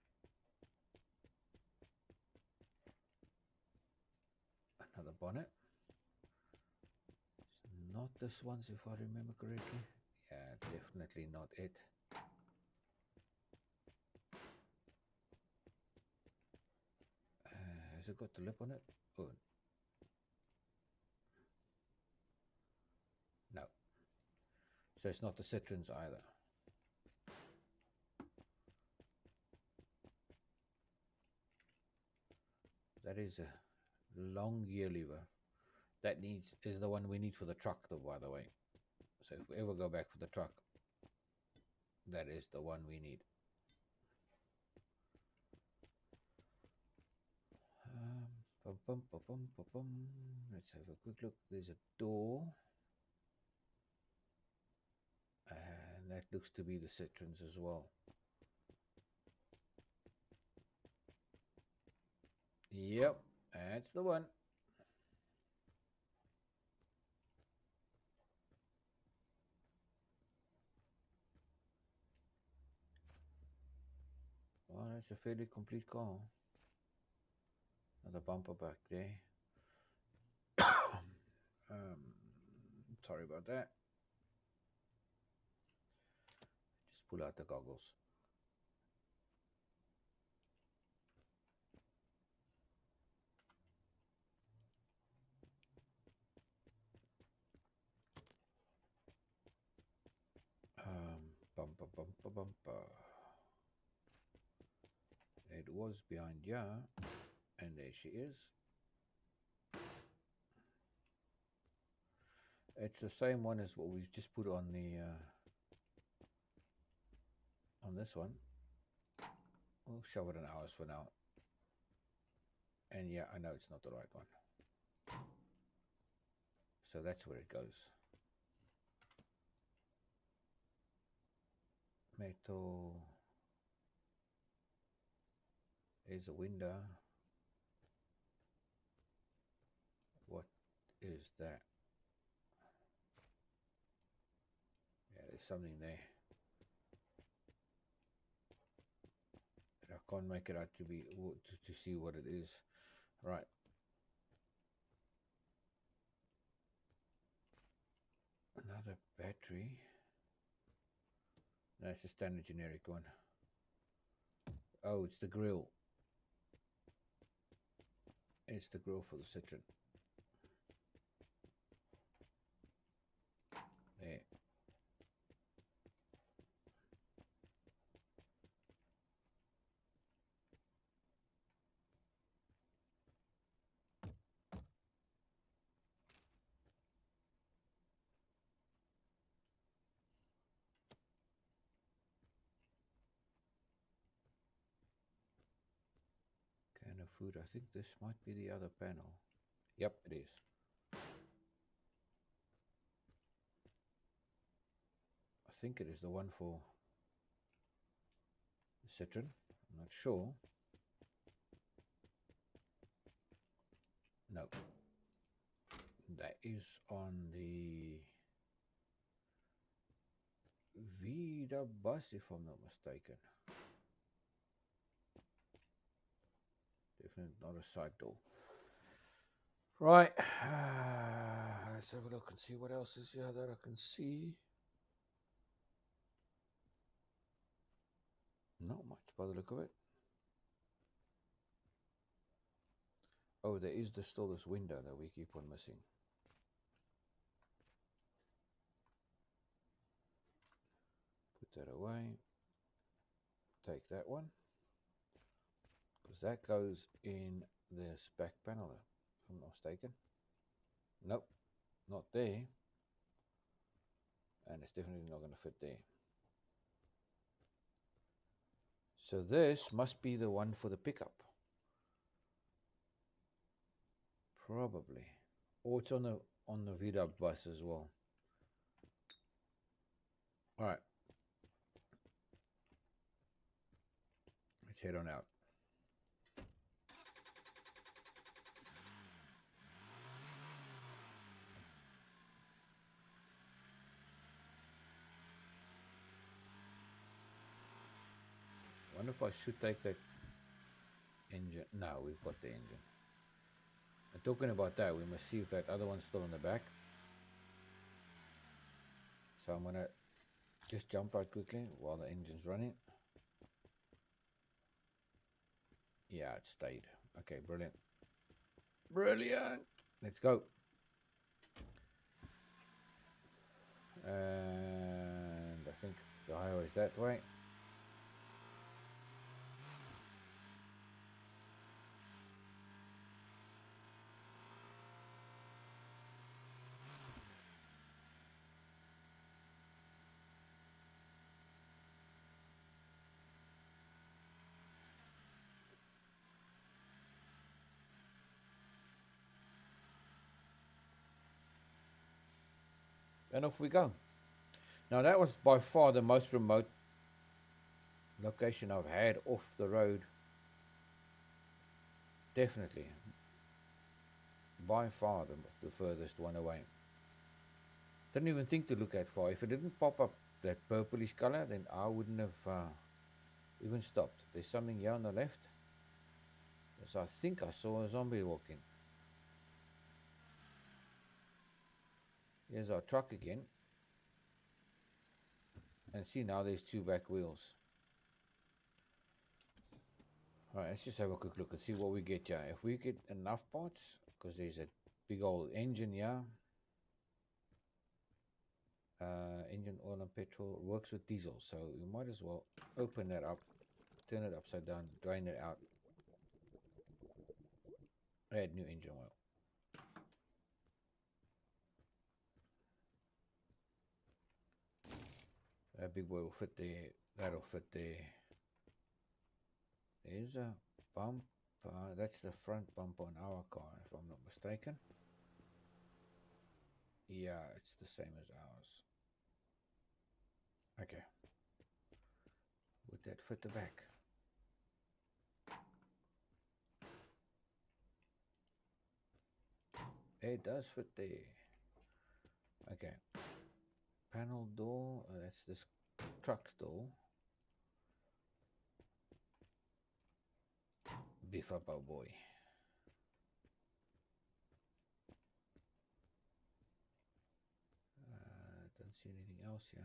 Another bonnet. It's not this one, if I remember correctly. Yeah, definitely not it. Has it got the lip on it? Oh. No. So it's not the Citroens either. That is a long gear lever. That is the one we need for the truck, though, by the way. So if we ever go back for the truck, that is the one we need. Let's have a quick look. There's a door. And that looks to be the Citroens as well. Yep, that's the one. Well, that's a fairly complete car. Another bumper back there. Sorry about that. Just pull out the goggles. Bumper. It was behind here, and there she is. It's the same one as what we've just put on the on this one. We'll shove it in ours for now. And yeah, I know it's not the right one. So that's where it goes. Metal. There's a window. What is that? there's something there. I can't make it out to be to see what it is. Right. Another battery. That's a standard generic one. Oh, it's the grill. It's the grill for the Citroen. There. Can of food. I think this might be the other panel. Yep, it is. I think it is the one for the Citroen. I'm not sure. No. That is on the Vida bus, if I'm not mistaken. Definitely not a side door. Right. Let's have a look and see what else is here that I can see. Not much by the look of it. Oh, there is still this window that we keep on missing. Put that away. Take that one. Because that goes in this back panel, if I'm not mistaken. Nope, not there. And it's definitely not going to fit there. So this must be the one for the pickup. Probably. Or it's on the VW bus as well. Alright. Let's head on out. I wonder if I should take that engine. No, we've got the engine. And talking about that, we must see if that other one's still in the back. So I'm going to just jump out quickly while the engine's running. Yeah, it stayed. Okay, brilliant. Brilliant. Let's go. And I think the highway's that way. And off we go. Now that was by far the most remote location I've had off the road. Definitely. By far the furthest one away. Didn't even think to look that far. If it didn't pop up that purplish color, then I wouldn't have even stopped. There's something here on the left. Yes, I think I saw a zombie walking. Here's our truck again. And see, now there's two back wheels. Alright, let's just have a quick look and see what we get here. If we get enough parts, because there's a big old engine here. Engine oil and petrol works with diesel, so you might as well open that up, turn it upside down, drain it out, add new engine oil. That big boy will fit there. That'll fit there. There's a bump. That's the front bump on our car, if I'm not mistaken. Yeah, it's the same as ours. Okay. Would that fit the back? It does fit there. Okay. panel door. That's this truck's door. Beef up our boy. Don't see anything else here.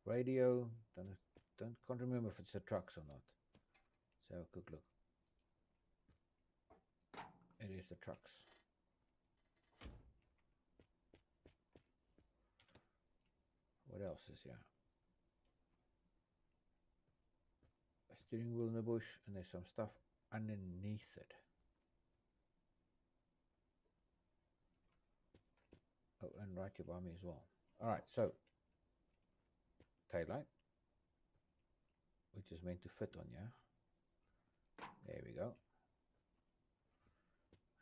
Radio. Can't remember if it's the trucks or not. Let's have a quick look. It is the trucks. What else is here? A steering wheel in the bush, and there's some stuff underneath it. Oh, and right here by me as well. All right, so taillight, which is meant to fit on, yeah. There we go.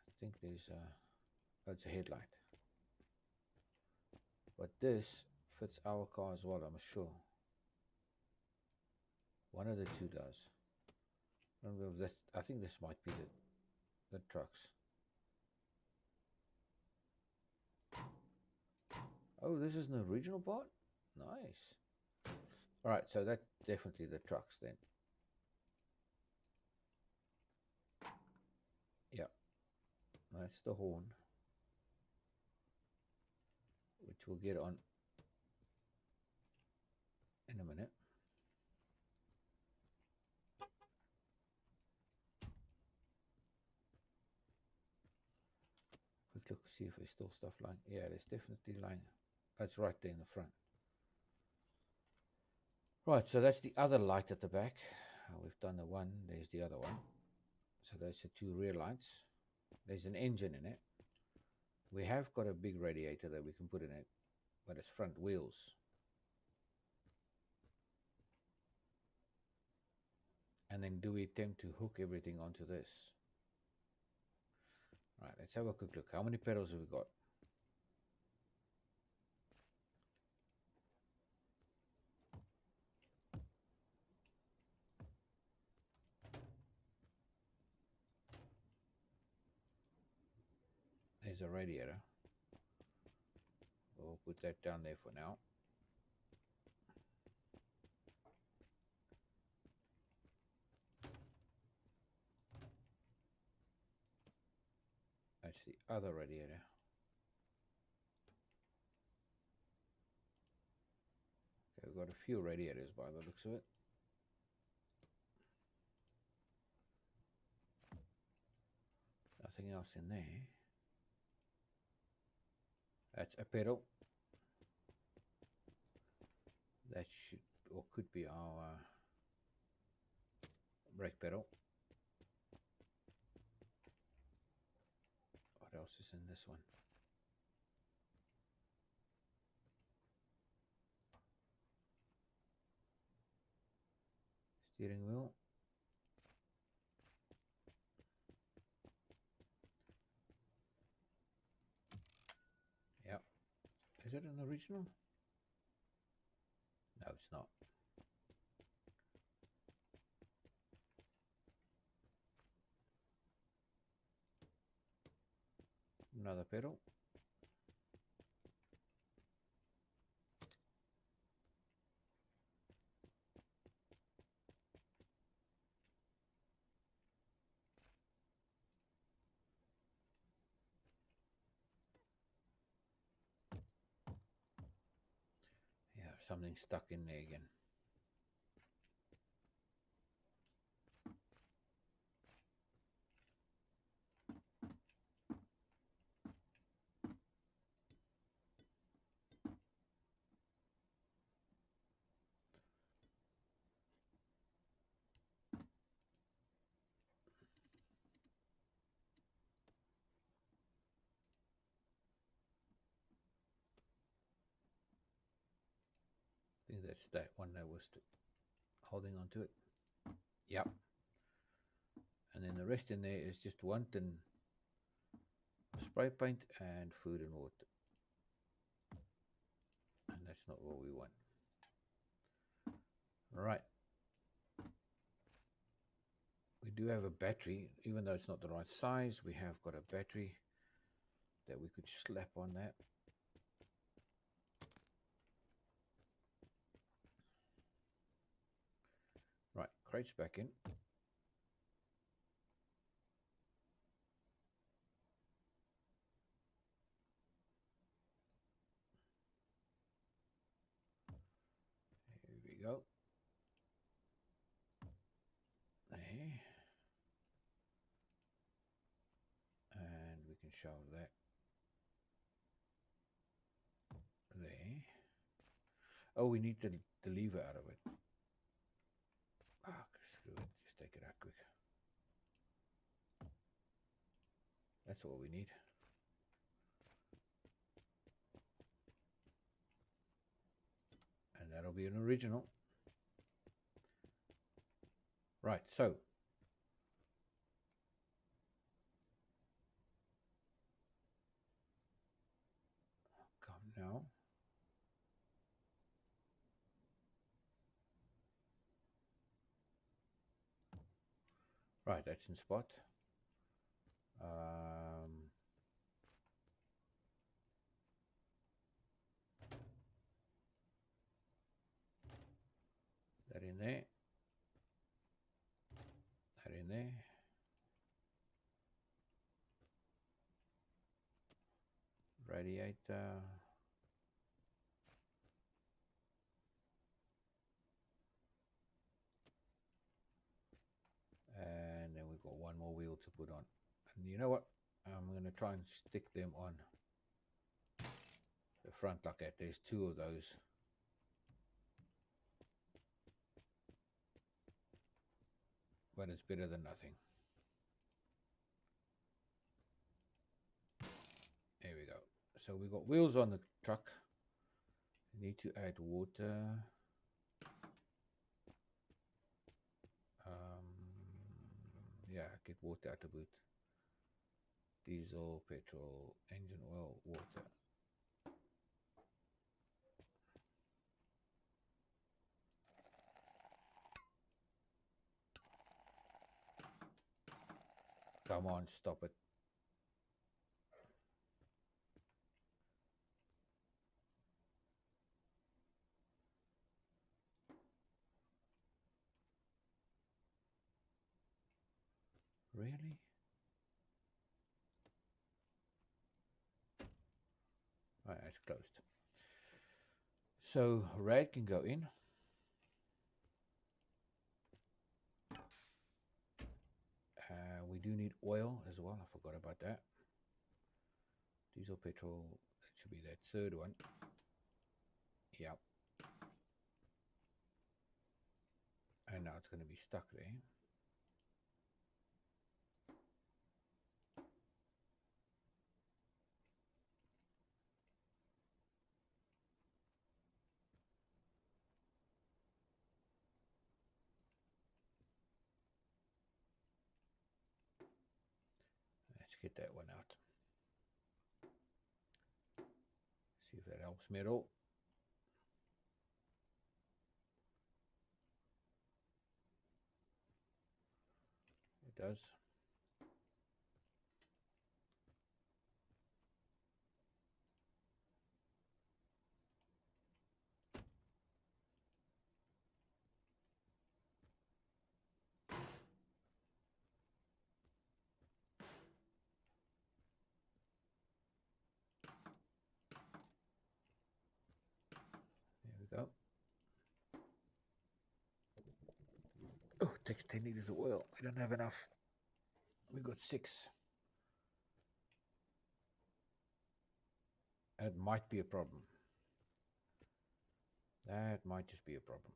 I think there's oh, it's a headlight. But this fits our car as well, I'm sure. One of the two does. I don't know if this, I think this might be the trucks. Oh, this is an original part? Nice. All right, so that's definitely the trucks then. Yeah, that's the horn, which we'll get on in a minute. Quick look, see if there's still stuff lying. Yeah, there's definitely lying. That's right there in the front. Right, so that's the other light at the back. We've done the one, there's the other one. So those are two rear lights. There's an engine in it. We have got a big radiator that we can put in it, but it's front wheels. And then do we attempt to hook everything onto this? Right, let's have a quick look. How many pedals have we got? There's a radiator. We'll put that down there for now. That's the other radiator. Okay, we've got a few radiators by the looks of it. Nothing else in there. That's a pedal. That should or could be our brake pedal. What else is in this one? Steering wheel. Yep. Is it an original? No, it's not. Another pedal. Yeah, something stuck in there again. I think that's that one that was holding on to it. Yep. And then the rest in there is just one tin of spray paint and food and water. And that's not what we want. Right. We do have a battery, even though it's not the right size. We have got a battery that we could slap on that. crates back in. Here we go. There. And we can show that there. Oh, we need the lever out of it. Ah, screw it. Just take it out quick. That's all we need. And that'll be an original. Right, so come now. Right, that's in spot. That in there. That in there. Radiator. And then we've got one more wheel to put on. And you know what? I'm going to try and stick them on the front like that. There's two of those. But it's better than nothing. There we go. So we've got wheels on the truck. We need to add water. Yeah, get water out of it. Diesel, petrol, engine oil, water. Come on, stop it. Really? Right, it's closed. So rad can go in. We do need oil as well. I forgot about that. Diesel, petrol, that should be that third one. Yep. And now it's going to be stuck there. Let's get that one out. See if that helps me at all. It does. There we go. Oh, it takes 10 liters of oil. I don't have enough. We've got 6. That might be a problem. That might just be a problem.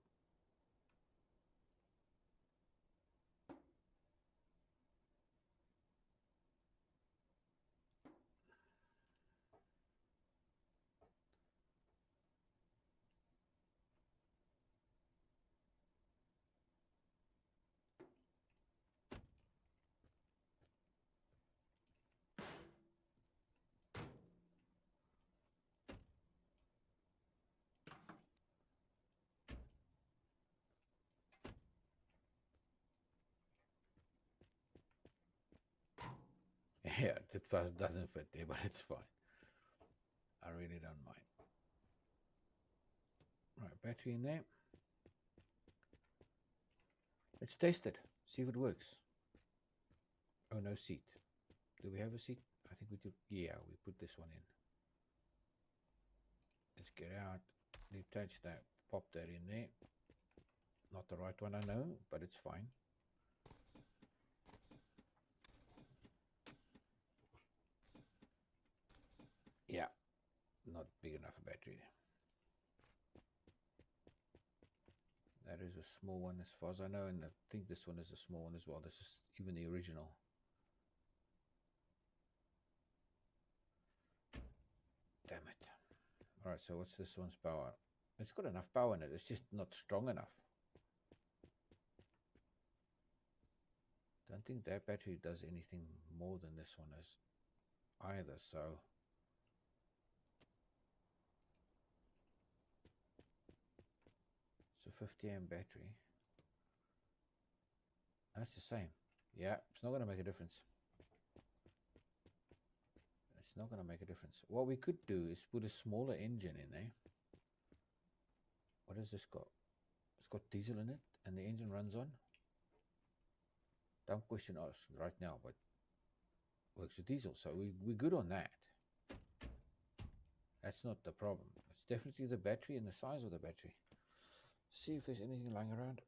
Yeah, that fast doesn't fit there, but it's fine. I really don't mind. Right, battery in there. Let's test it. See if it works. Oh, no seat. Do we have a seat? I think we do. Yeah, we put this one in. Let's get out. Detach that. Pop that in there. Not the right one, I know, but it's fine. Yeah, not big enough a battery. That is a small one as far as I know, and I think this one is a small one as well. This is even the original. Damn it. Alright, so what's this one's power? It's got enough power in it, it's just not strong enough. Don't think that battery does anything more than this one is either, so it's a 50 amp battery. That's the same. Yeah, it's not going to make a difference. It's not going to make a difference. What we could do is put a smaller engine in there. What has this got? It's got diesel in it and the engine runs on. Don't question us right now, but works with diesel, so we're good on that. That's not the problem. It's definitely the battery and the size of the battery. See if there's anything lying around.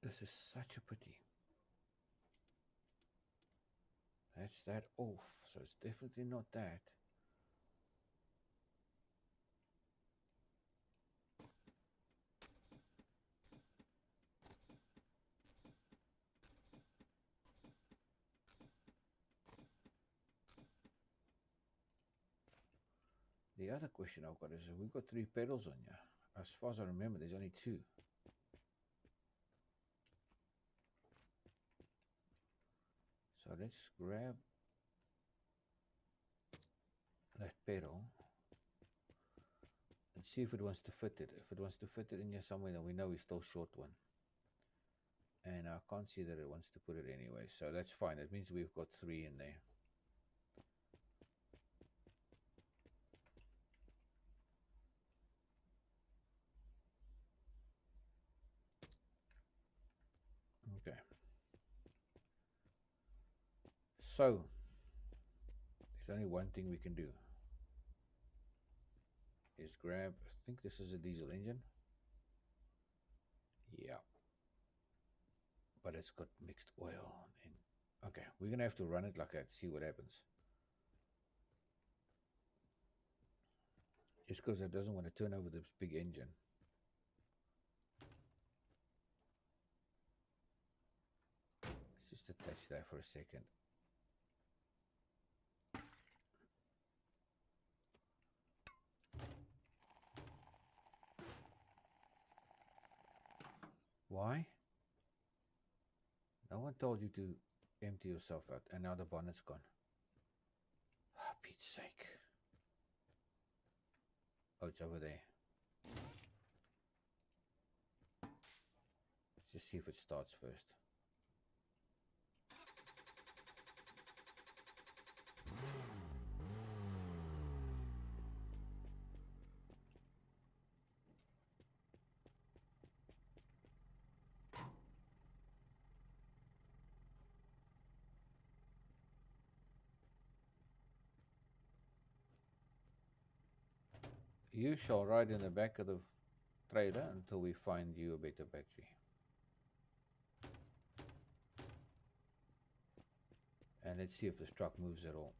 This is such a pity. That's that off, so it's definitely not that. The other question I've got is, we've got 3 pedals on here. As far as I remember, there's only 2. So let's grab that pedal and see if it wants to fit it. If it wants to fit it in here somewhere, then we know we're still short one. And I can't see that it wants to put it anyway, so that's fine. That means we've got 3 in there. Okay. So there's only one thing we can do. Is grab, I think this is a diesel engine. Yeah. But it's got mixed oil. And okay, we're going to have to run it like that, see what happens. Just because it doesn't want to turn over this big engine. Let's just attach that for a second. Why? No one told you to empty yourself out, and now the bonnet's gone. Oh, Pete's sake. Oh, it's over there. Let's just see if it starts first. You shall ride in the back of the trailer until we find you a better battery. And let's see if this truck moves at all.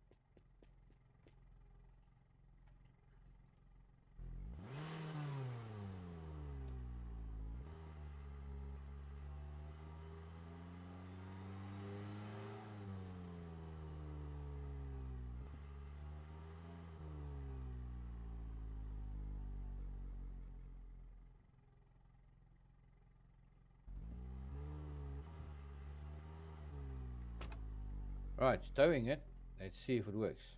Right, it's towing it. Let's see if it works.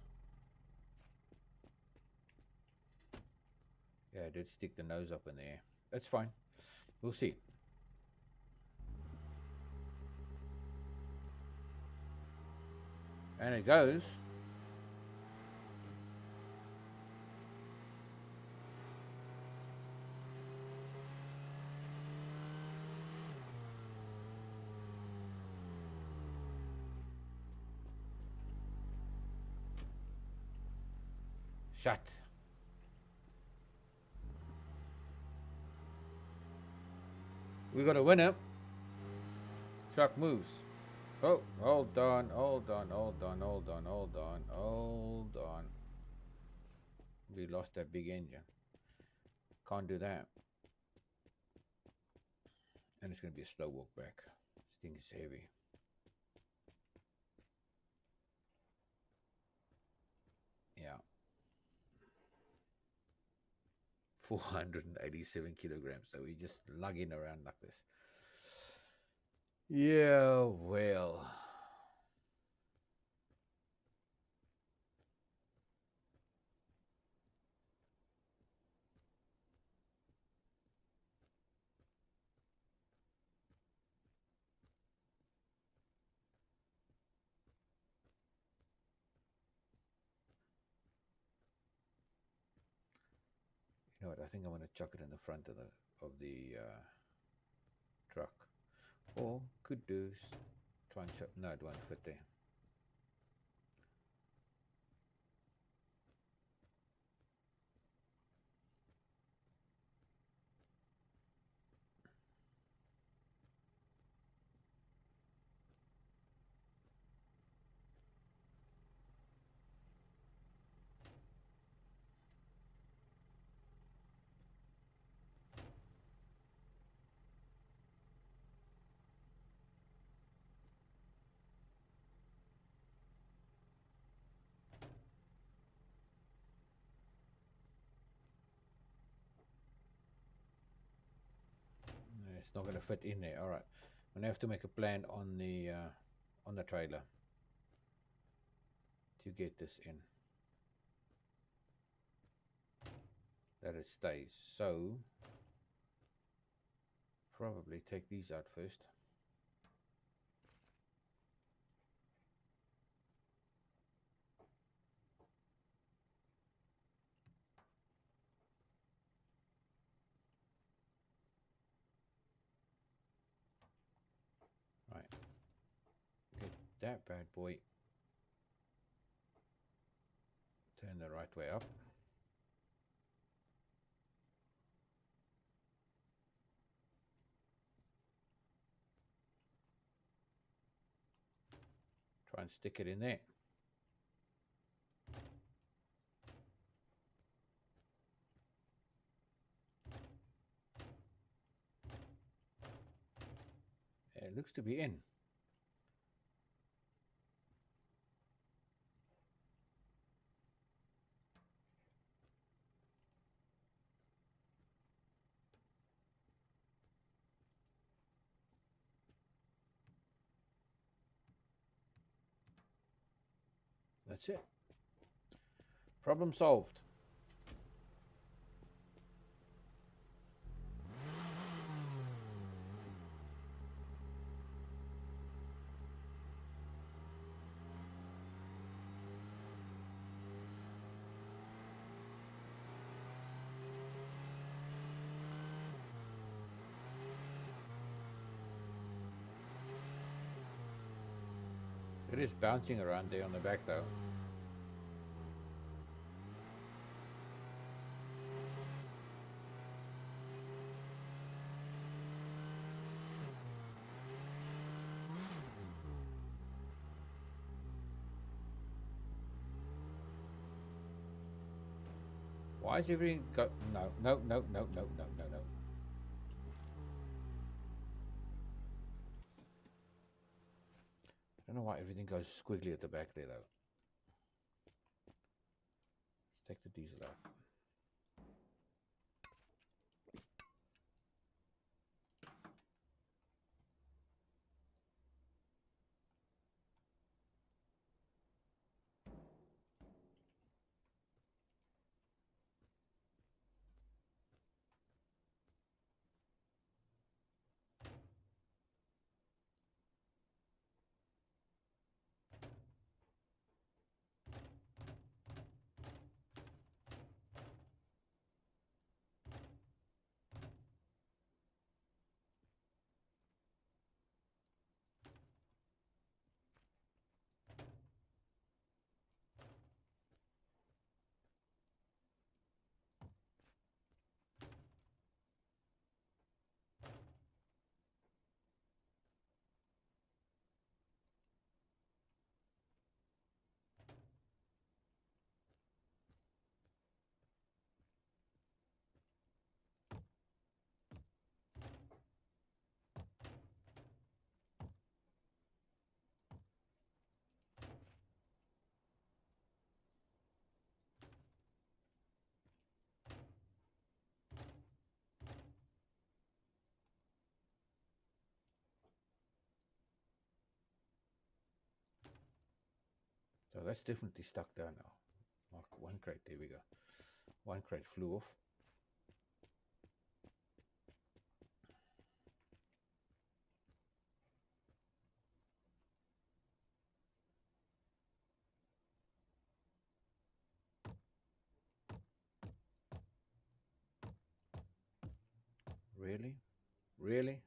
Yeah, it did stick the nose up in the air. That's fine. We'll see. And it goes. Shut. We got a winner. Truck moves. Oh, hold on, hold on, hold on, hold on, hold on, hold on. We lost that big engine. Can't do that. And it's going to be a slow walk back. This thing is heavy. Yeah. 487 kilograms. So we're just lugging around like this. Yeah, well. You know what? I think I'm going to chuck it in the front of the truck. Or could do try and shut. No, it won't fit there. It's not going to fit in there. All right, I'm going to have to make a plan on the trailer to get this in, that it stays. So probably take these out first. Right, get that bad boy turn the right way up. Try and stick it in there. It looks to be in. That's it. Problem solved. It is bouncing around there on the back though. Why is everything go? No, no, no, no, no, no, no, no. I don't know why everything goes squiggly at the back there though. Let's take the diesel out. that's definitely stuck there now. Mark one crate, there we go. One crate flew off. Really? Really?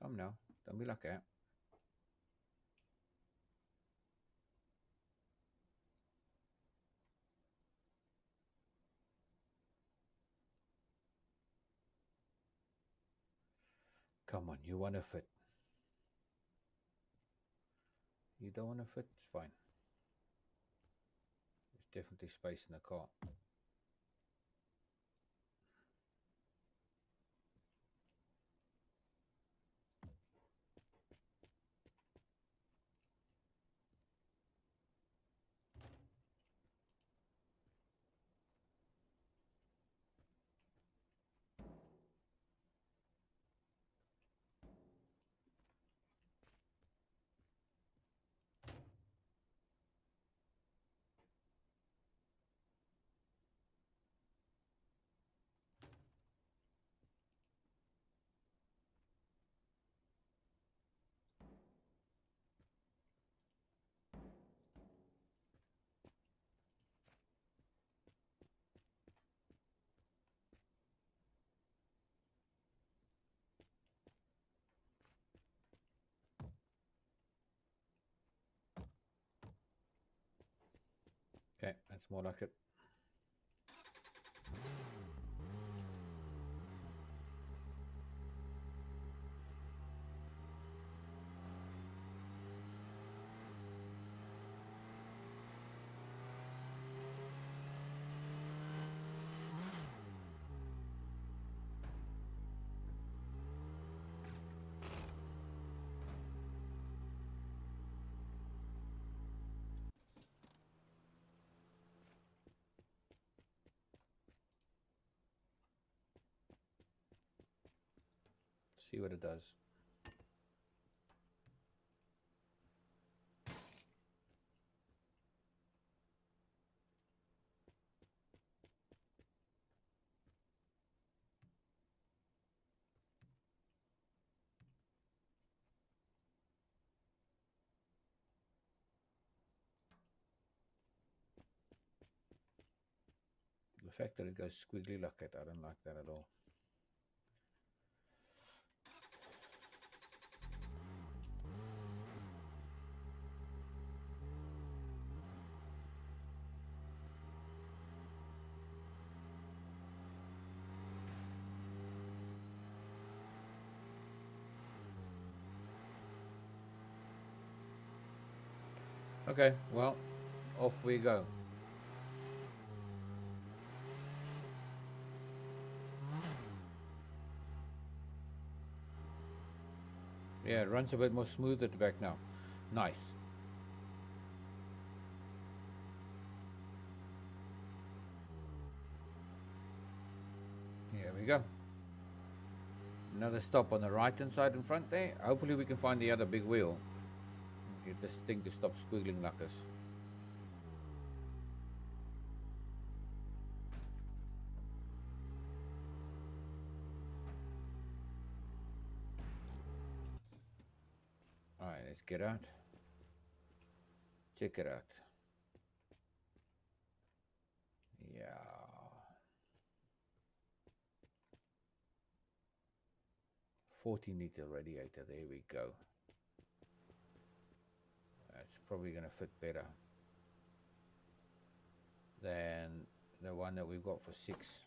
Come now. Don't be like that. Come on, you want to fit. You don't want to fit? It's fine. There's definitely space in the car. Okay, that's more like it. See what it does. The fact that it goes squiggly like that, I don't like that at all. Okay, well, off we go. Yeah, it runs a bit more smooth at the back now. Nice. Here we go. Another stop on the right hand side in front there. Hopefully we can find the other big wheel. Get this thing to stop squiggling like this. Alright, let's get out. Check it out. Yeah. 40-liter radiator, there we go. That's probably going to fit better than the one that we've got for 6.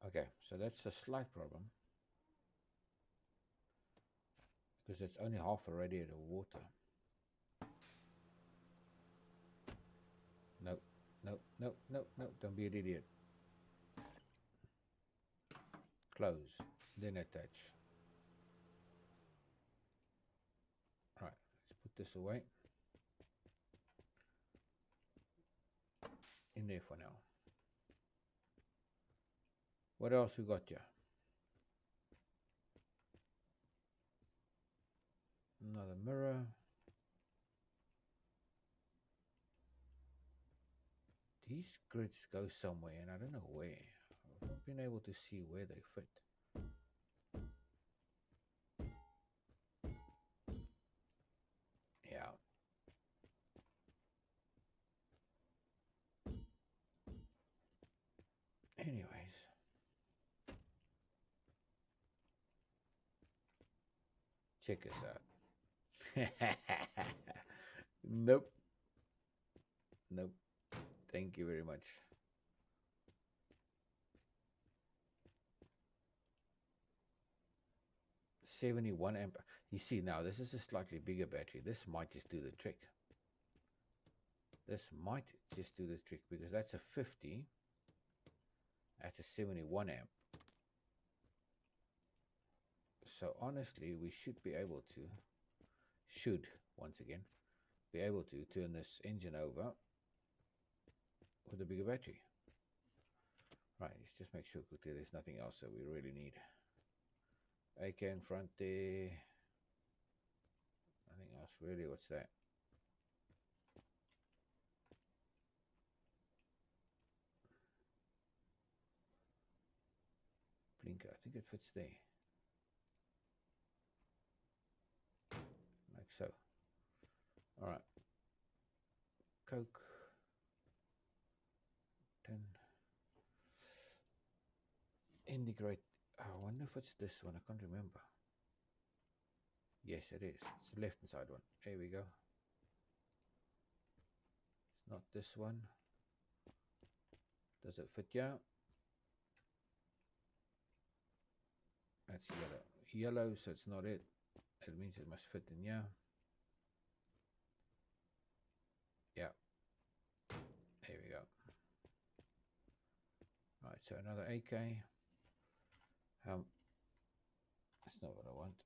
Okay, so that's a slight problem because it's only half a radiator of water. Nope, nope, nope, nope, nope, don't be an idiot. Close, then attach. this away. In there for now. What else we got here? Another mirror. These grids go somewhere and I don't know where. I've not been able to see where they fit. Yeah. Anyways. Check this out. Nope. Nope. Thank you very much. $71 amp. You see now, this is a slightly bigger battery. This might just do the trick. This might just do the trick because that's a 50. That's a 71 amp. So honestly, we should be able to, once again, be able to turn this engine over with a bigger battery. Right, let's just make sure quickly there's nothing else that we really need. AK in front there. Nothing else really. What's that? Blinker. I think it fits there. Like so. All right. Coke. 10. Integrate. I wonder if it's this one. I can't remember. Yes, it is. It's the left hand side one. There we go. It's not this one. Does it fit here? That's yellow. Yellow, so it's not it. It means it must fit in here. Yeah. There we go. Right, so another AK. That's not what I want.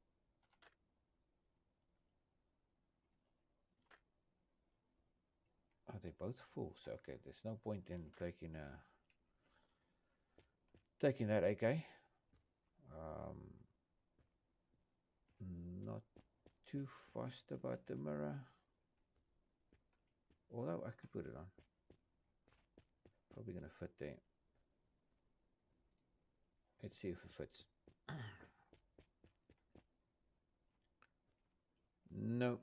Are they both full? So okay, there's no point in taking that AK. Not too fussed about the mirror. Although I could put it on. Probably gonna fit there. Let's see if it fits. No.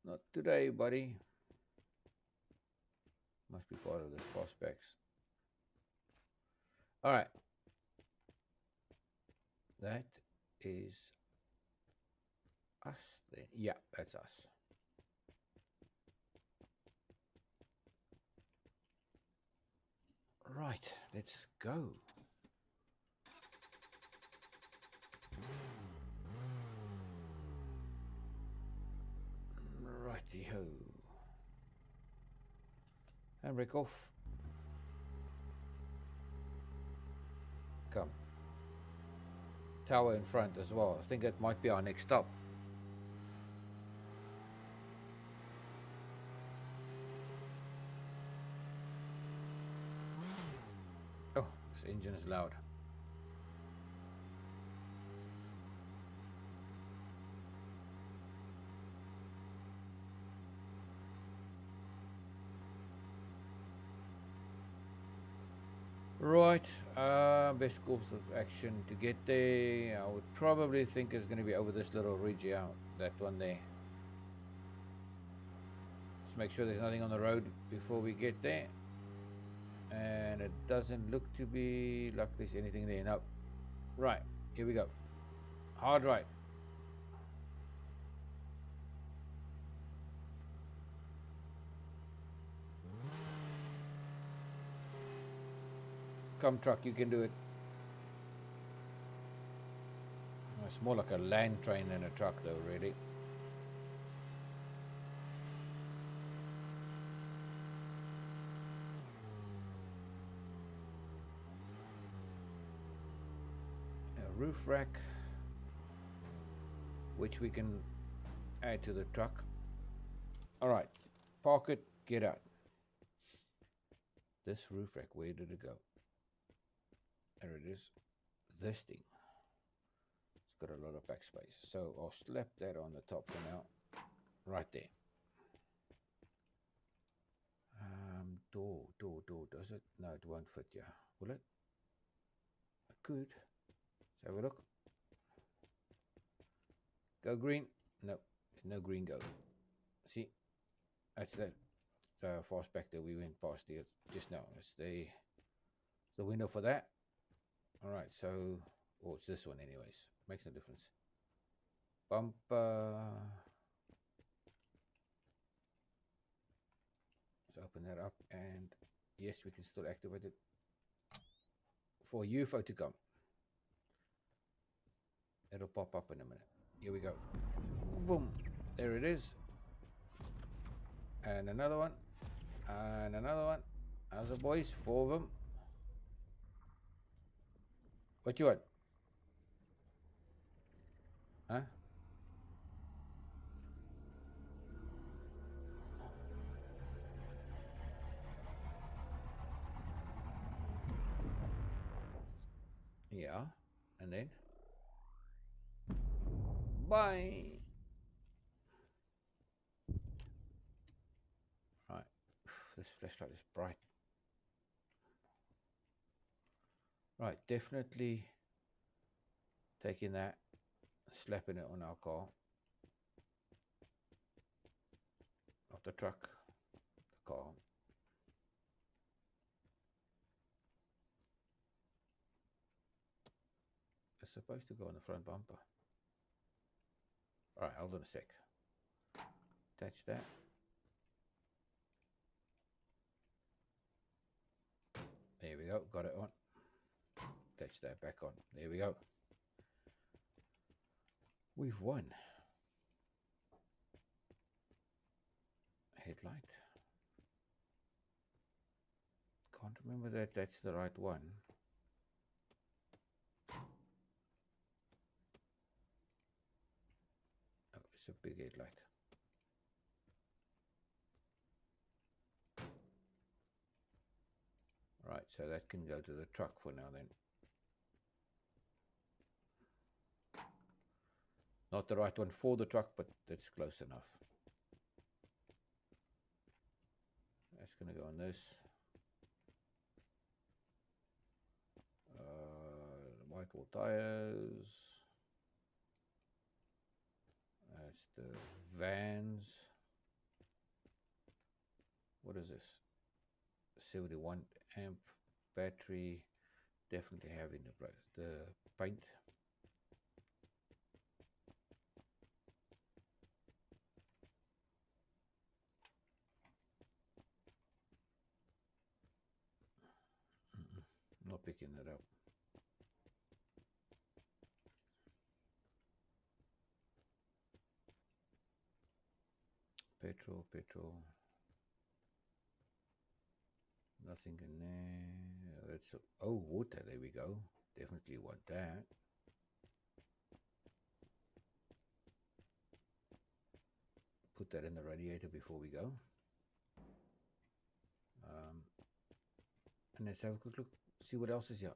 Not today, buddy. Must be part of the prospects. All right. That is us then. Yeah, that's us. Right, let's go. Righty-ho. Handbrake off. Come. Tower in front as well. I think it might be our next stop. Oh, this engine is loud. Right, best course of action to get there. I would probably think it's going to be over this little ridge out, that one there. Let's make sure there's nothing on the road before we get there. And it doesn't look to be like there's anything there. No. Right, here we go. Hard right. Come truck, you can do it. It's more like a land train than a truck though, really. A roof rack, which we can Add to the truck. All right, park it, get out. This roof rack, where did it go? There it is. This thing. It's got a lot of backspace. So I'll slap that on the top for now. Right there. Door. Does it? No, it won't fit here. Will it? It could. Let's have a look. Go green. No, there's no green go. See? That's that fastback that we went past here just now. It's the window for that. All right, so it's this one anyways. Makes no difference. Bumper. Let's open that up, and yes, we can still activate it for UFO to come. It'll pop up in a minute. Here we go. Boom. There it is. And another one. And another one. How's the boys? 4 of them. What you want? Huh? Yeah. And then? Bye. Right. This flashlight is bright. Right, definitely taking that, slapping it on our car. Not the truck, the car. It's supposed to go on the front bumper. Alright, hold on a sec. Attach that. There we go, got it on. Attach that back on. There we go. We've won. Headlight. Can't remember that that's the right one. Oh, it's a big headlight. Right, so that can go to the truck for now then. Not the right one for the truck, but that's close enough. That's going to go on this. White wall tires. That's the Vans. What is this? 71 amp battery. Definitely having the paint. Not picking it up. Petrol. Nothing in there. It's water. There we go. Definitely want that. Put that in the radiator before we go. And let's have a quick look. See what else is here.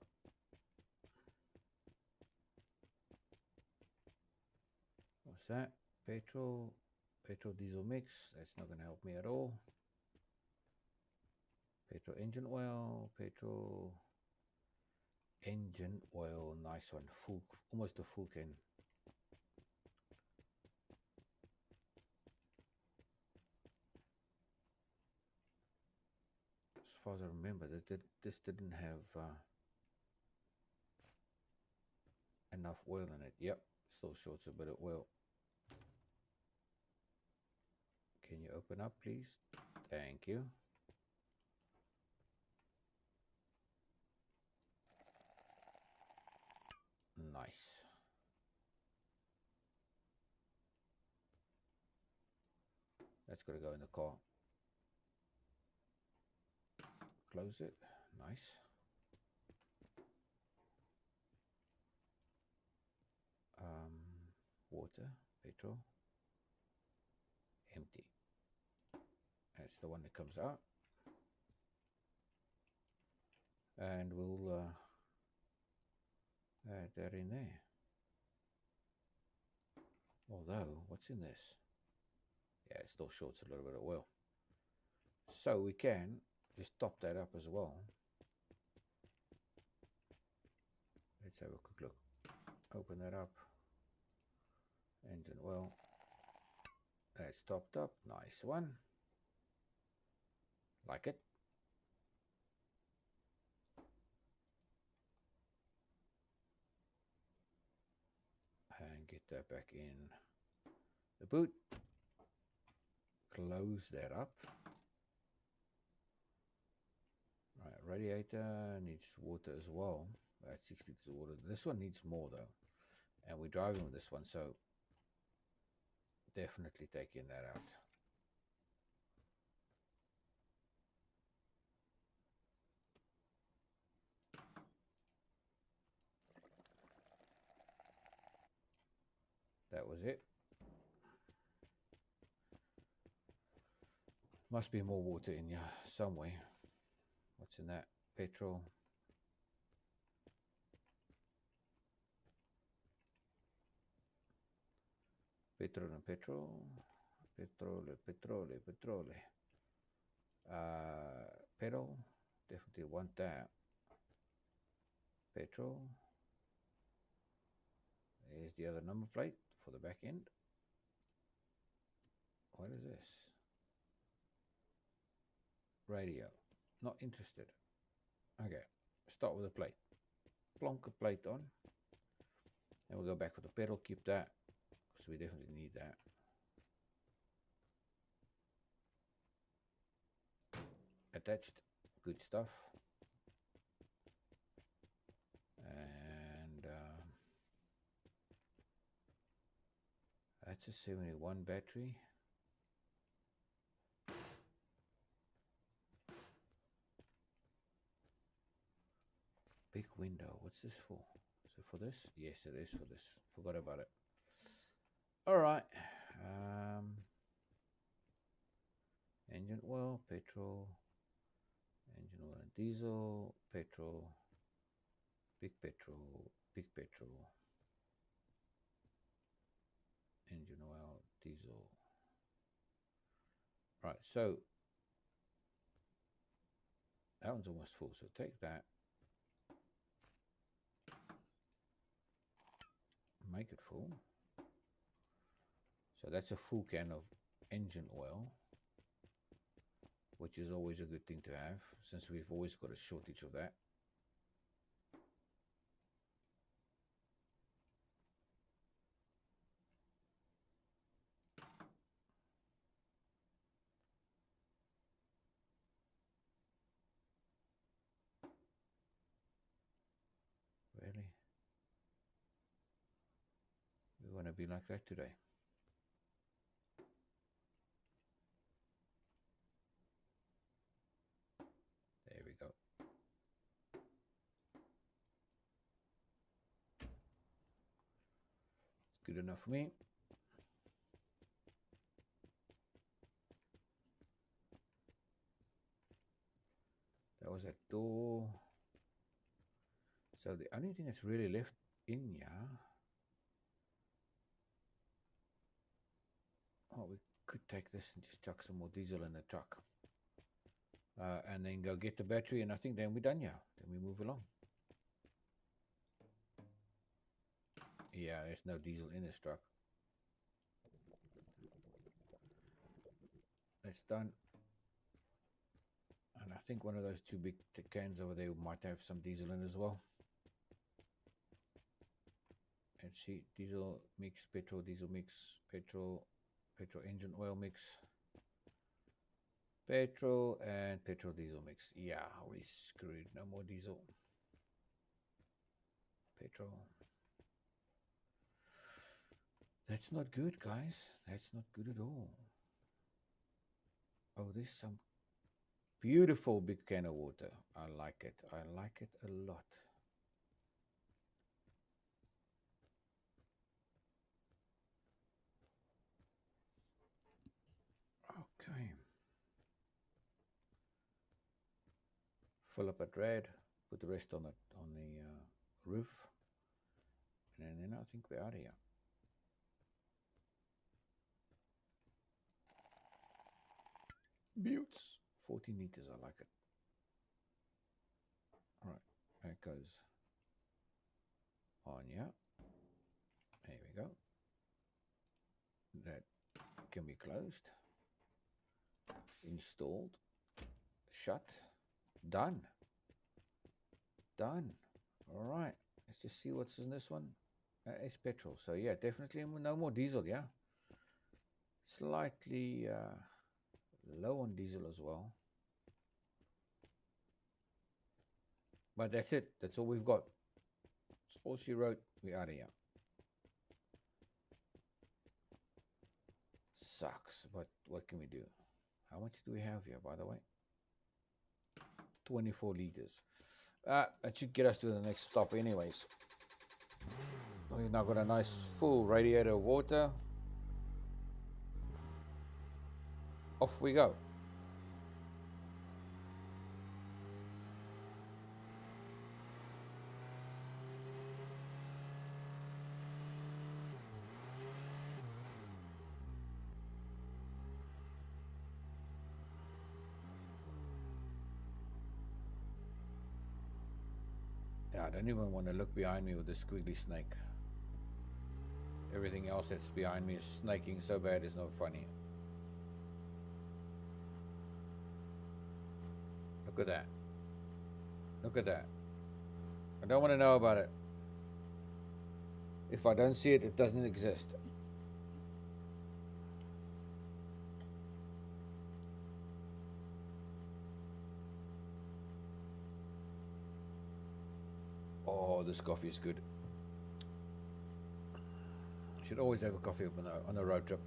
What's that? Petrol diesel mix. That's not going to help me at all. Petrol engine oil. Nice one. Full, almost a full can. As far as I remember, this didn't have enough oil in it. Yep, still shorts a bit of oil. Can you open up, please? Thank you. Nice. That's got to go in the car. Close it. Nice. Water, petrol. Empty. That's the one that comes out. And we'll add that in there. Although, what's in this? Yeah, it still shorts a little bit of oil. So we can just top that up as well. Let's have a quick look. Open that up. Engine oil. That's topped up. Nice one. Like it. And get that back in the boot. Close that up. Right, radiator needs water as well. That's 6 liters of water. This one needs more though. And we're driving with this one, so definitely taking that out. That was it. Must be more water in here somewhere. What's in that? Petrol. Petrol and petrol. Petrole. Pedal. Definitely want that. Petrol. There's the other number plate for the back end. What is this? Radio. Not interested. Okay. Start with a plate. Plonk a plate on. And we'll go back for the pedal. Keep that. Because we definitely need that. Attached. Good stuff. And that's a 71 battery. Big window. What's this for? Is it for this? Yes, it is for this. Forgot about it. All right. Engine oil, petrol, engine oil and diesel, petrol, big petrol, engine oil, diesel. Right, so that one's almost full. So take that, make it full. So that's a full can of engine oil, which is always a good thing to have since we've always got a shortage of that. Really? We want to be like that today. There we go. It's good enough for me. That was that door. So the only thing that's really left in here, oh, we could take this and just chuck some more diesel in the truck. And then go get the battery, and I think then we're done here. Then we move along. Yeah, there's no diesel in this truck. That's done. And I think one of those two big cans over there might have some diesel in as well. Let's see, diesel mix, petrol, diesel mix, petrol engine oil mix, petrol and petrol diesel mix. Yeah, we screwed. No more diesel. Petrol. That's not good, guys. That's not good at all. Oh, there's some beautiful big can of water. I like it. I like it a lot. Fill up at red, put the rest on the roof, and then I think we're out of here. Buttes. 40 meters, I like it. All right, that goes on here. There we go. That can be closed, installed, shut, done. Done. All right, let's just see what's in this one. It's petrol, so yeah, definitely no more diesel. Yeah, slightly low on diesel as well, but that's it. That's all we've got. That's all she wrote. We're out of here. Sucks, but what can we do? How much do we have here, by the way? 24 liters. That should get us to the next stop anyways. We've now got a nice full radiator of water. Off we go. Yeah, I don't even want to look behind me with the squiggly snake. Everything else that's behind me is snaking so bad it's not funny. Look at that. Look at that. I don't want to know about it. If I don't see it, it doesn't exist. Oh, this coffee is good. Should always have a coffee on a road trip.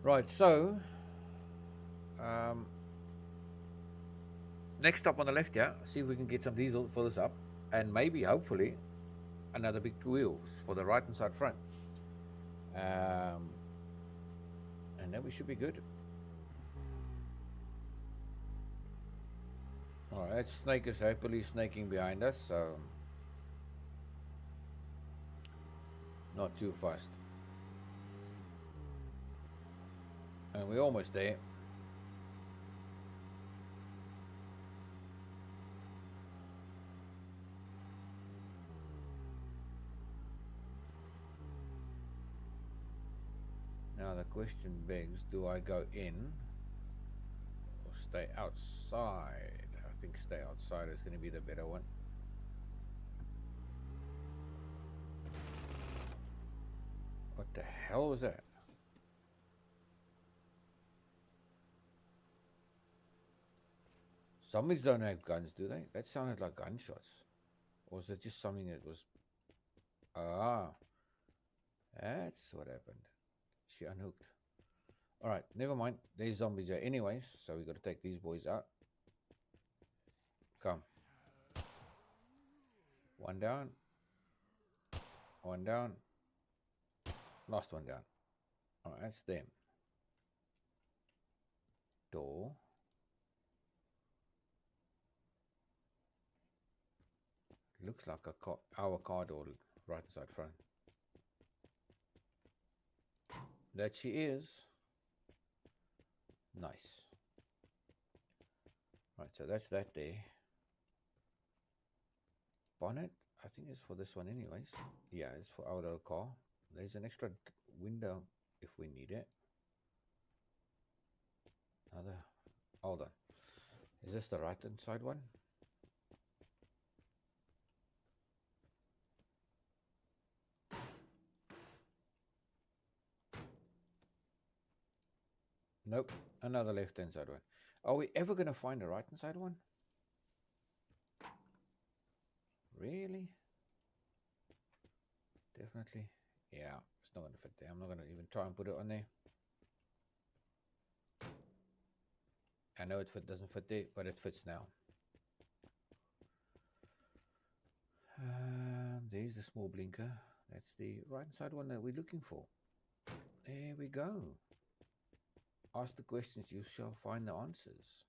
Right, so next stop on the left here. See if we can get some diesel to fill this up, and maybe, hopefully, another big wheels for the right hand side front. And then we should be good. All right, snake is happily snaking behind us, so not too fast. And we're almost there. Now the question begs, do I go in or stay outside? I think stay outside is going to be the better one. What the hell was that? Zombies don't have guns, do they? That sounded like gunshots. Or was it just something that was... Ah. That's what happened. She unhooked. Alright, never mind. There's zombies there anyways, so we got to take these boys out. Come. One down. One down. Last one down. Alright, that's them. Door. Looks like our car door right inside front. That she is. Nice. Right, so that's that there. Bonnet, I think it's for this one anyways. Yeah, it's for our little car. There's an extra window if we need it. Another, hold on. Is this the right hand side one? Nope, another left hand side one. Are we ever going to find a right hand side one? Really? Definitely. Yeah, it's not going to fit there. I'm not going to even try and put it on there. I know it doesn't fit there, but it fits now. There's the small blinker. That's the right hand side one that we're looking for. There we go. Ask the questions, you shall find the answers.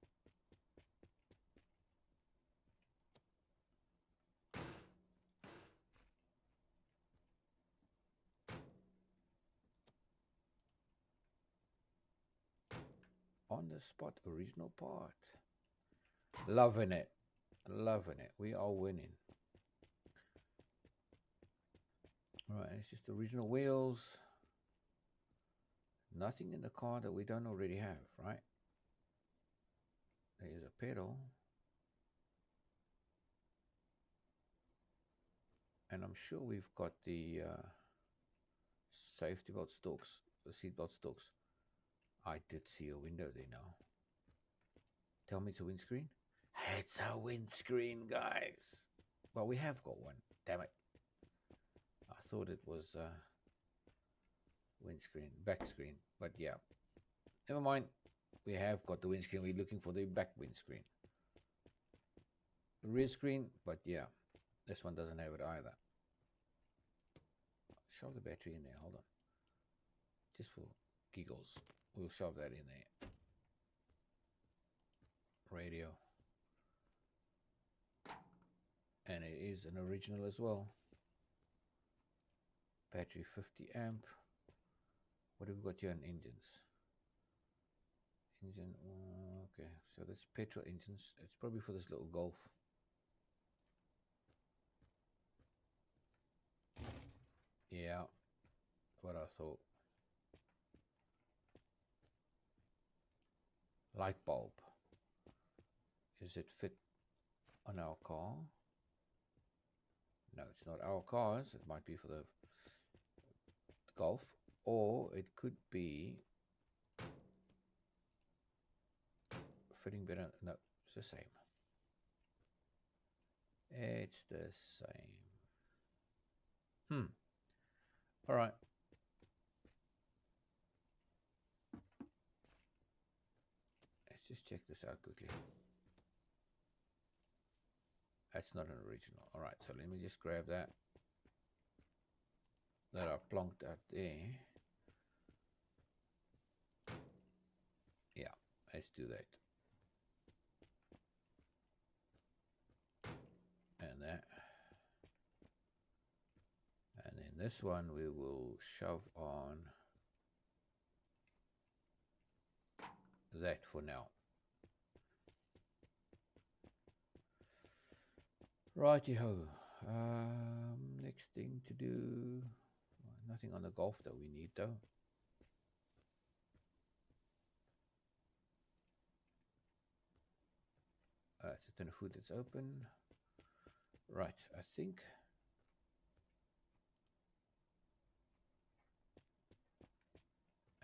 On the spot, original part. Loving it. Loving it. We are winning. All right, it's just original wheels. Nothing in the car that we don't already have, right? There's a pedal. And I'm sure we've got the safety belt stalks, the seat belt stalks. I did see a window there now. Tell me it's a windscreen? It's a windscreen, guys. Well, we have got one. Damn it. I thought it was windscreen, back screen. But yeah, never mind. We have got the windscreen. We're looking for the back windscreen. The rear screen, but yeah, this one doesn't have it either. Shove the battery in there. Hold on. Just for giggles. We'll shove that in there. Radio. And it is an original as well. Battery 50 amp. What have we got here on engines? Engine, okay, so that's petrol engines. It's probably for this little Golf. Yeah, what I thought. Light bulb. Is it fit on our car? No, it's not our cars. It might be for the Golf, or it could be fitting better. No, it's the same. It's the same. All right. Let's just check this out quickly. That's not an original. All right, so let me just grab that I plonked out there. Yeah, let's do that. And that. And then this one we will shove on that for now. Righty-ho. Next thing to do. Nothing on the Golf that we need though. It's a tin of food that's open. Right, I think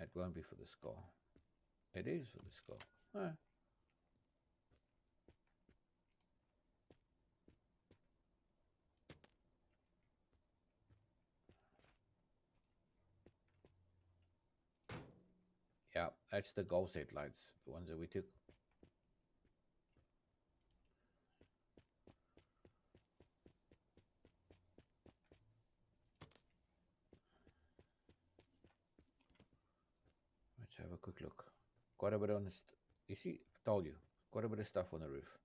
it won't be for the skull. It is for the skull. Huh. Yeah, that's the Golf headlights, the ones that we took. Let's have a quick look. Quite a bit on this. You see, I told you, quite a bit of stuff on the roof.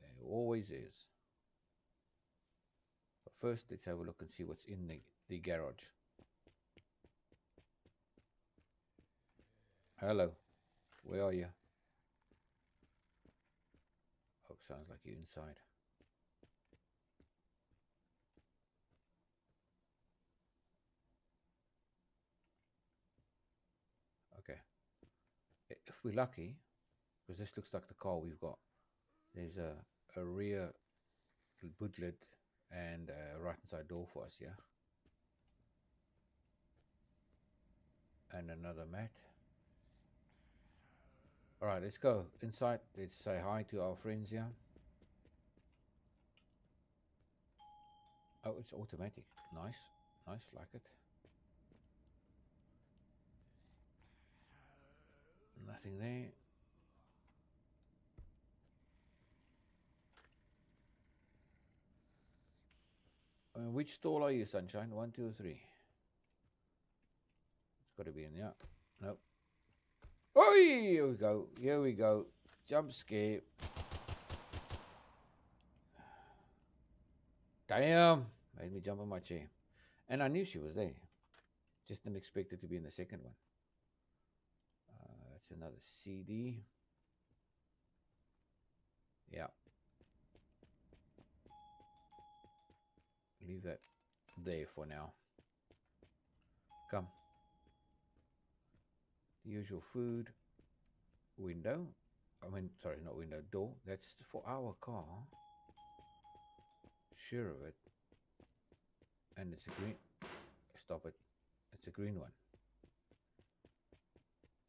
It always is. But first, let's have a look and see what's in the garage. Hello, where are you? Oh, sounds like you're inside. Okay. If we're lucky, because this looks like the car we've got, there's a rear boot lid and a right hand side door for us, yeah? And another mat. All right, let's go inside. Let's say hi to our friends here. Oh, it's automatic. Nice. Nice, like it. Nothing there. Which stall are you, Sunshine? 1, 2, 3. It's got to be in there. Nope. Oh, here we go. Here we go. Jump scare. Damn. Made me jump on my chair. And I knew she was there. Just didn't expect it to be in the second one. That's another CD. Yeah. Leave that there for now. Come. The usual food. Window. I mean, sorry, not window, door. That's for our car. Sure of it. And it's a green. Stop it. It's a green one.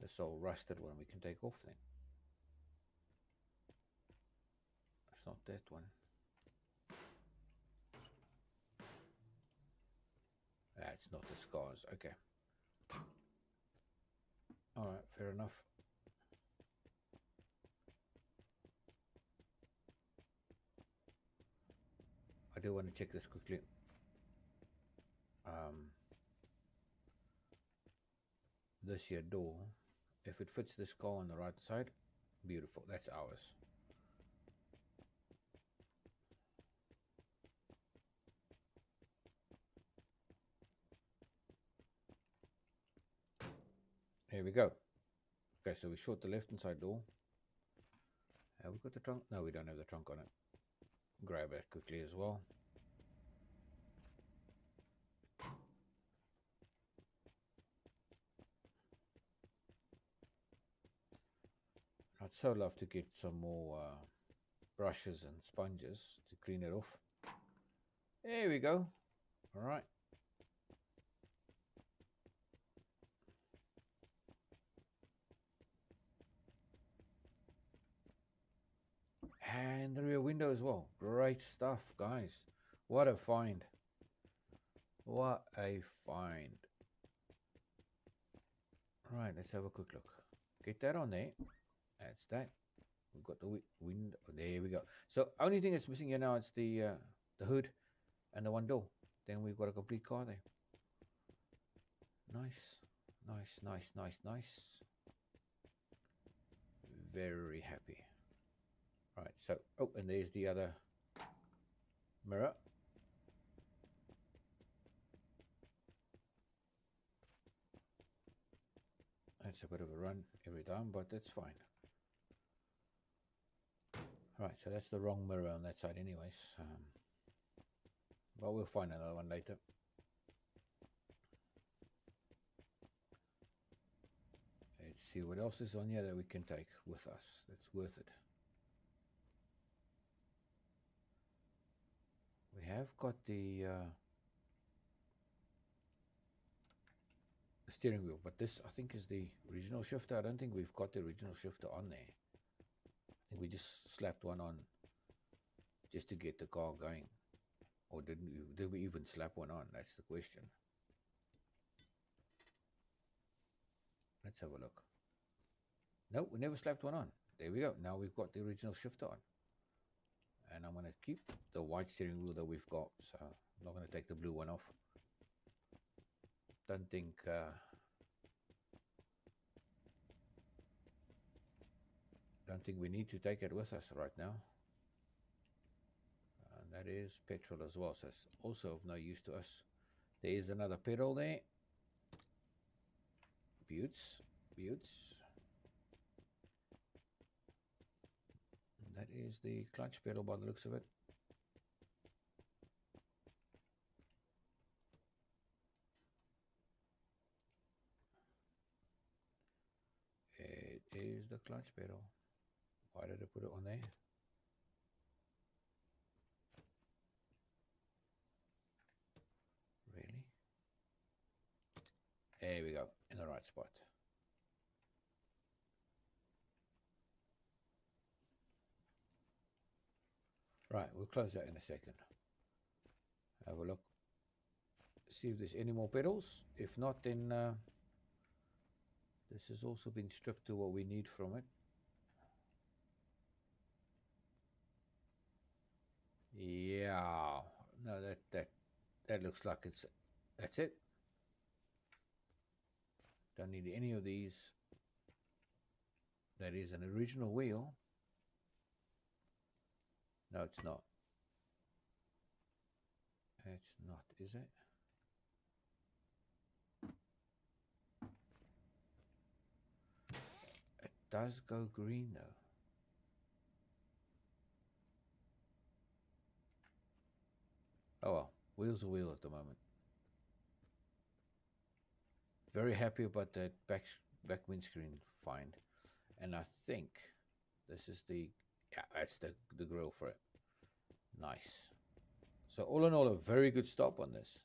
This all rusted one we can take off then. It's not that one. That's not the scars. Okay. Alright, fair enough. I do want to check this quickly. This here door, if it fits this car on the right side, beautiful. That's ours. Here we go. Okay, so we short the left hand side door. Have we got the trunk? No, we don't have the trunk on it. Grab it quickly as well. I'd so love to get some more brushes and sponges to clean it off. There we go. All right. And the rear window as well. Great stuff, guys. What a find. What a find. All right, let's have a quick look. Get that on there. That's that. We've got the window. There we go. So only thing that's missing here now is the hood and the one door. Then we've got a complete car there. Nice. Nice, nice, nice, nice. Very happy. Right, so, oh, and there's the other mirror. That's a bit of a run every time, but that's fine. Right, so that's the wrong mirror on that side anyways. But we'll find another one later. Let's see what else is on here that we can take with us. That's worth it. We have got the steering wheel, but this I think is the original shifter. I don't think we've got the original shifter on there. I think we just slapped one on just to get the car going. Or did we even slap one on? That's the question. Let's have a look. No, we never slapped one on. There we go. Now we've got the original shifter on. And I'm going to keep the white steering wheel that we've got. So I'm not going to take the blue one off. Don't think we need to take it with us right now. And that is petrol as well, so it's also of no use to us. There is another pedal there. Buttes. And that is the clutch pedal by the looks of it. It is the clutch pedal. Why did I put it on there? Really? There we go, in the right spot. Right, we'll close that in a second. Have a look. See if there's any more pedals. If not, then this has also been stripped to what we need from it. Yeah, no, that looks like that's it. Don't need any of these. That is an original wheel. No, it's not. It's not, is it? does go green though. Oh well, wheel's a wheel at the moment. Very happy about that back windscreen find. And I think this is the, yeah, that's the grill for it. Nice. So all in all, a very good stop on this,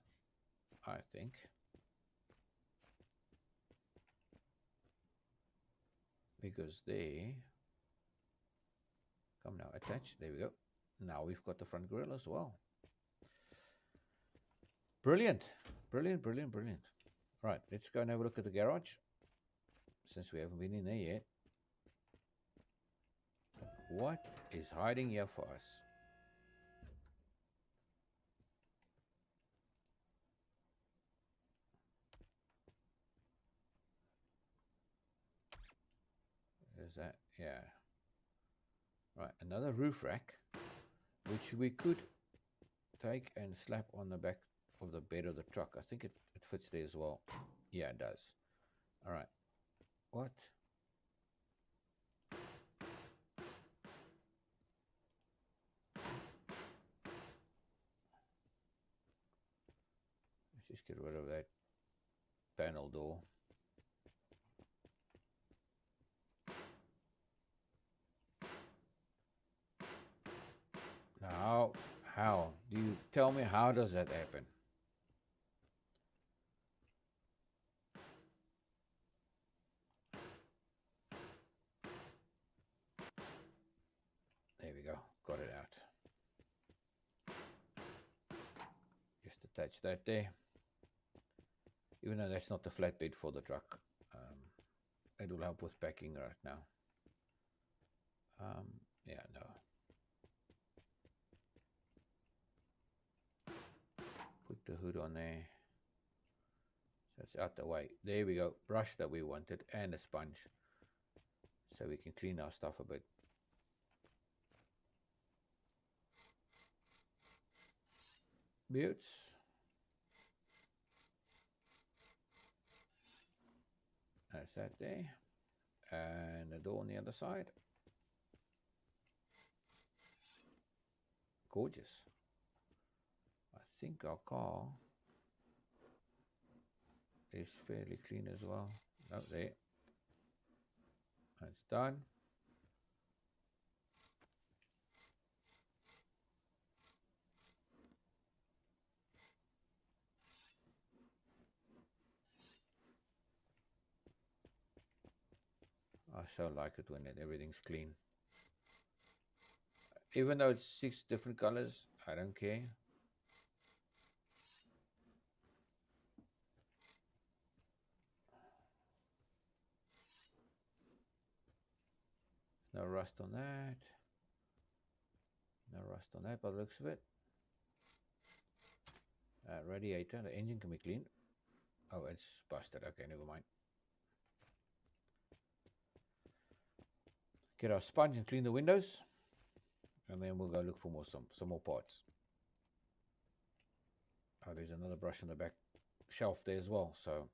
I think. Because they come now, attach. There we go. Now we've got the front grille as well. Brilliant, brilliant, brilliant, brilliant. All right, let's go and have a look at the garage, since we haven't been in there yet. What is hiding here for us? Is that, yeah. Right, another roof rack, which we could take and slap on the back of the bed of the truck. I think it fits there as well. Yeah, it does. All right. What? Let's just get rid of that panel door. Now, how? Do you tell me, how does that happen? There we go. Got it out. Just attach that there. Even though that's not the flatbed for the truck. It will help with packing right now. Yeah, no. Put the hood on there. So it's out the way. There we go. Brush that we wanted and a sponge. So we can clean our stuff a bit. Buttes. That's that there. And the door on the other side. Gorgeous. I think our car is fairly clean as well. Oh, there. That's done. I so like it when everything's clean. Even though it's 6 different colors, I don't care. No rust on that. No rust on that by the looks of it. Radiator, the engine can be cleaned. Oh, it's busted. Okay, never mind. Get our sponge and clean the windows. And then we'll go look for some more parts. Oh, there's another brush on the back shelf there as well. So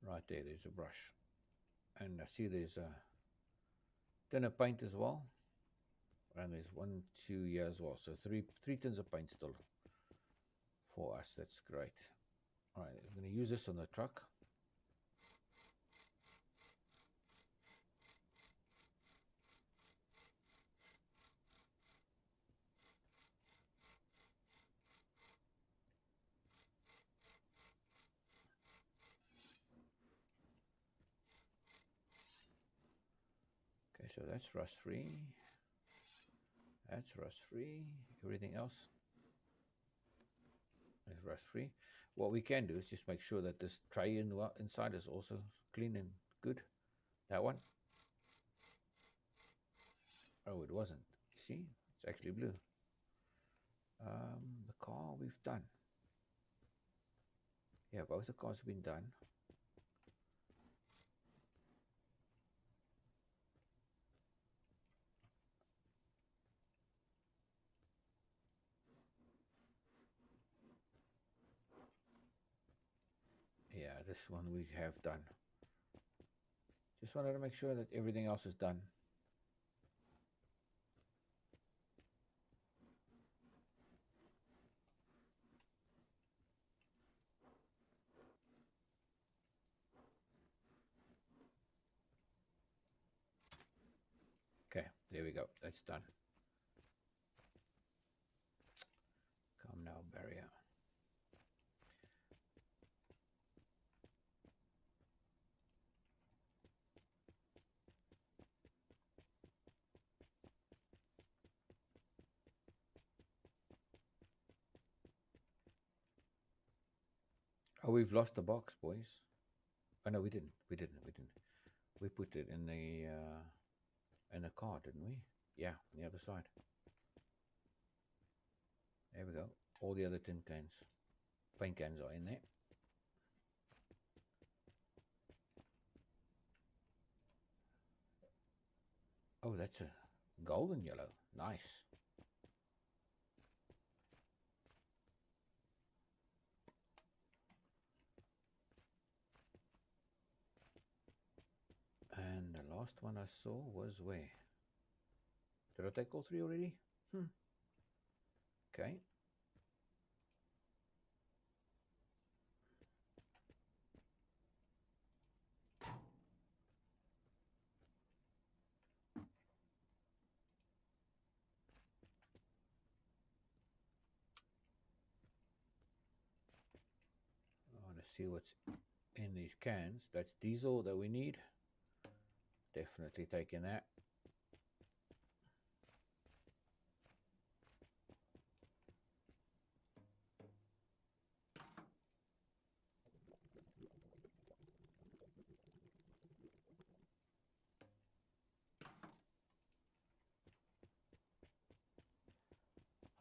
right there's a brush. And I see there's a tin of paint as well. And there's 1, 2 here as well. So three tins of paint still for us. That's great. All right, I'm going to use this on the truck. Okay, so that's rust free. That's rust free. Everything else is rust free. What we can do is just make sure that this tray inside is also clean and good. That one. Oh, it wasn't. You see, it's actually blue. The car we've done. Yeah, both the cars have been done. this one we have done. Just wanted to make sure that everything else is done. Okay, there we go. That's done. Come now, barrier. Oh, we've lost the box, boys. Oh no, we didn't. We didn't. We didn't. We put it in the car, didn't we? Yeah, on the other side. There we go. All the other tin cans, paint cans are in there. Oh, that's a golden yellow. Nice. And the last one I saw was where? Did I take all three already? Okay. I want to see what's in these cans. That's diesel that we need. Definitely taking that.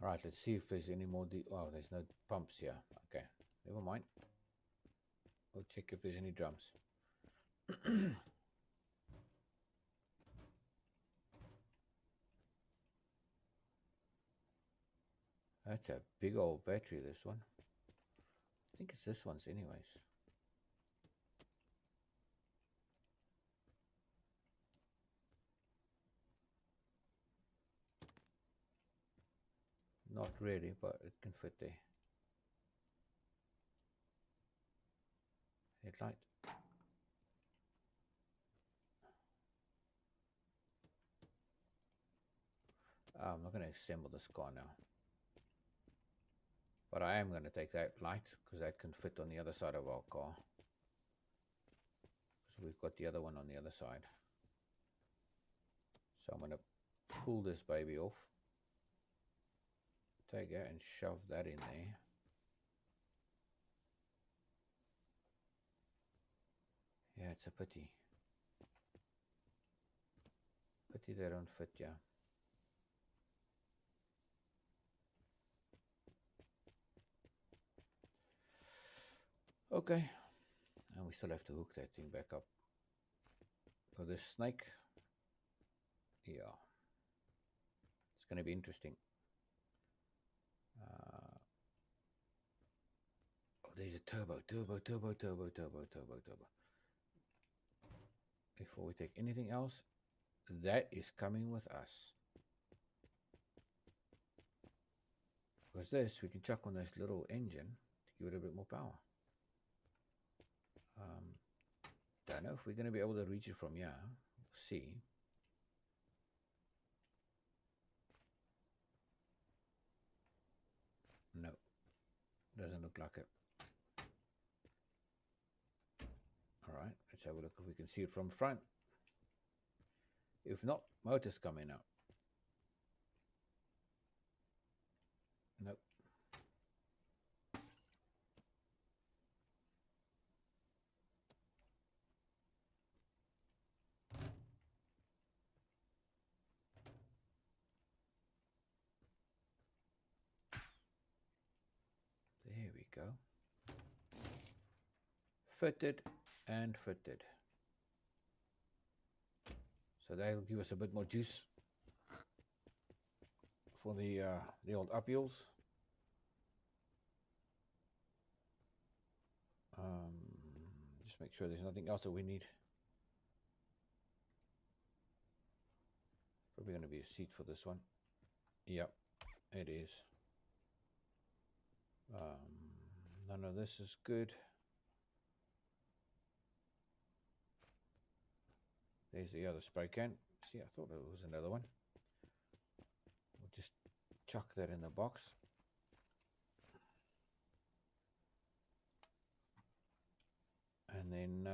All right, let's see if there's any more. Oh, there's no pumps here. Okay, never mind. We'll check if there's any drums. That's a big old battery, this one. I think it's this one's anyways. Not really, but it can fit there. Headlight. I'm not going to assemble this car now. But I am going to take that light because that can fit on the other side of our car. So we've got the other one on the other side. So I'm going to pull this baby off. Take it and shove that in there. Yeah, it's a pity. Pity they don't fit, yeah. Okay. And we still have to hook that thing back up. For this snake. Yeah. It's going to be interesting. Oh, there's a turbo. Before we take anything else, that is coming with us. Because this, we can chuck on this little engine to give it a bit more power. Don't know if we're going to be able to reach it from here. We'll see. No, doesn't look like it. All right, let's have a look if we can see it from front. If not, motor's coming out. Nope. There we go. Fitted and fitted. So that'll give us a bit more juice for the old upwheels. Just make sure there's nothing else that we need. Probably going to be a seat for this one. Yep, it is. None of this is good. There's the other spray can. See, I thought it was another one. We'll just chuck that in the box. And then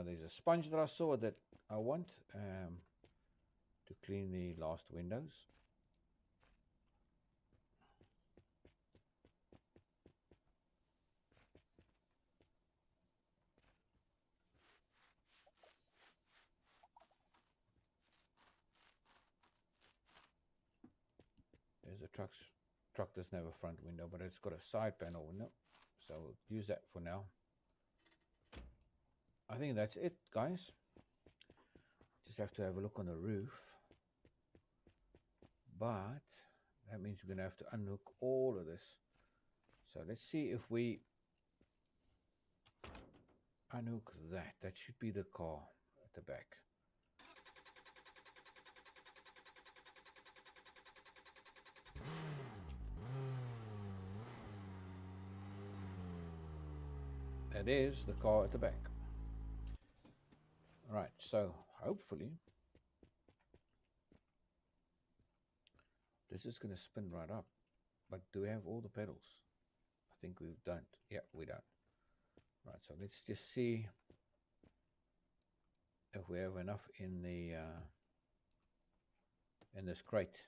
there's a sponge that I saw that I want to clean the last windows. There's a truck doesn't have a front window, but it's got a side panel window. So we'll use that for now. I think that's it, guys. Just have to have a look on the roof. But that means we're going to have to unhook all of this. So let's see if we unhook that. That should be the car at the back. That is the car at the back. All right, so hopefully this is going to spin right up. But do we have all the pedals? I think we don't. Yeah, we don't. Right, so let's just see if we have enough in the in this crate.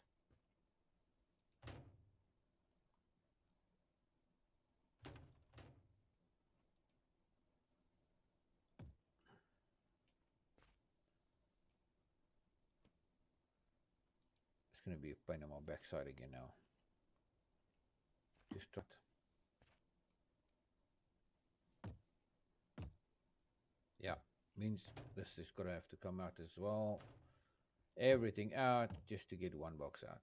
It's going to be a pain on my backside again now. Just try. Yeah, means this is going to have to come out as well. Everything out just to get one box out.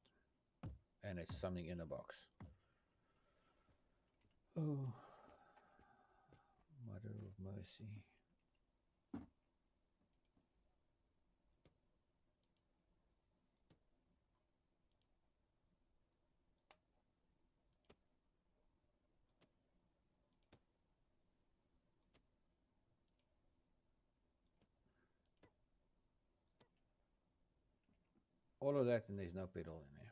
And it's something in the box. Oh, Mother of Mercy. All of that, and there's no pedal in there.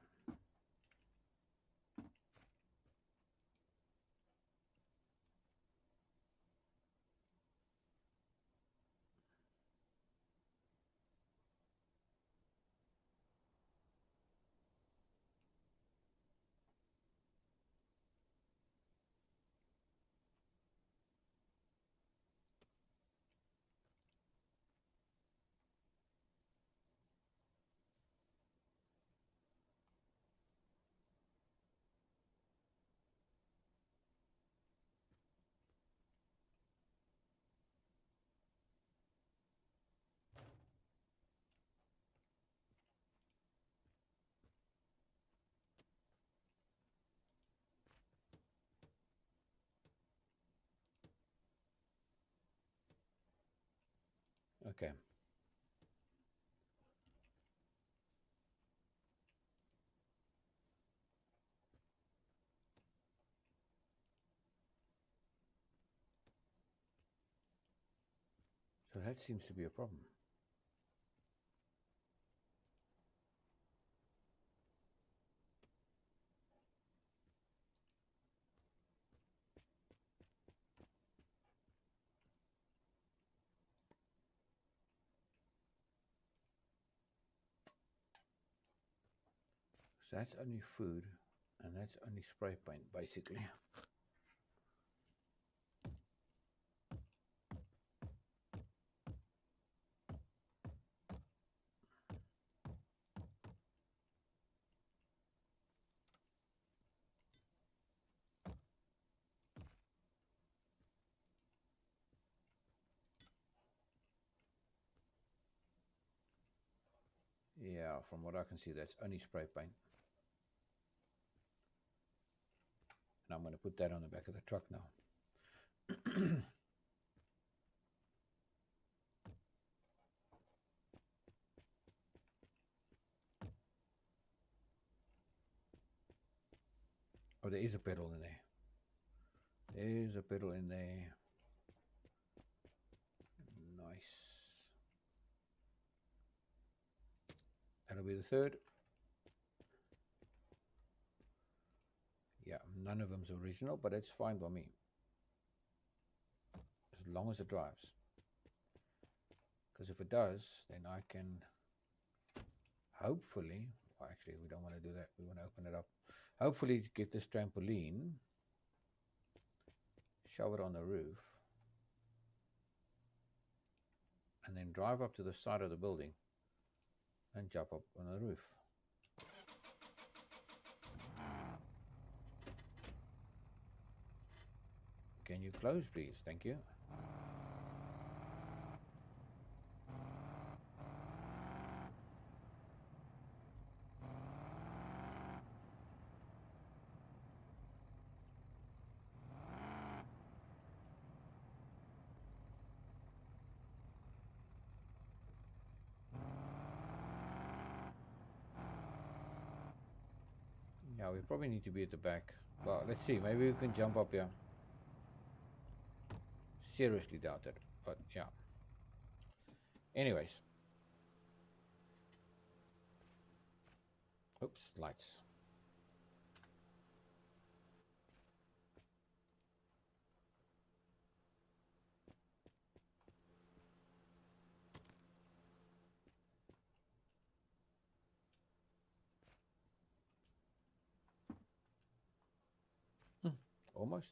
Okay. So that seems to be a problem. So that's only food, and that's only spray paint, basically. Yeah, from what I can see, that's only spray paint. And I'm going to put that on the back of the truck now. there is a pedal in there. There's a pedal in there. Nice. That'll be the third. Yeah, none of them's original, but it's fine by me. As long as it drives. Because if it does, then I can hopefully, well, actually we don't want to do that. We want to open it up. Hopefully get this trampoline, shove it on the roof, and then drive up to the side of the building and jump up on the roof. Can you close, please? Thank you. Yeah, we probably need to be at the back. Well, let's see. Maybe we can jump up here. Seriously doubt it, but yeah. Anyways. Oops, lights. Almost.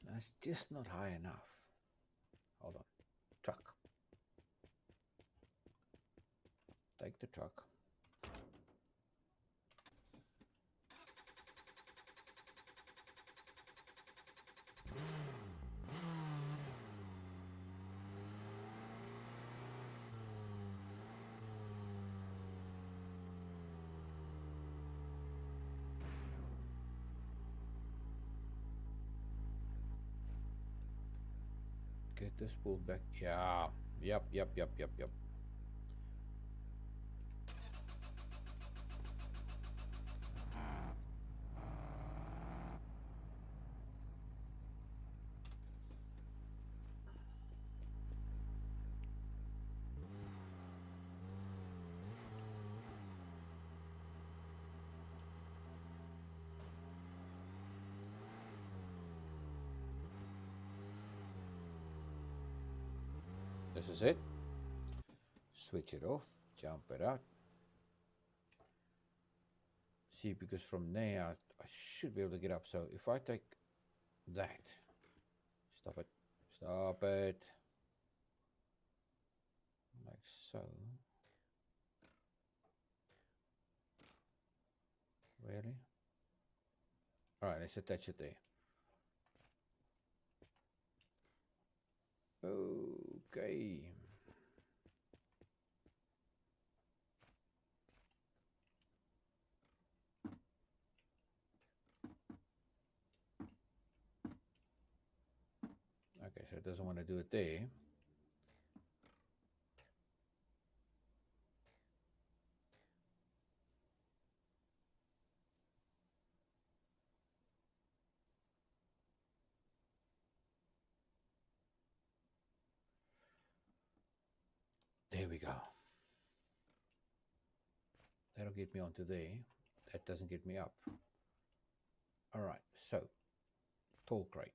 That's just not high enough. Hold on. Truck. Take the truck. Get this pulled back. Yeah. Yep. This is it. Switch it off, jump it out. See, because from there I should be able to get up. So if I take that, stop it, like so. Really? All right, let's attach it there. Okay. Okay, so it doesn't want to do it there. There we go. That'll get me onto there. That doesn't get me up. All right, so tall crate.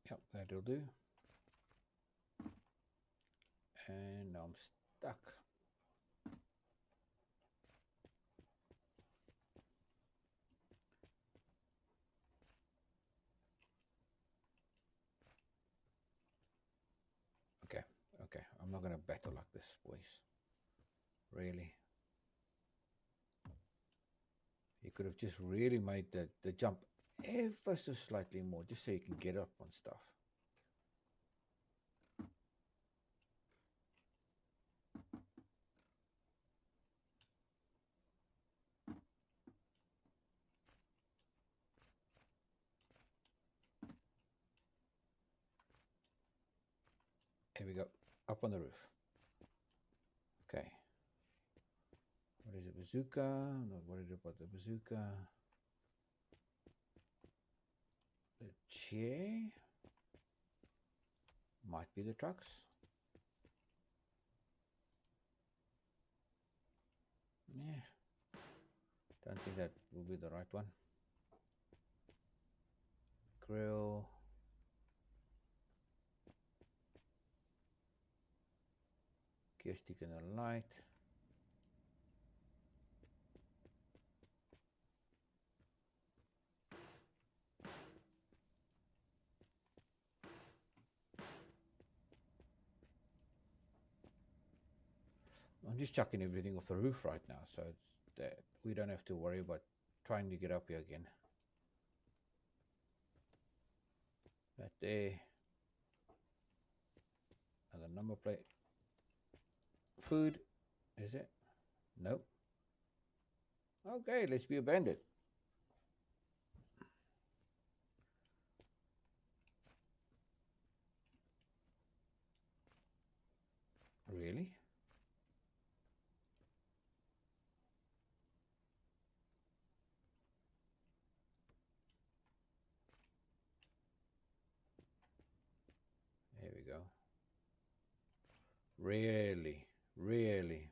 Yep, that'll do. And I'm stuck. Okay, I'm not going to battle like this, boys. Really. You could have just really made the jump ever so slightly more, just so you can get up on stuff. we go. Up on the roof. Okay. What is a bazooka? I'm not worried about the bazooka. The chair might be the trucks. Yeah. Don't think that will be the right one. Grill. Gear stick and a light. I'm just chucking everything off the roof right now, so that we don't have to worry about trying to get up here again. That there. Another number plate. Food, is it? Nope. Okay, let's be a bandit. Really? There we go. Really? Really?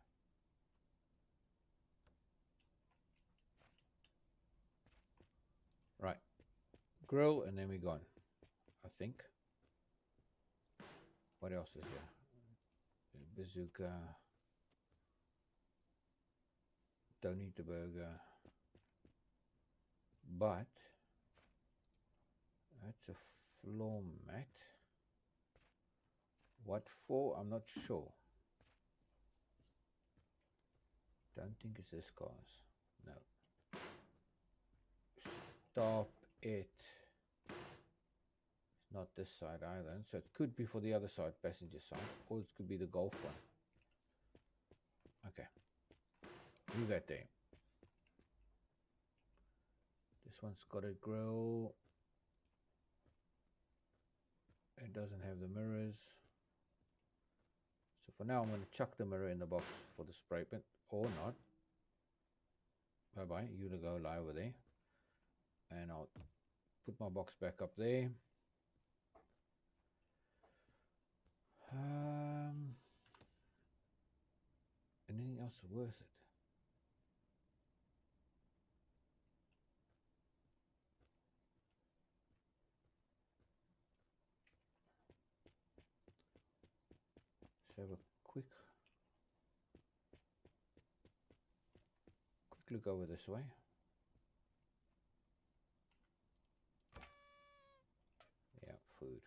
Right. Grill, and then we're gone, I think. What else is there? Bazooka. Don't eat the burger. But that's a floor mat. What for? I'm not sure. Don't think it's this cars. No. Stop it. It's not this side either. So it could be for the other side, passenger side, or it could be the Golf one. Okay. Leave that there. This one's got a grill. It doesn't have the mirrors. So for now, I'm going to chuck the mirror in the box for the spray paint, or not. Bye-bye. You to go lie over there. And I'll put my box back up there. Anything else worth it? Let's have a quick look over this way. Yeah, food.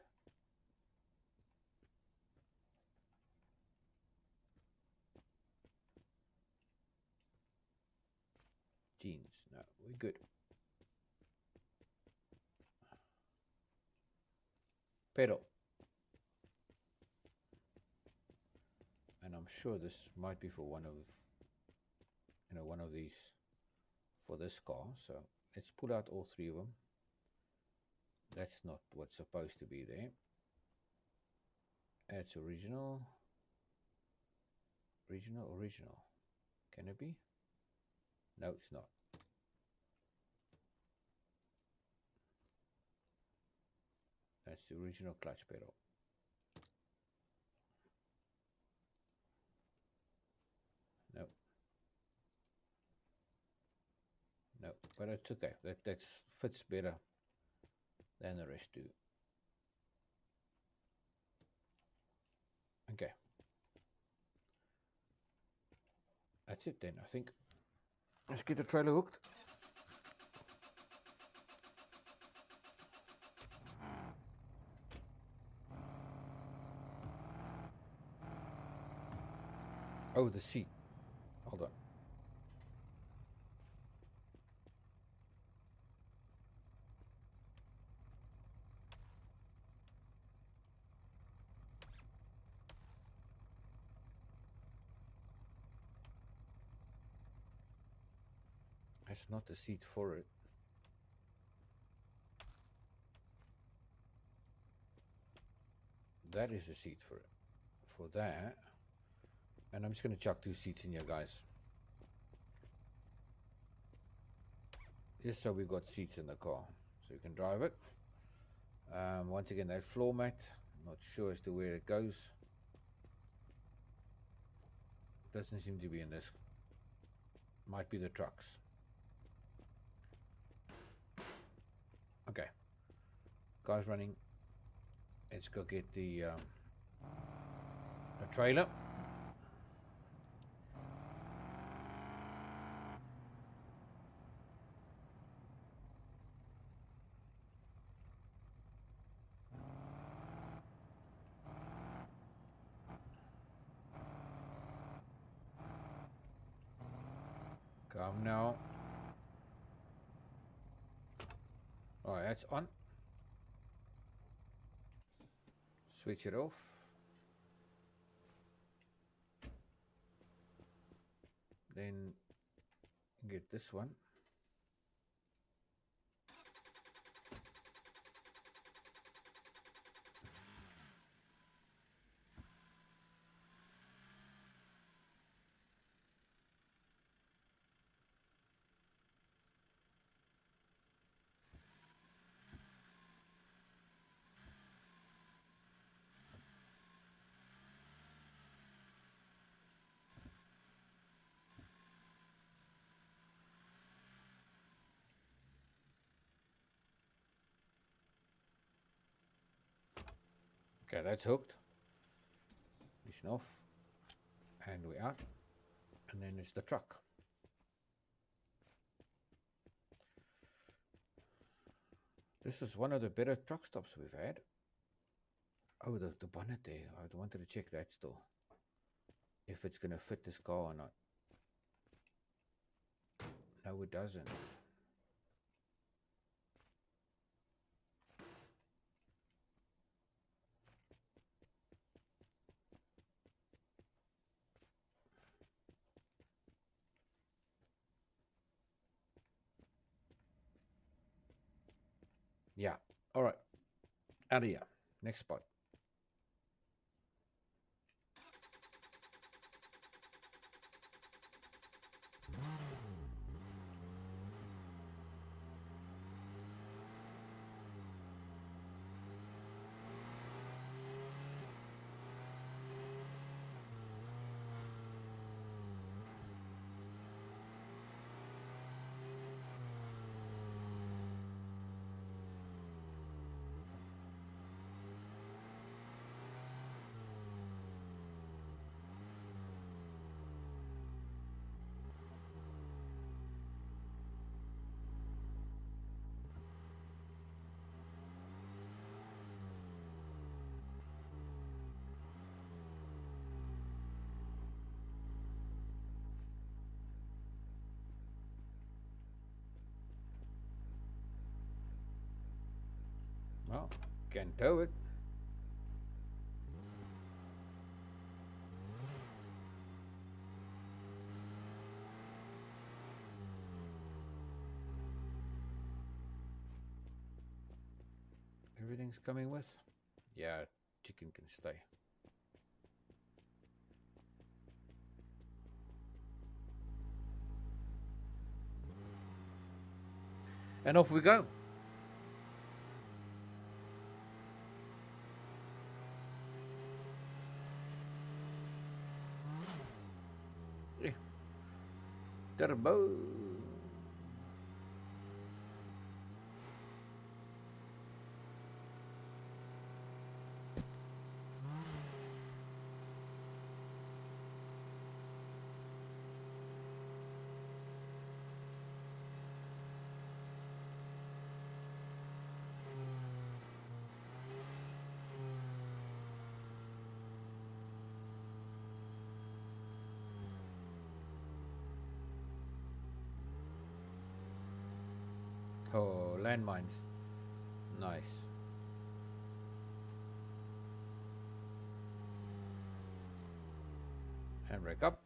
Jeans. No, we're good. Pedal. And I'm sure this might be for one of, one of these for this car. So let's pull out all three of them. That's not what's supposed to be there. That's original. Original. Can it be? No, it's not. That's the original clutch pedal. No. No, but it's okay. That fits better than the rest do. Okay. That's it then, I think. Let's get the trailer hooked. Oh, the seat. Hold on. That's not the seat for it. That is the seat for it. for that. And I'm just going to chuck 2 seats in here, guys. Just so we've got seats in the car. So you can drive it. Once again, that floor mat. Not sure as to where it goes. Doesn't seem to be in this. Might be the trucks. Okay. Car's running. Let's go get the trailer. Come now. Alright, that's on. Switch it off. Then get this one. Okay, that's hooked. Listen off. And we're out. And then it's the truck. This is one of the better truck stops we've had. Oh, the bonnet there. I wanted to check that still. If it's going to fit this car or not. No, it doesn't. Yeah. All right. Out of here. Next spot. Well, can tow it. Everything's coming with? Yeah, chicken can stay. And off we go. Yeah. Turbo. Oh, landmines. Nice. Handbrake up,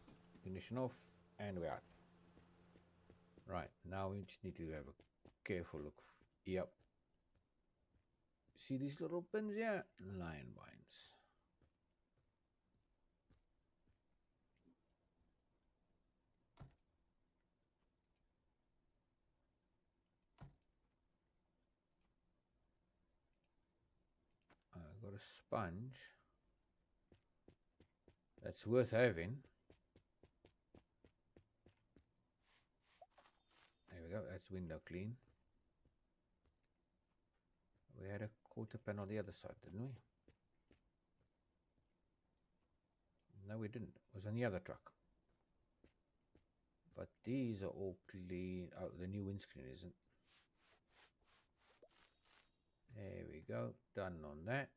ignition off, and we're out. Right, now we just need to have a careful look. Yep. See these little pins here? Landmines. a sponge. That's worth having. There we go. That's window clean. We had a quarter pan on the other side, didn't we? No, we didn't. It was on the other truck. But these are all clean. Oh, the new windscreen isn't. There we go. Done on that.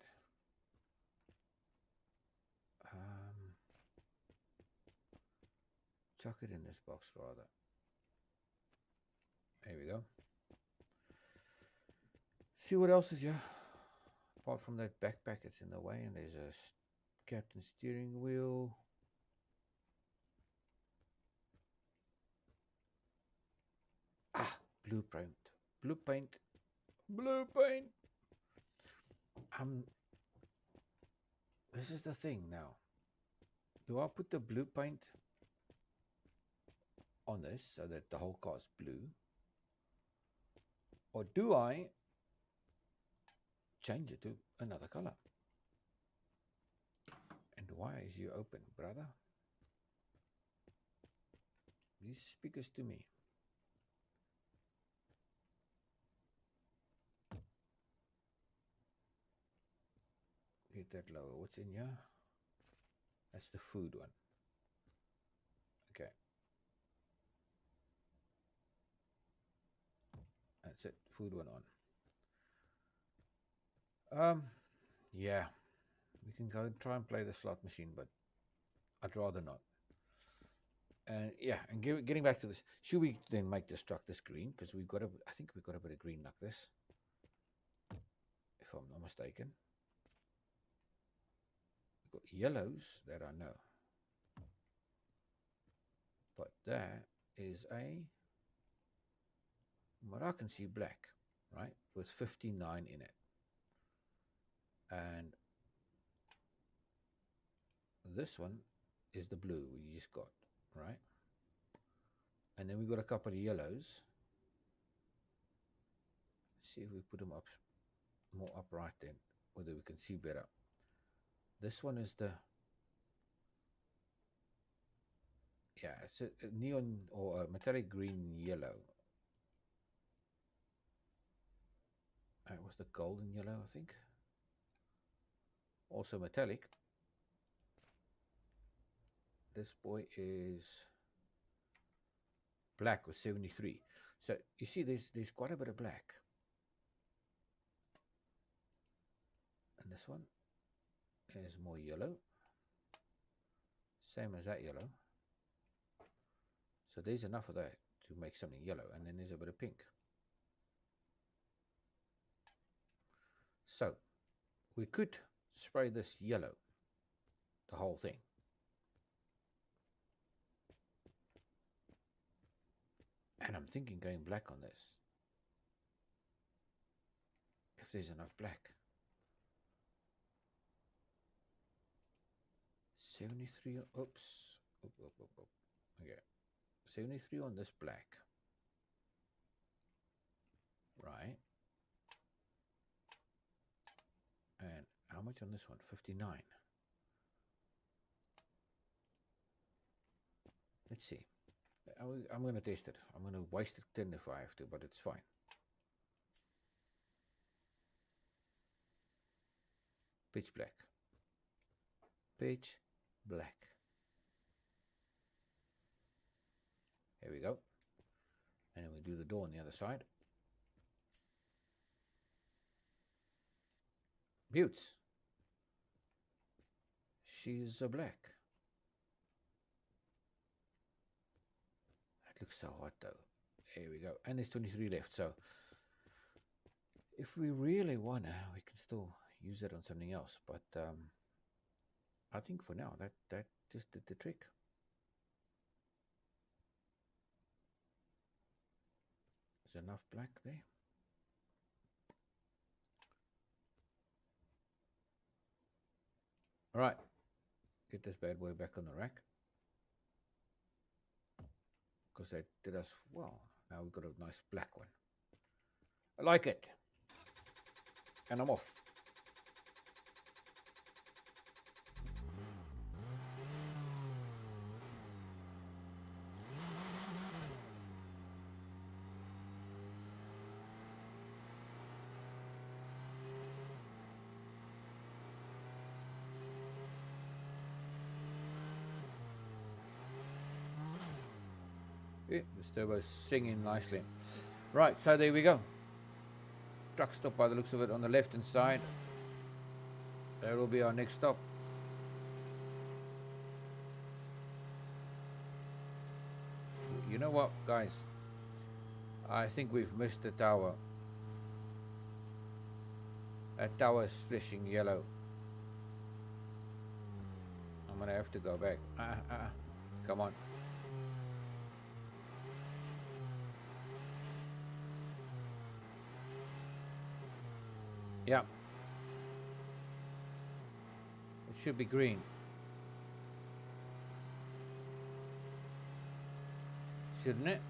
Chuck it in this box rather. There we go. See what else is here. Apart from that backpack, it's in the way, and there's a captain steering wheel. Ah, blue paint. Blue paint. Blue paint. This is the thing now. Do I put the blue paint on this so that the whole car is blue? Or do I change it to another color? And why is you open, brother? These speakers to me. Get that lower. What's in here? That's the food one. Okay. That's it. Food one on. Yeah. We can go and try and play the slot machine, but I'd rather not. And yeah, and getting back to this, should we then make this truck this green? Because we've got I think we've got a bit of green like this, if I'm not mistaken. We've got yellows that I know, but that is what I can see, black, right, with 59 in it. And this one is the blue we just got, right? And then we got a couple of yellows. Let's see if we put them up more upright then, whether we can see better. This one is the, yeah, it's a neon or a metallic green yellow. It was the golden yellow, I think. Also metallic. This boy is black with 73. So you see there's quite a bit of black. And this one is more yellow. Same as that yellow. So there's enough of that to make something yellow. And then there's a bit of pink. So we could spray this yellow, the whole thing. And I'm thinking going black on this. If there's enough black. 73, oops. Okay. 73 on this black. Right. And how much on this one? 59. Let's see. I'm going to test it. I'm going to waste it 10 if I have to, but it's fine. Pitch black. Pitch black. Here we go. And then we do the door on the other side. Buttes. She's a black. That looks so hot though. Here we go. And there's 23 left. So if we really wanna, we can still use it on something else. But I think for now that just did the trick. Is enough black there? All right, get this bad boy back on the rack. Because that did us well. Now we've got a nice black one. I like it. And I'm off. Yeah, this turbo's singing nicely. Right, so there we go. Truck stop by the looks of it on the left hand side. That will be our next stop. You know what, guys? I think we've missed the tower. That tower is flashing yellow. I'm gonna have to go back. Come on. Yeah. It should be green. Shouldn't it?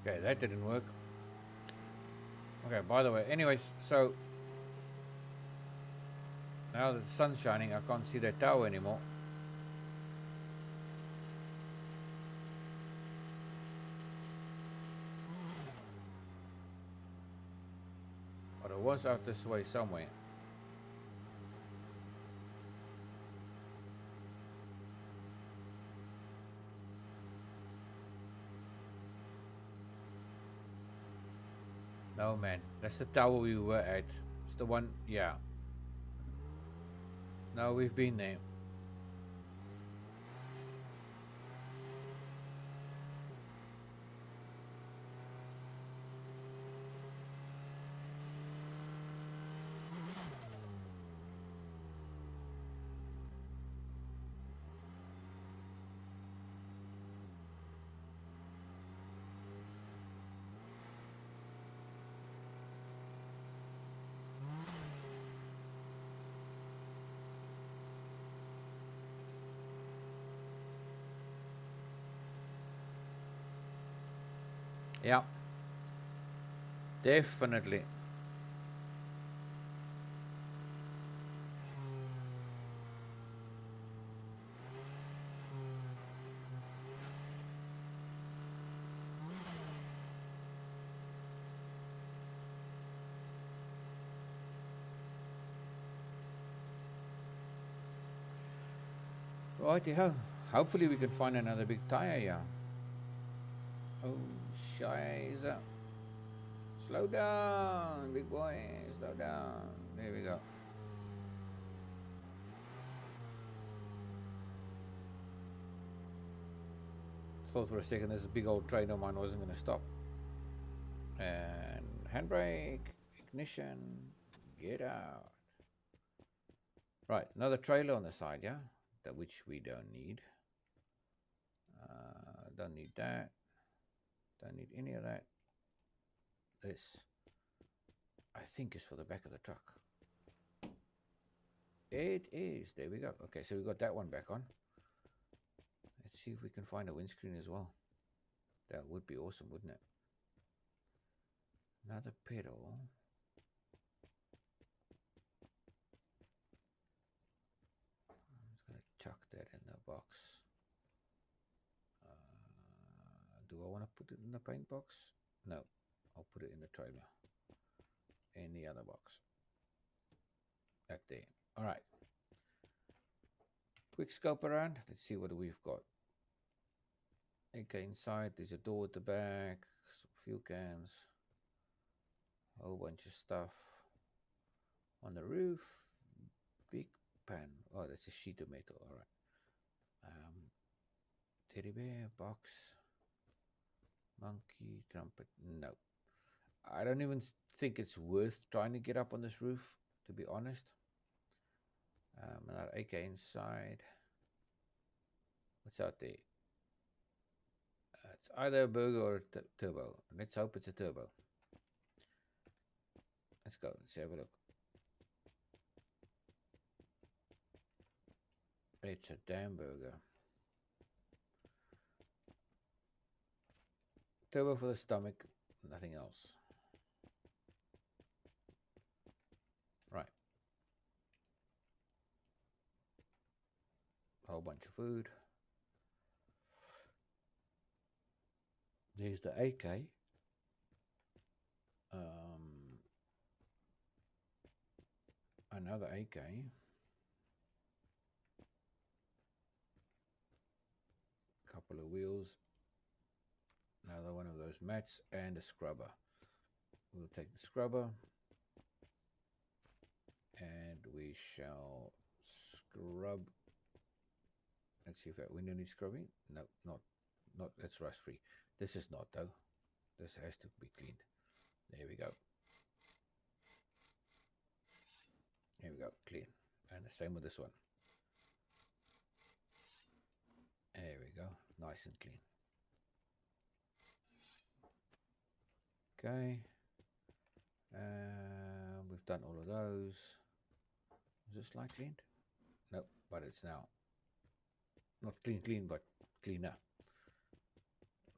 Okay, that didn't work. Okay, by the way, anyways, so now that the sun's shining, I can't see that tower anymore. But it was out this way somewhere. No, man. That's the tower we were at. It's the one, yeah. No, we've been there. Yeah. Definitely. Righty ho. Hopefully we can find another big tire here. Oh, shiza. Slow down, big boy. Slow down. There we go. Thought for a second this big old train of mine wasn't going to stop. And handbrake, ignition, get out. Right, another trailer on the side, yeah? That which we don't need. Don't need that. Don't need any of that. This, I think, is for the back of the truck. It is. There we go. Okay, so we got that one back on. Let's see if we can find a windscreen as well. That would be awesome, wouldn't it? Another pedal. I'm just going to chuck that in the box. Do I want to put it in the paint box? No, I'll put it in the trailer. In the other box. That there. All right. Quick scope around. Let's see what we've got. Okay, inside there's a door at the back, some fuel cans, a whole bunch of stuff. On the roof, big pan. Oh, that's a sheet of metal. All right. Teddy bear box. Monkey, trumpet. No. I don't even think it's worth trying to get up on this roof, to be honest. Another AK inside. What's out there? It's either a burger or a turbo. Let's hope it's a turbo. Let's go. Let's have a look. It's a damn burger. Turbo for the stomach, nothing else. Right. A whole bunch of food. There's the AK. Another AK. Couple of wheels. Another one of those mats and a scrubber. We'll take the scrubber and we shall scrub. Let's see if that window needs scrubbing. No, not. That's rust free. This is not though. This has to be cleaned. There we go. There we go, clean. And the same with this one. There we go, nice and clean. Okay. We've done all of those. Is this light cleaned? Nope, but it's now not clean, but cleaner.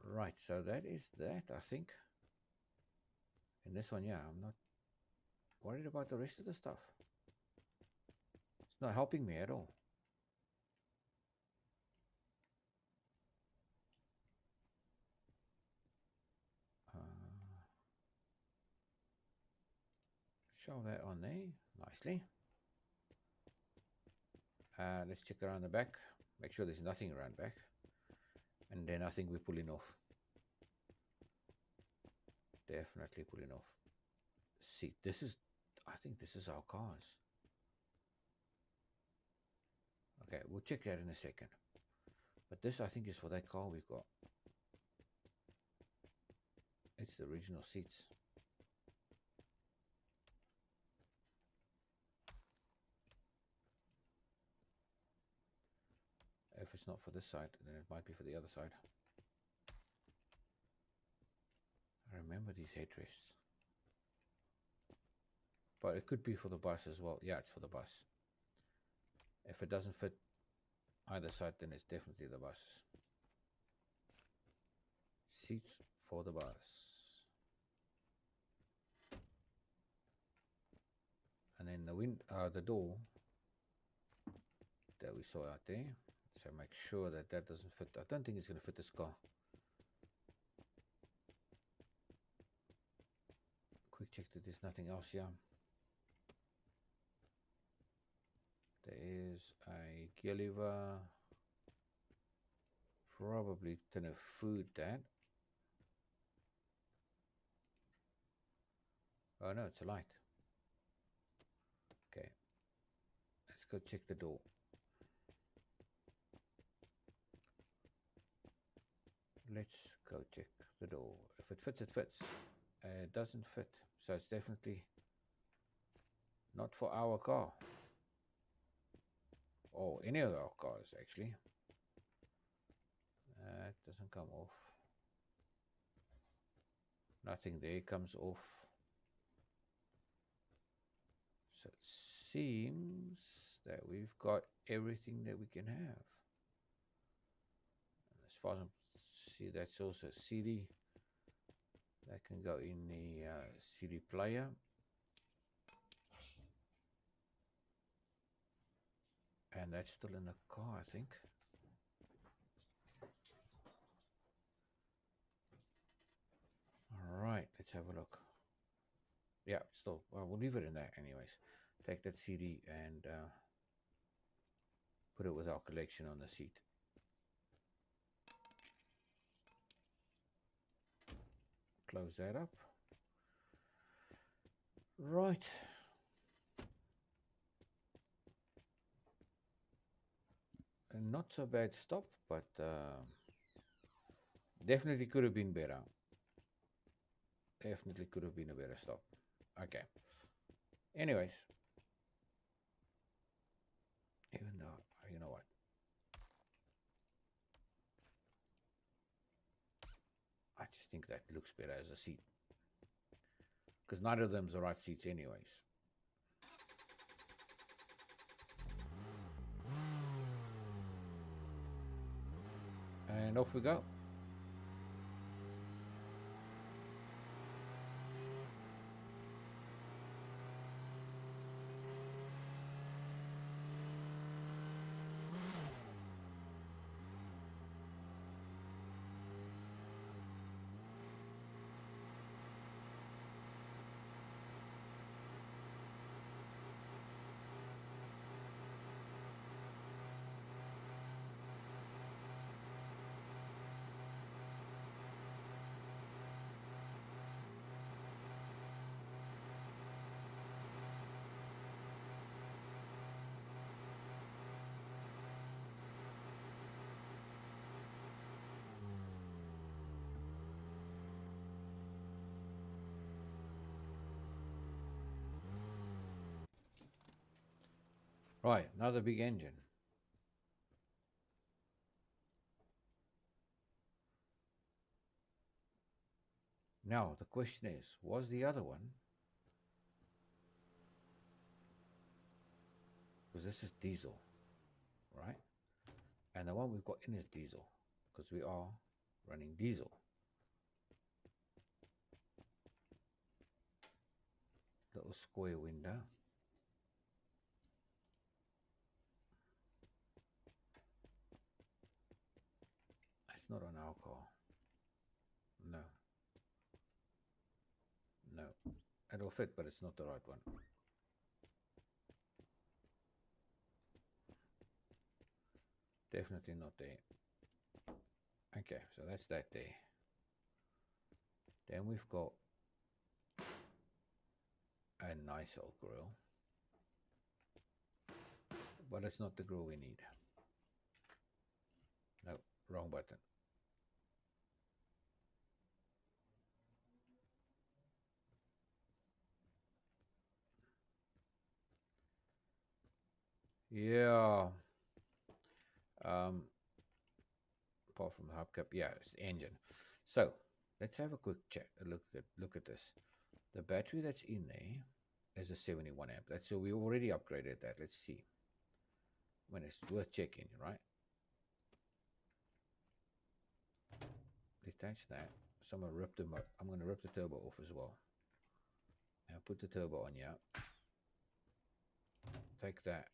Right, so that is that, I think. And this one, yeah, I'm not worried about the rest of the stuff. It's not helping me at all. Show that on there nicely. Let's check around the back. Make sure there's nothing around back. And then I think we're pulling off. Definitely pulling off. See, this is, I think this is our cars. Okay, we'll check that in a second. But this, I think, is for that car we've got. It's the original seats. If it's not for this side, then it might be for the other side. I remember these headrests. But it could be for the bus as well. Yeah, it's for the bus. If it doesn't fit either side, then it's definitely the buses. Seats for the bus. And then the door that we saw out there. So make sure that that doesn't fit. I don't think it's going to fit this car. Quick check that there's nothing else here. There is a gear lever. Probably tin of food that. Oh no, it's a light. Okay. Let's go check the door. Let's go check the door. If it fits, it fits. It doesn't fit. So it's definitely not for our car. Or any of our cars, actually. It doesn't come off. Nothing there comes off. So it seems that we've got everything that we can have. As far as I see, that's also a CD. That can go in the CD player. And that's still in the car, I think. All right, let's have a look. Yeah, still, well, we'll leave it in there anyways. Take that CD and put it with our collection on the seat. Close that up. Right. And not so bad stop, but Definitely could have been better. Definitely could have been a better stop. Okay. Anyways, even though, you know what? I just think that looks better as a seat. Because neither of them's the right seats anyways. And off we go. Right, another big engine. Now, the question is, was the other one? Because this is diesel, right? And the one we've got in is diesel, because we are running diesel. Little square window. It's not on our car. No. No. It'll fit, but it's not the right one. Definitely not there. Okay, so that's that there. Then we've got a nice old grill. But it's not the grill we need. No, wrong button. Yeah. Apart from the hubcap, yeah, it's the engine. So let's have a quick check. Look at this. The battery that's in there is a 71 amp. That's so we already upgraded that. Let's see. When it's worth checking, right? Detach that. So I'm gonna rip them up. I'm gonna rip the turbo off as well. And put the turbo on here. Take that.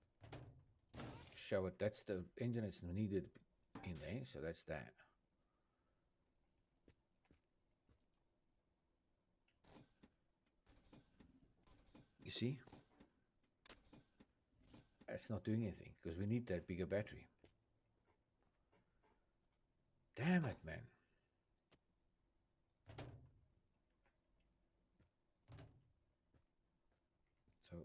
Show it. That's the engine that's needed in there. So that's that. You see? It's not doing anything because we need that bigger battery. Damn it, man. So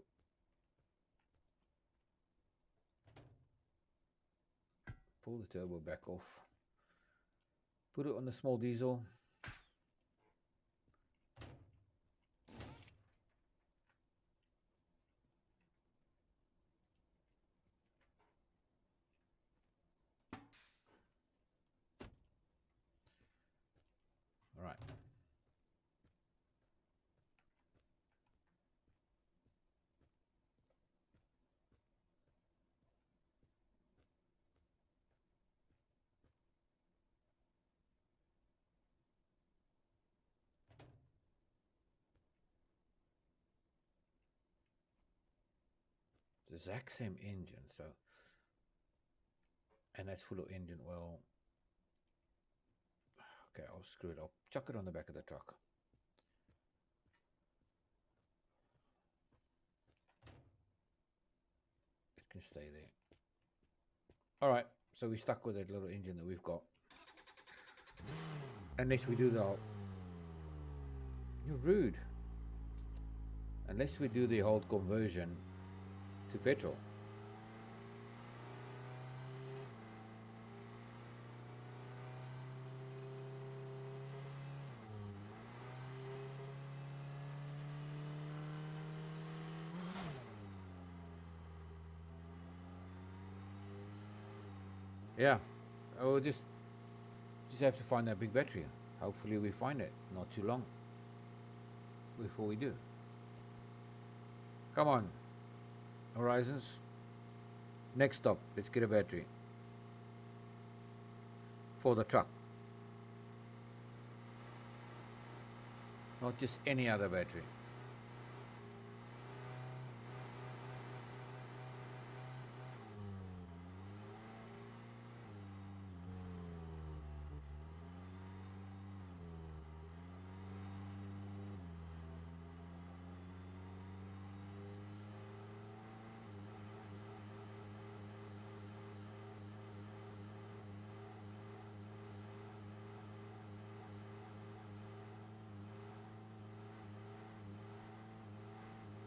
pull the turbo back off. Put it on the small diesel. All right. The exact same engine, so, and that's full of engine oil. Okay, I'll screw it up. Chuck it on the back of the truck. It can stay there. All right, so we're stuck with that little engine that we've got. Unless we do the... You're rude. Unless we do the whole conversion to petrol. Yeah. Oh, just have to find that big battery. Hopefully we find it. Not too long before we do. Come on, Horizons. Next stop. Let's get a battery for the truck. Not just any other battery.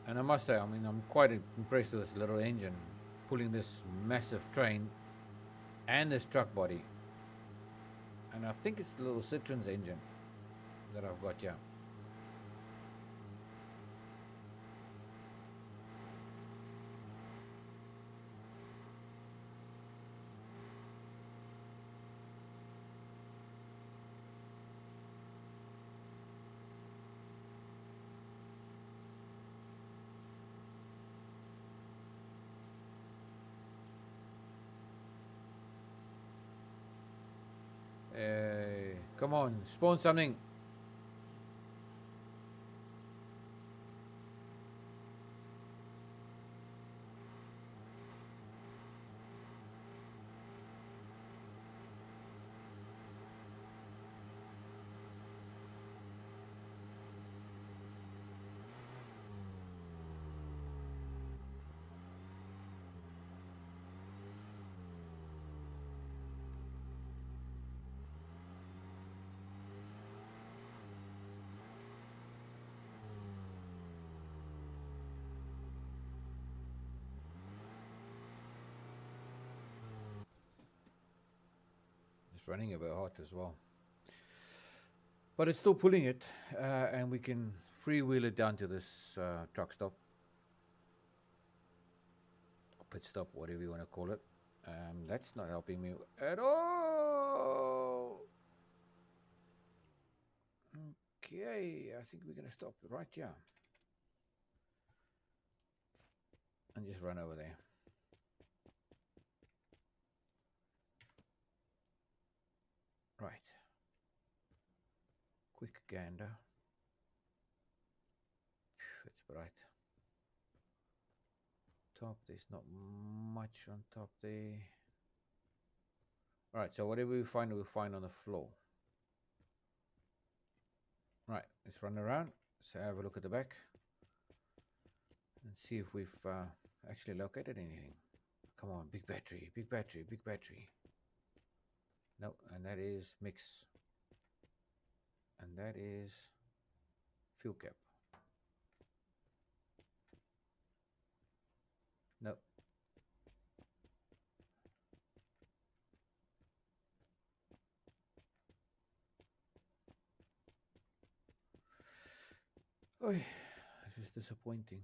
And I must say, I mean, I'm quite impressed with this little engine pulling this massive train and this truck body. And I think it's the little Citroen's engine that I've got here. Come on, spawn something. It's running a bit hot as well. But it's still pulling it, and we can freewheel it down to this truck stop. Pit stop, whatever you want to call it. That's not helping me at all. Okay, I think we're going to stop right here. And just run over there. Right. Quick gander. It's bright. Top, there's not much on top there. Alright, so whatever we find, we'll find on the floor. Right, let's run around. So have a look at the back. And see if we've actually located anything. Come on, big battery, big battery, big battery. No, and that is mix. And that is fuel cap. No. Oh, this is disappointing.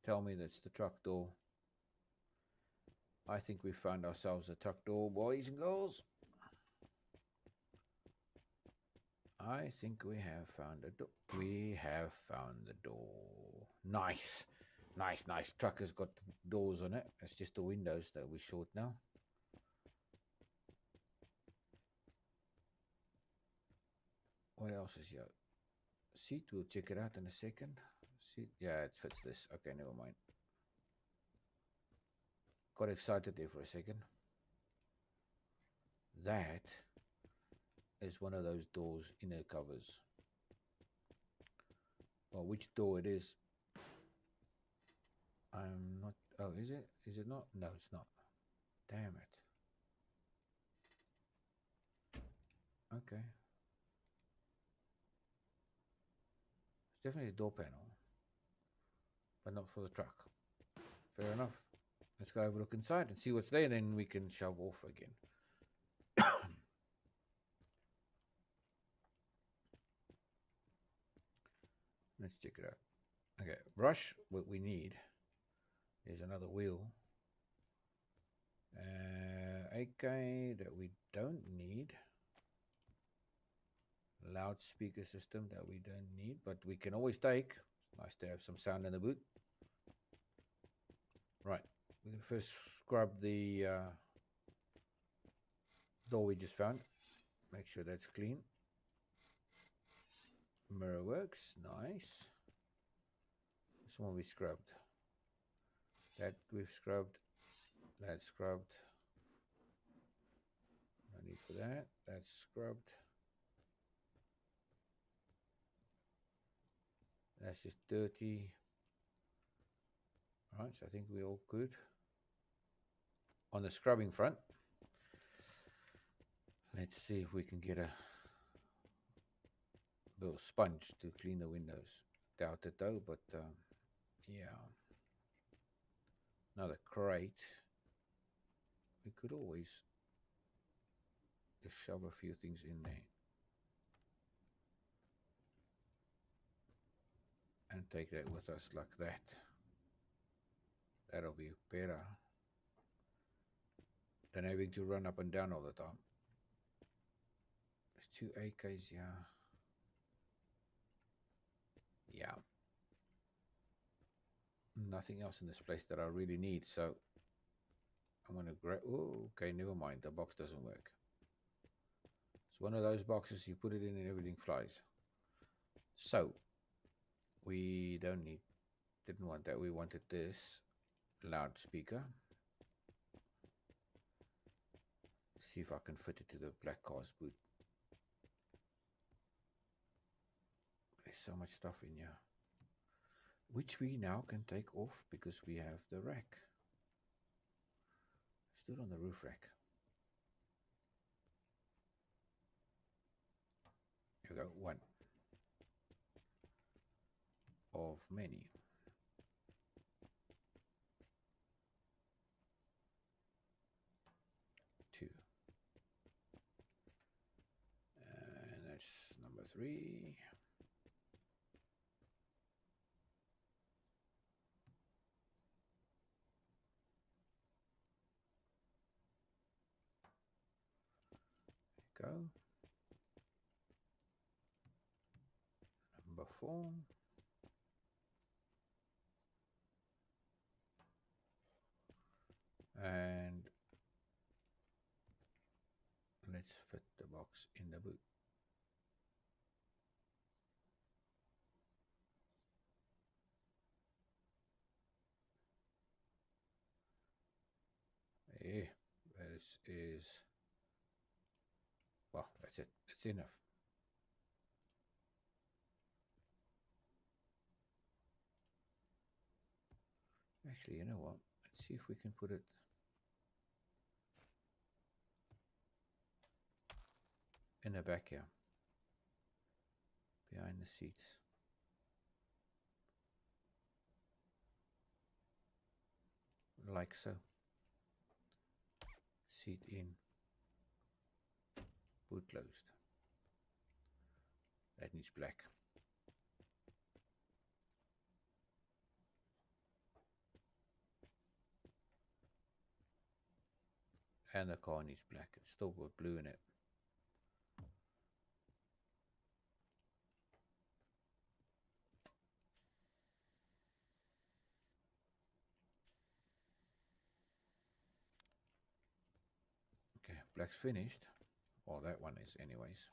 Tell me that's the truck door. I think we found ourselves a truck door, boys and girls. I think we have found a door. We have found the door. Nice. Nice, nice. Truck has got doors on it. It's just the windows that we're short now. What else is here? Seat, we'll check it out in a second. Seat, yeah, it fits this. Okay, never mind. Got excited there for a second. That is one of those doors inner covers. Well, which door it is, I'm not. Oh, is it? Is it not? No, it's not. Damn it. Okay. It's definitely a door panel, but not for the truck. Fair enough. Let's go have a look inside and see what's there, and then we can shove off again. Let's check it out. Okay, brush, what we need is another wheel. AK that we don't need. Loudspeaker system that we don't need, but we can always take. It's nice to have some sound in the boot. Right, we're going to first scrub the door we just found. Make sure that's clean. Mirror works, nice. This one we scrubbed. That we've scrubbed. That's scrubbed. No need for that. That's scrubbed. That's just dirty. All right, so I think we're all good on the scrubbing front. Let's see if we can get a little sponge to clean the windows. Doubt it though, but yeah. Another crate. We could always just shove a few things in there and take that with us like that. That'll be better than having to run up and down all the time. There's 2 AKs, yeah. Yeah. Nothing else in this place that I really need, so I'm gonna grab. Oh, okay, never mind. The box doesn't work. It's one of those boxes you put it in and everything flies. So we didn't want that. We wanted this loudspeaker. See if I can fit it to the black car's boot. There's so much stuff in here, which we now can take off because we have the rack. Stood on the roof rack. Here we go. One of many. Two. And that's number 3. Go. Number 4. And let's fit the box in the boot. Yeah, this is, well, that's it. It's enough. Actually, you know what? Let's see if we can put it in the back here, behind the seats. Like so. Seat in, boot closed. That needs black. And the car needs black. It's still got blue in it. Okay, black's finished. Well, that one is anyways.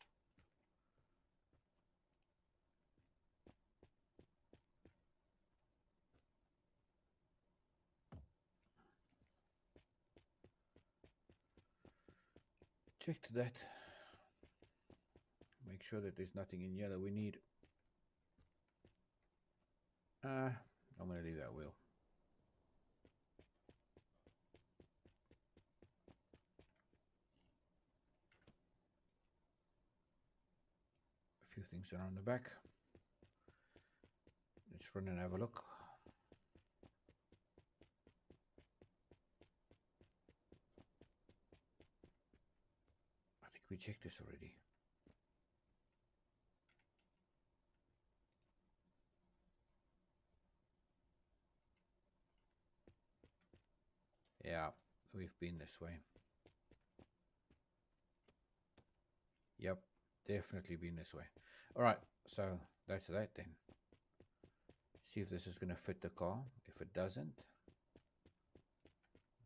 Checked that. Make sure that there's nothing in here that we need. I'm going to leave that wheel. few things around the back. Let's run and have a look. I think we checked this already. Yeah, we've been this way. Yep, definitely been this way. All right, so that's that then. See if this is going to fit the car. If it doesn't,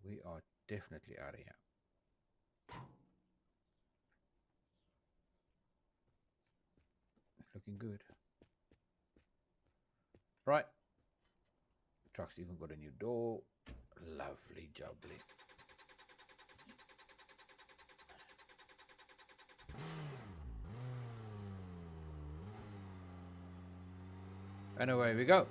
we are definitely out of here. Looking good. Right. Truck's even got a new door. Lovely jubbly. And away we go.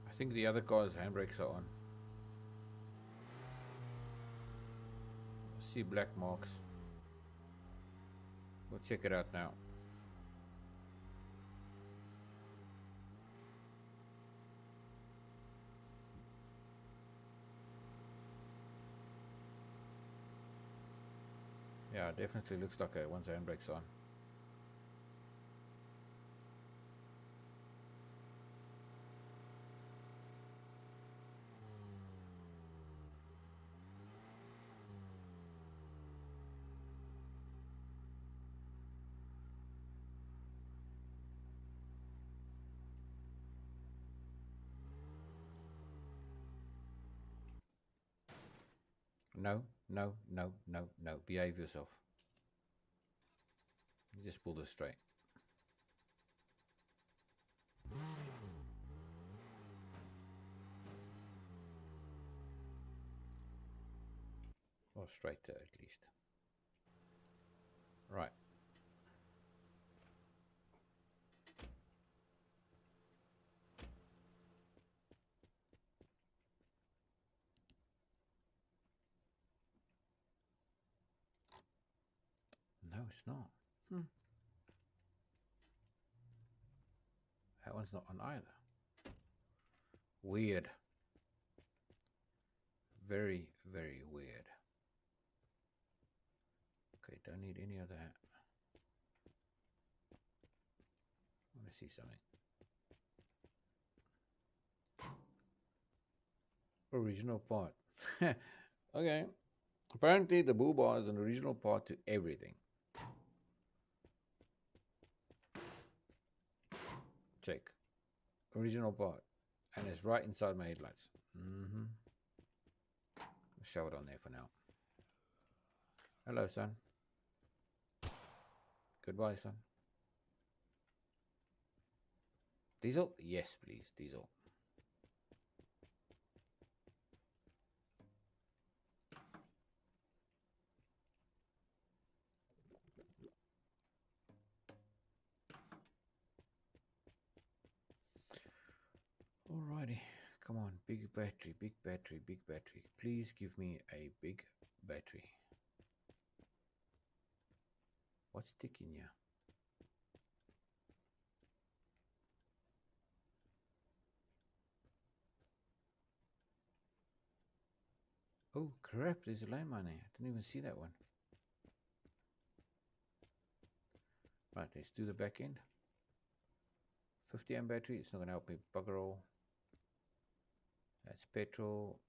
I think the other car's handbrakes are on. I see black marks. We'll check it out now. Yeah, definitely looks like it once the handbrake's on. No, no, no, no, no. Behave yourself. You just pull this straight. Or straighter at least. Right. No, it's not. That one's not on either. Weird. Very, very weird. Okay, don't need any of that. I want to see something. Original part. Okay. Apparently the bull bar is an original part to everything. Check. Original part. And it's right inside my headlights. Show it on there for now. Hello, son. Goodbye, son. Diesel? Yes, please. Diesel. Alrighty. Come on. Big battery, big battery, big battery. Please give me a big battery. What's ticking here? Oh, crap. There's a landmine there. I didn't even see that one. Right, let's do the back end. 50 amp battery. It's not going to help me bugger all. That's petrol.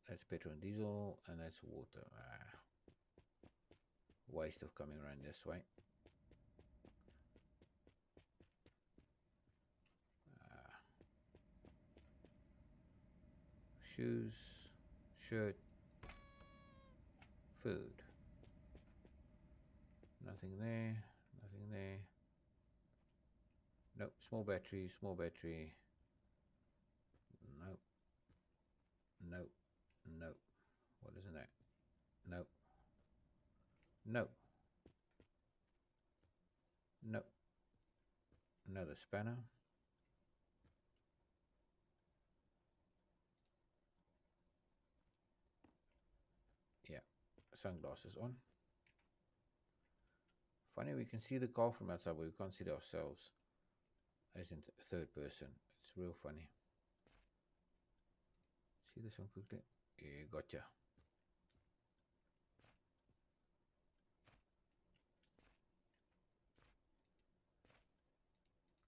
That's petrol and diesel. And that's water. Waste of coming around this way. shoes, shirt, food. Nothing there, nothing there. Nope, small battery, small battery. Nope, nope, nope. What isn't that? Nope, nope, nope. Another spanner. Yeah, sunglasses on. Funny, we can see the car from outside, but we can't see it ourselves. As in third person. It's real funny. See this one quickly? Yeah, gotcha.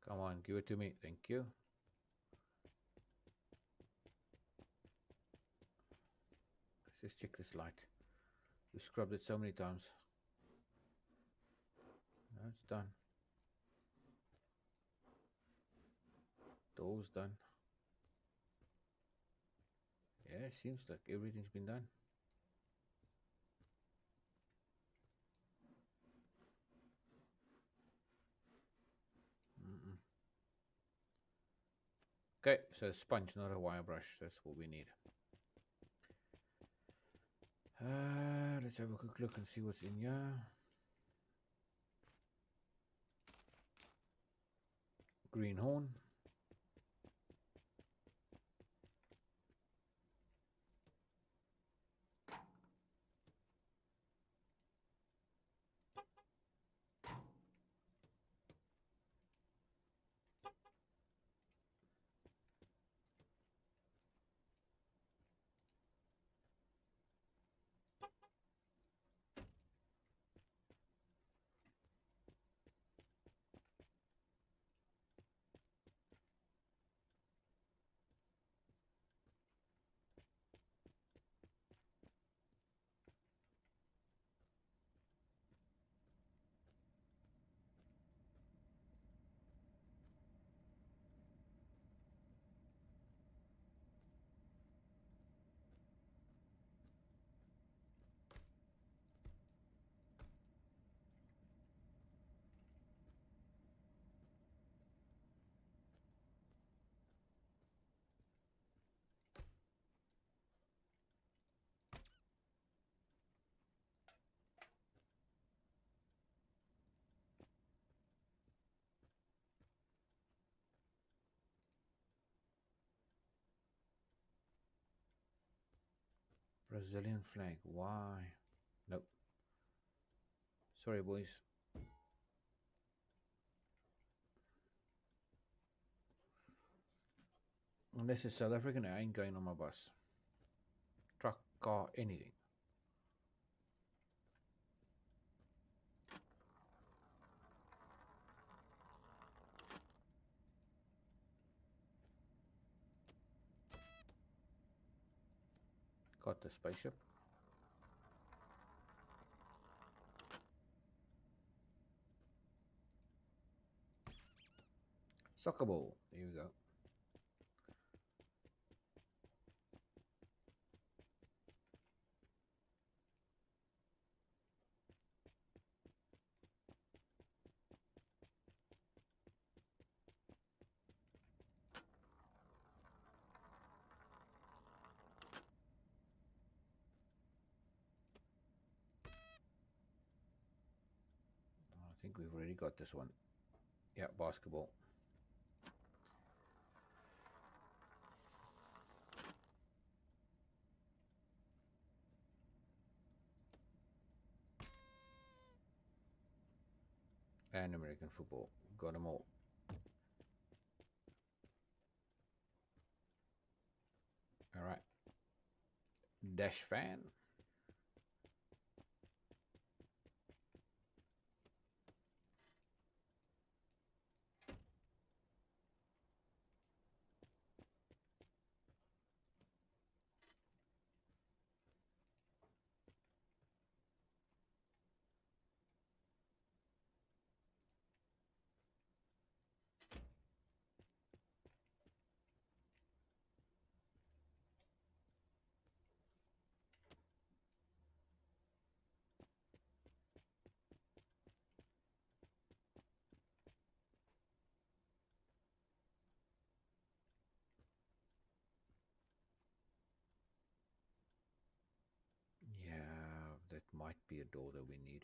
Come on, give it to me. Thank you. Let's just check this light. We scrubbed it so many times. Now it's done. Door's done. Yeah, seems like everything's been done. Okay, so a sponge, not a wire brush. That's what we need. Let's have a quick look and see what's in here. Greenhorn. Brazilian flag. Why? Nope. Sorry, boys. Unless it's South African, I ain't going on my bus. Truck, car, anything. Got the spaceship. Soccer ball. There you go. I think we've already got this one. Yeah, basketball. And American football. Got them all. All right. Dash fan. might be a door that we need.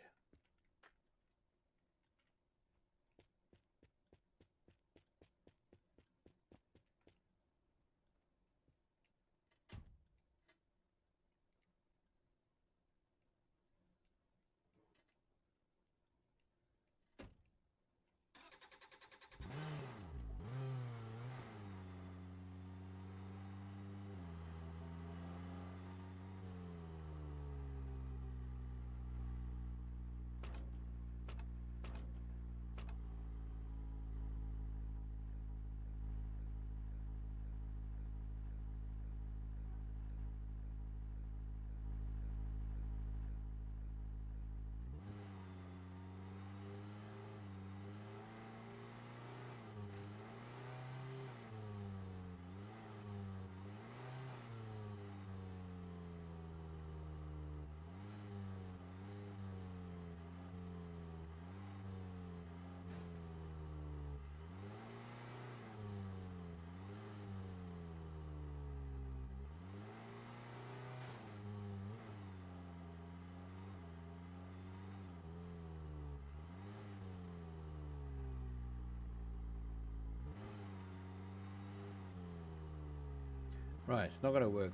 Right, it's not going to work.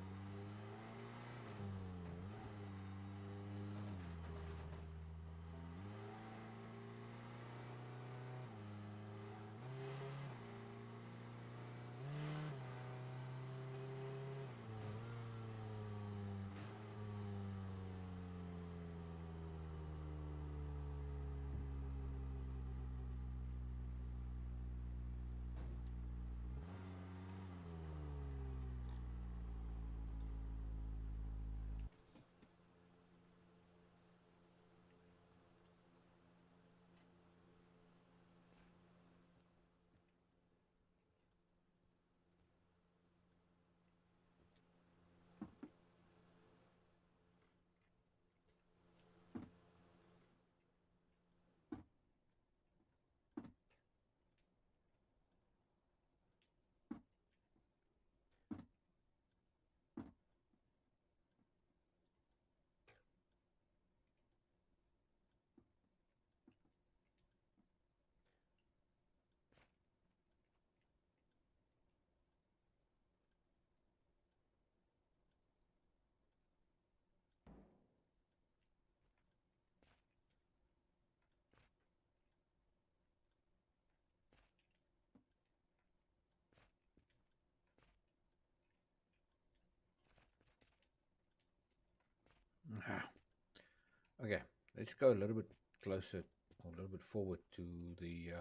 Okay, let's go a little bit closer, or a little bit forward to the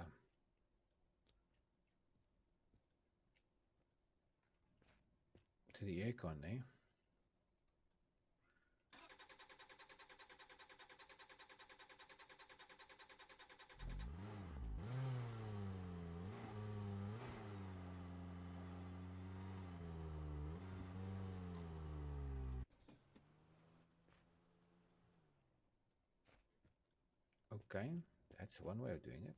aircon there. Okay, that's one way of doing it.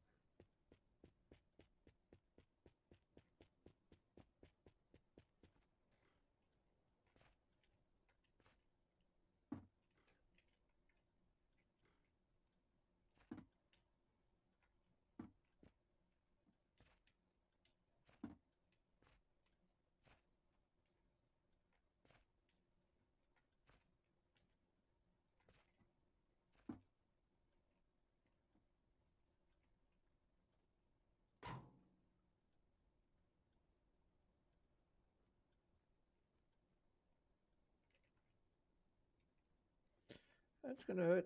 That's gonna hurt.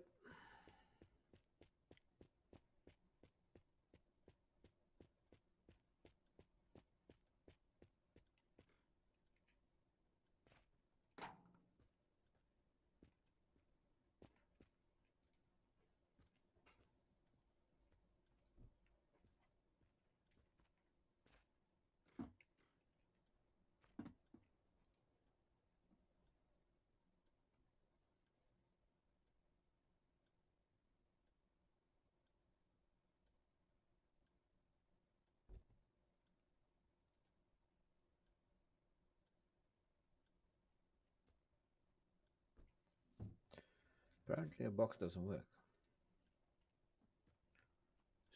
Apparently a box doesn't work.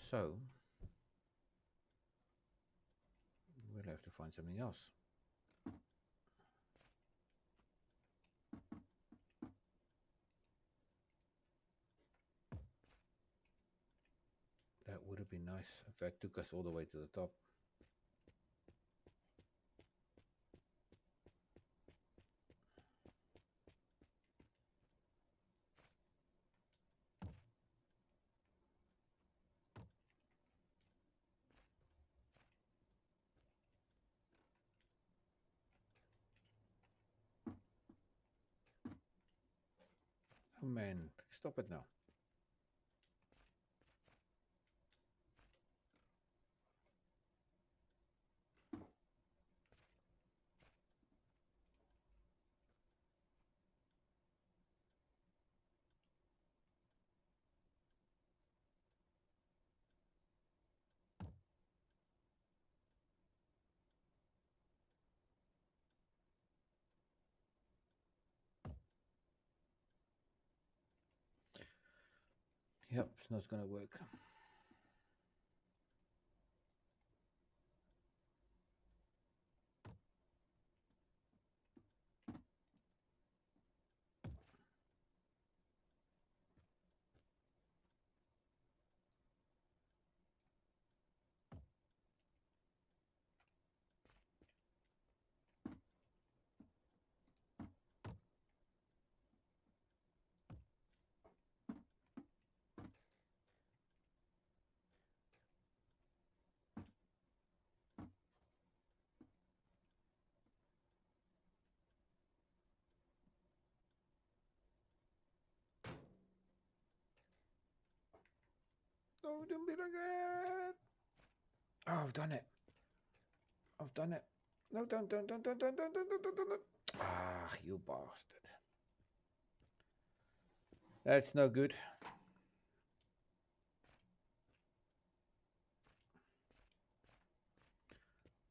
So we'll have to find something else. That would have been nice if that took us all the way to the top. Oh man, stop it now. Yep, it's not going to work. No, don't be like that. Oh, I've done it. I've done it. No, don't. Ah, you bastard. That's no good.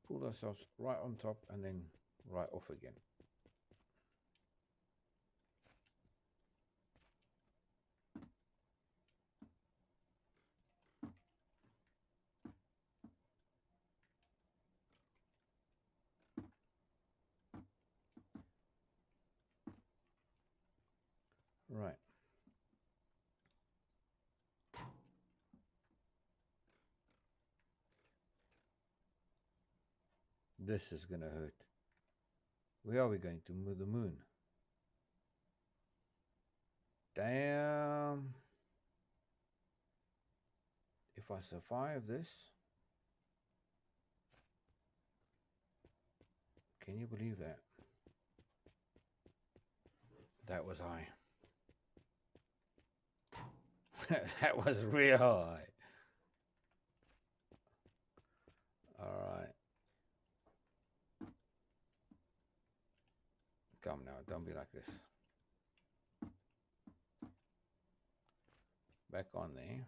Pull ourselves right on top and then right off again. Right. This is going to hurt. Where are we going to move the moon? Damn. If I survive this, can you believe that? That was high. That was real high. All right. Come now, don't be like this. Back on there.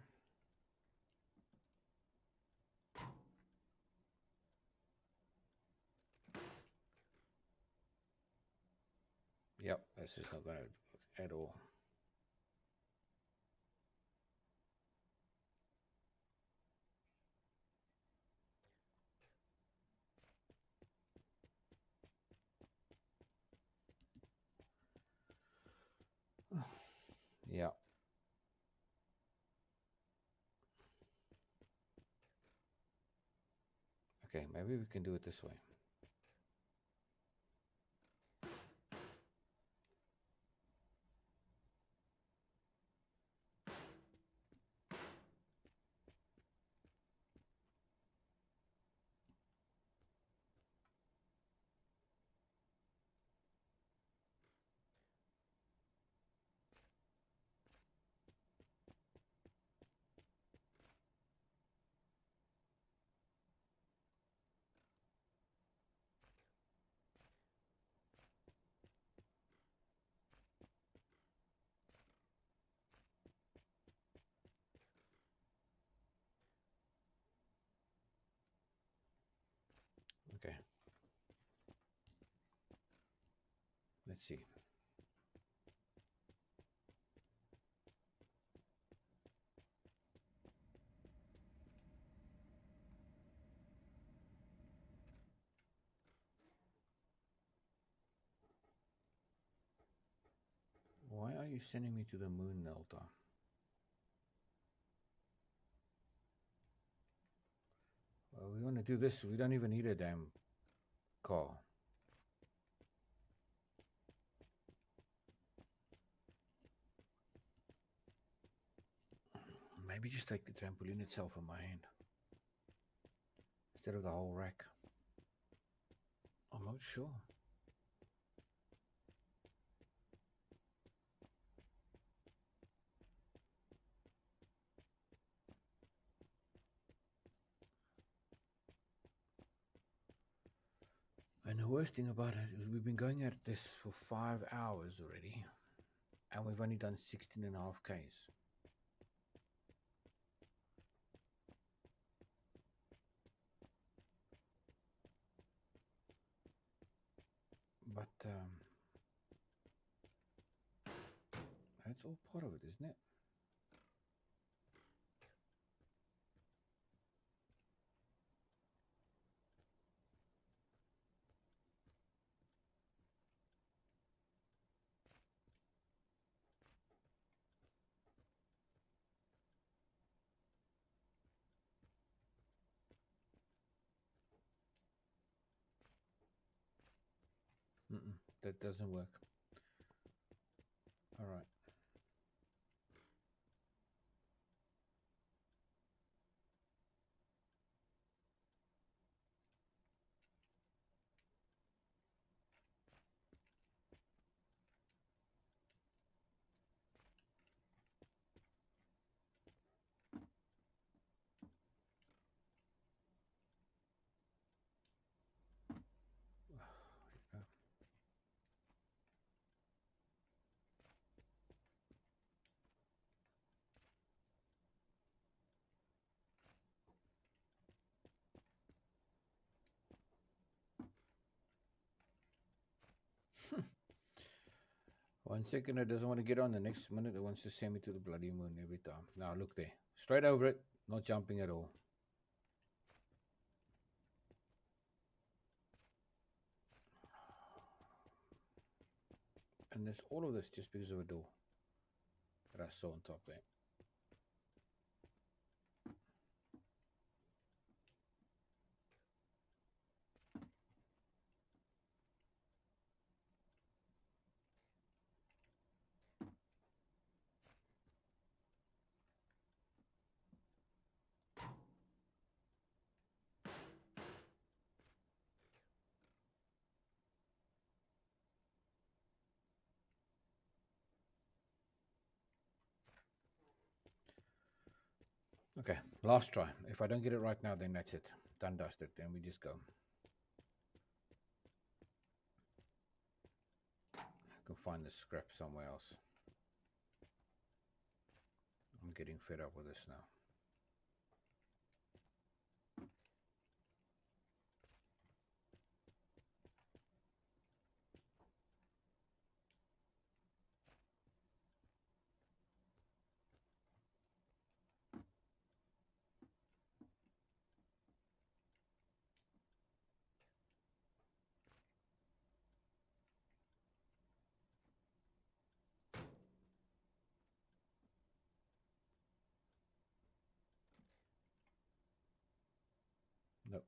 Yep, this is not going to at all. Yeah. Okay, maybe we can do it this way. Okay. Let's see. Why are you sending me to the moon, Nelta? Well, we want to do this. We don't even need a damn car. Maybe just take the trampoline itself in my hand instead of the whole rack. I'm not sure. And the worst thing about it is we've been going at this for 5 hours already, and we've only done 16.5 Ks. But that's all part of it, isn't it? That doesn't work. All right. One second it doesn't want to get on, the next minute it wants to send me to the bloody moon every time. Now look there. Straight over it, not jumping at all. And there's all of this just because of a door that I saw on top there. Okay, last try. If I don't get it right now, then that's it. Done, dusted. Then we just go. I can find the scrap somewhere else. I'm getting fed up with this now. Nope.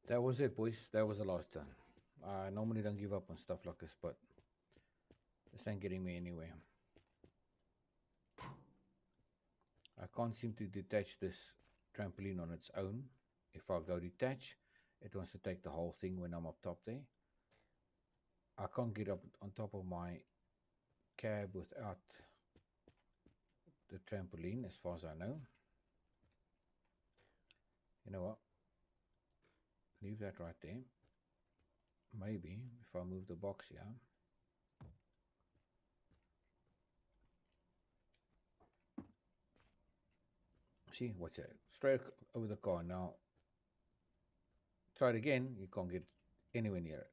That was it, boys. That was the last time. I normally don't give up on stuff like this, but this ain't getting me anywhere. I can't seem to detach this trampoline on its own. If I go detach, it wants to take the whole thing when I'm up top there. I can't get up on top of my cab without the trampoline, as far as I know. You know what? Leave that right there. Maybe if I move the box here. See, what's that? Straight over the car. Now, try it again. You can't get anywhere near it.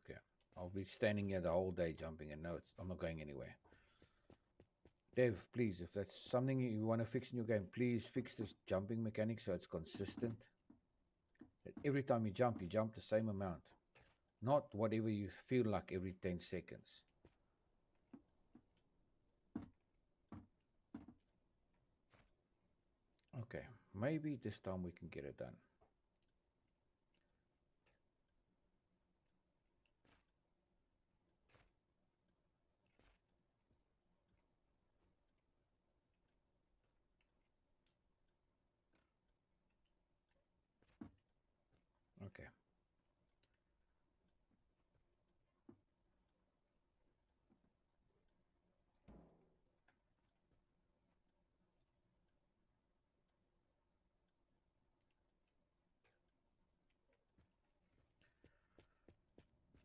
Okay. I'll be standing here the whole day jumping, and no, I'm not going anywhere. Dev, please, if that's something you want to fix in your game, please fix this jumping mechanic so it's consistent. That every time you jump the same amount, not whatever you feel like every 10 seconds. Okay, maybe this time we can get it done. Okay.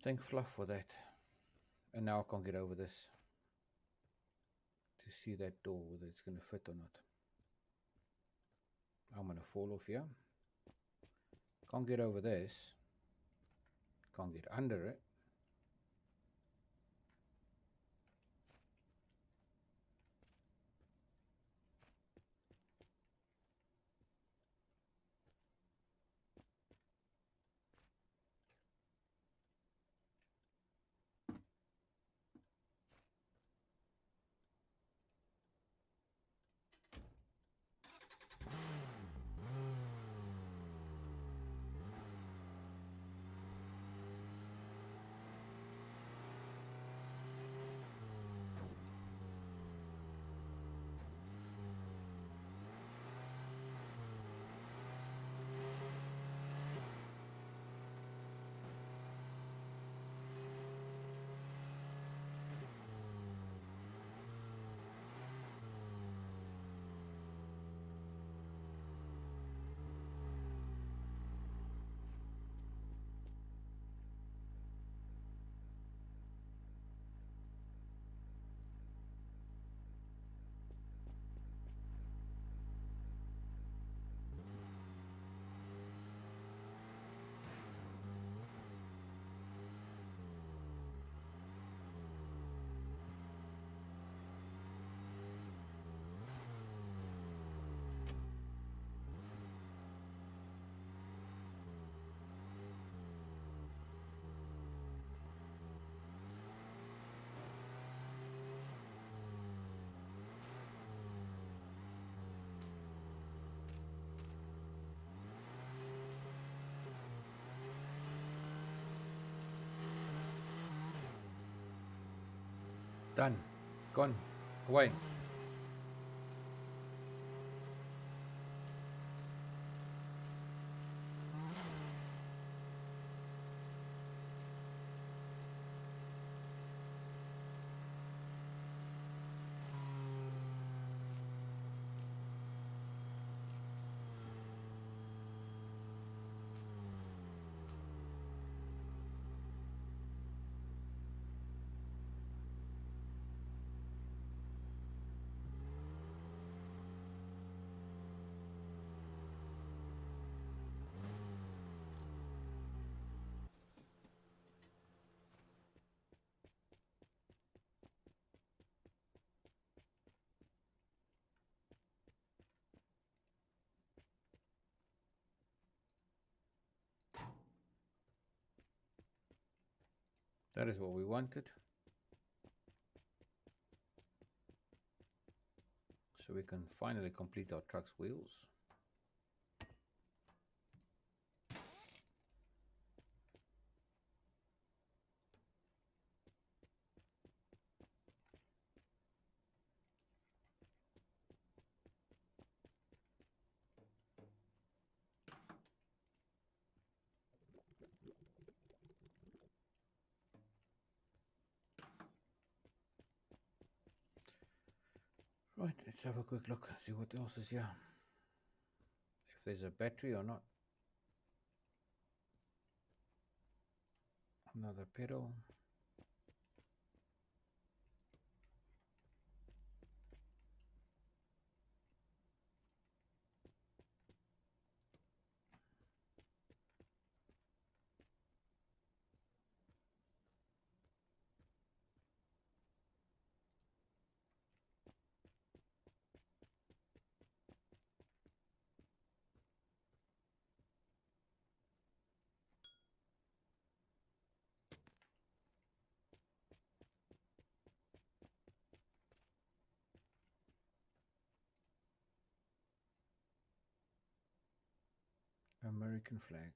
Thank Fluff for that. And now I can't get over this. To see that door, whether it's going to fit or not. I'm going to fall off here. Can't get over this. Can't get under it. Done. Gone. Away. That is what we wanted. So we can finally complete our truck's wheels. Right, let's have a quick look, see what else is here. If there's a battery or not. Another pedal. American flag.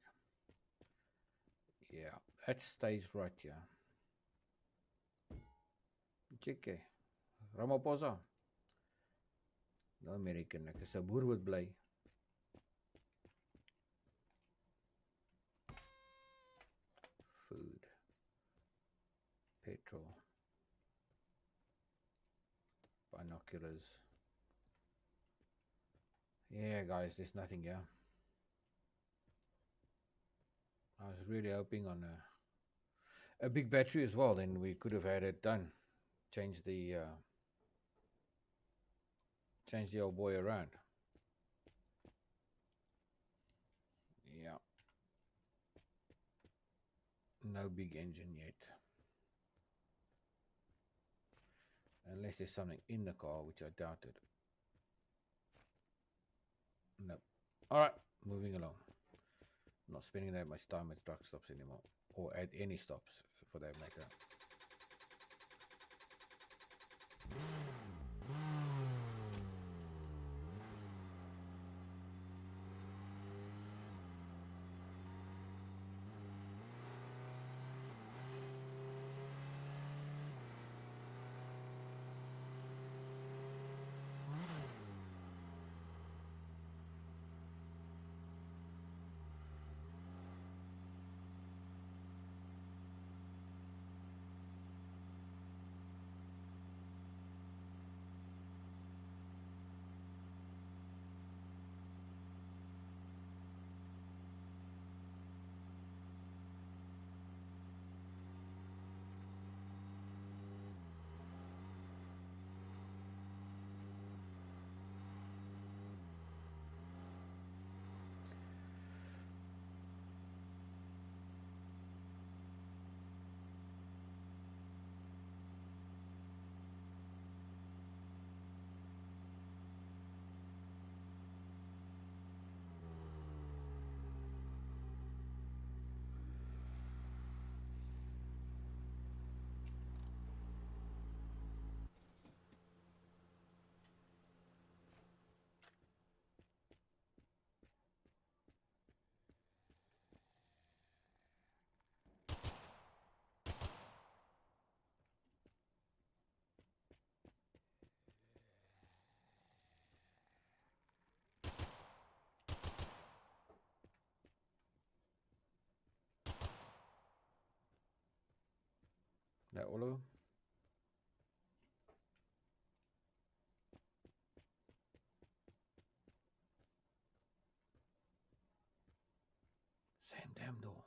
Yeah, that stays right here. Check. Ramaphosa. No American, ek is 'n boer wat bly. Food. Petrol. Binoculars. Yeah, guys, there's nothing here. I was really hoping on a big battery as well. Then we could have had it done. Change the old boy around. Yeah. No big engine yet. Unless there's something in the car, which I doubted. Nope. All right, moving along. Not spending that much time at truck stops anymore, or at any stops for that matter. That all of them? Same damn door.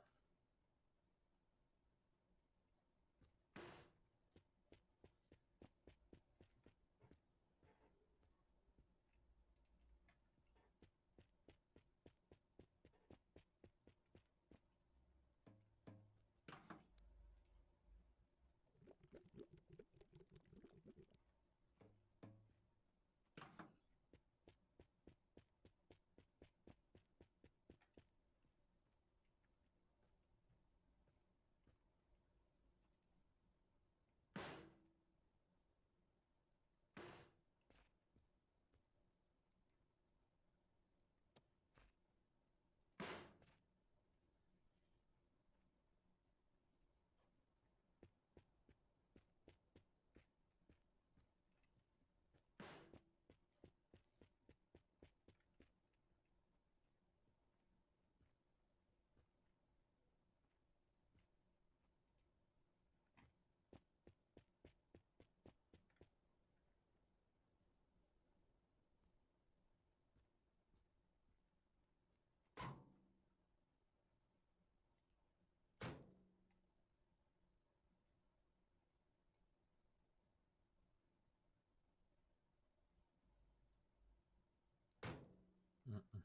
Mm-mm.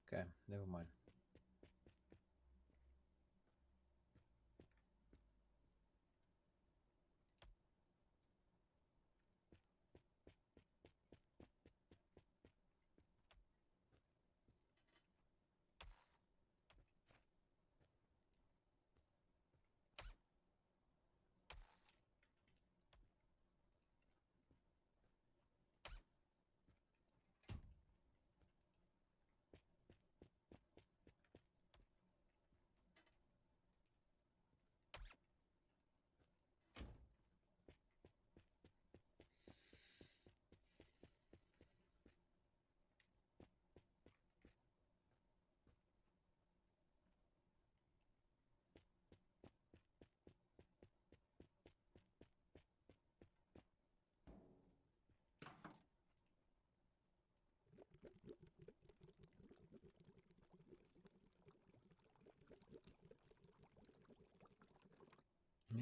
Okay, never mind.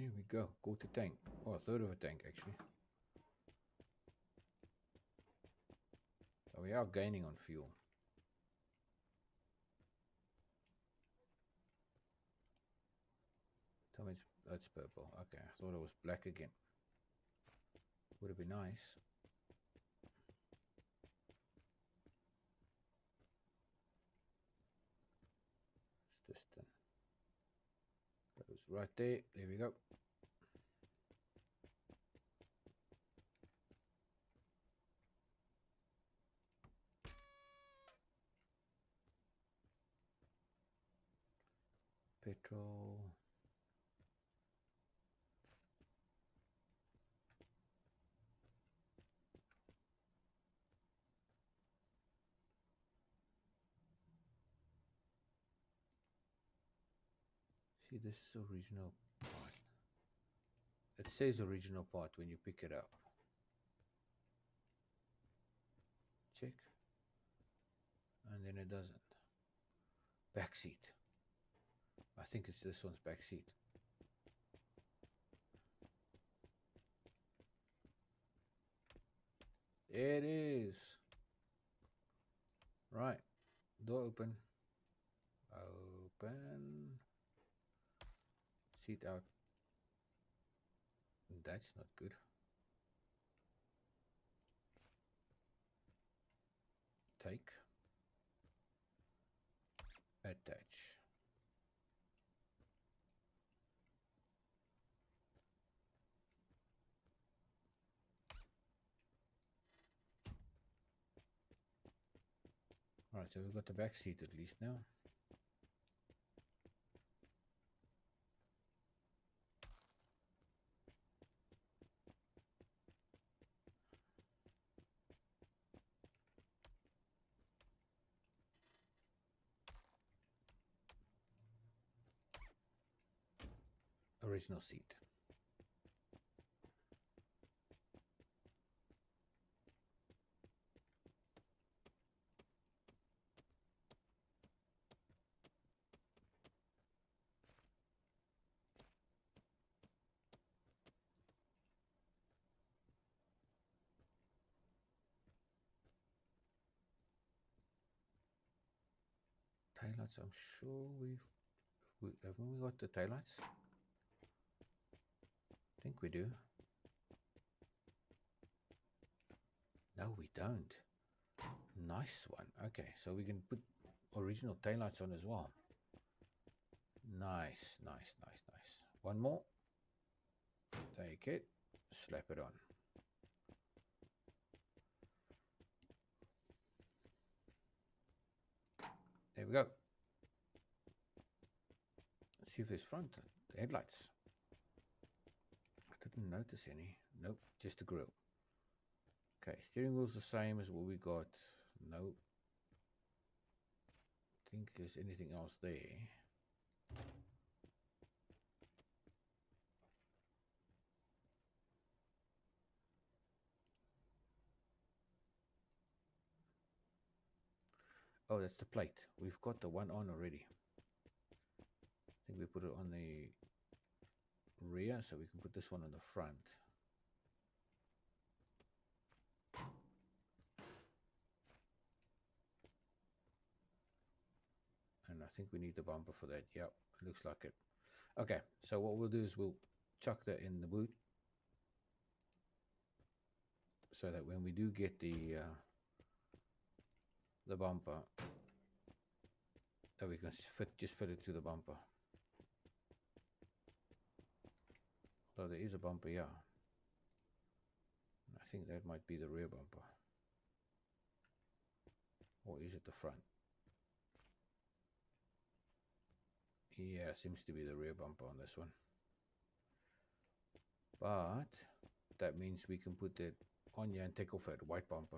Here we go. Quarter tank. Oh, a third of a tank actually. So we are gaining on fuel. Tell me that's purple. Okay, I thought it was black again. Would have been nice. It's distant. Goes right there. There we go. Petrol. See, this is original part. It says original part when you pick it up. Check. And then it doesn't. Back seat. I think it's this one's back seat. It is. Right. Door open. Open. Seat out. That's not good. Take. Attach. Alright, so we've got the back seat at least now. Original seat. Taillights, I'm sure haven't we got the taillights? I think we do. No, we don't. Nice one. Okay, so we can put original taillights on as well. Nice, nice, nice, nice. One more. Take it. Slap it on. There we go. Let's see if there's front headlights. I didn't notice any. Nope, just the grille. Okay, steering wheel's the same as what we got. Nope. Think there's anything else there. Oh, that's the plate. We've got the one on already. I think we put it on the rear, so we can put this one on the front. And I think we need the bumper for that. Yep, looks like it. Okay, so what we'll do is we'll chuck that in the boot, so that when we do get the bumper, that we can just fit it to the bumper. So there is a bumper here. I think that might be the rear bumper. Or is it the front? Yeah, seems to be the rear bumper on this one. But that means we can put it on here and take off that white bumper.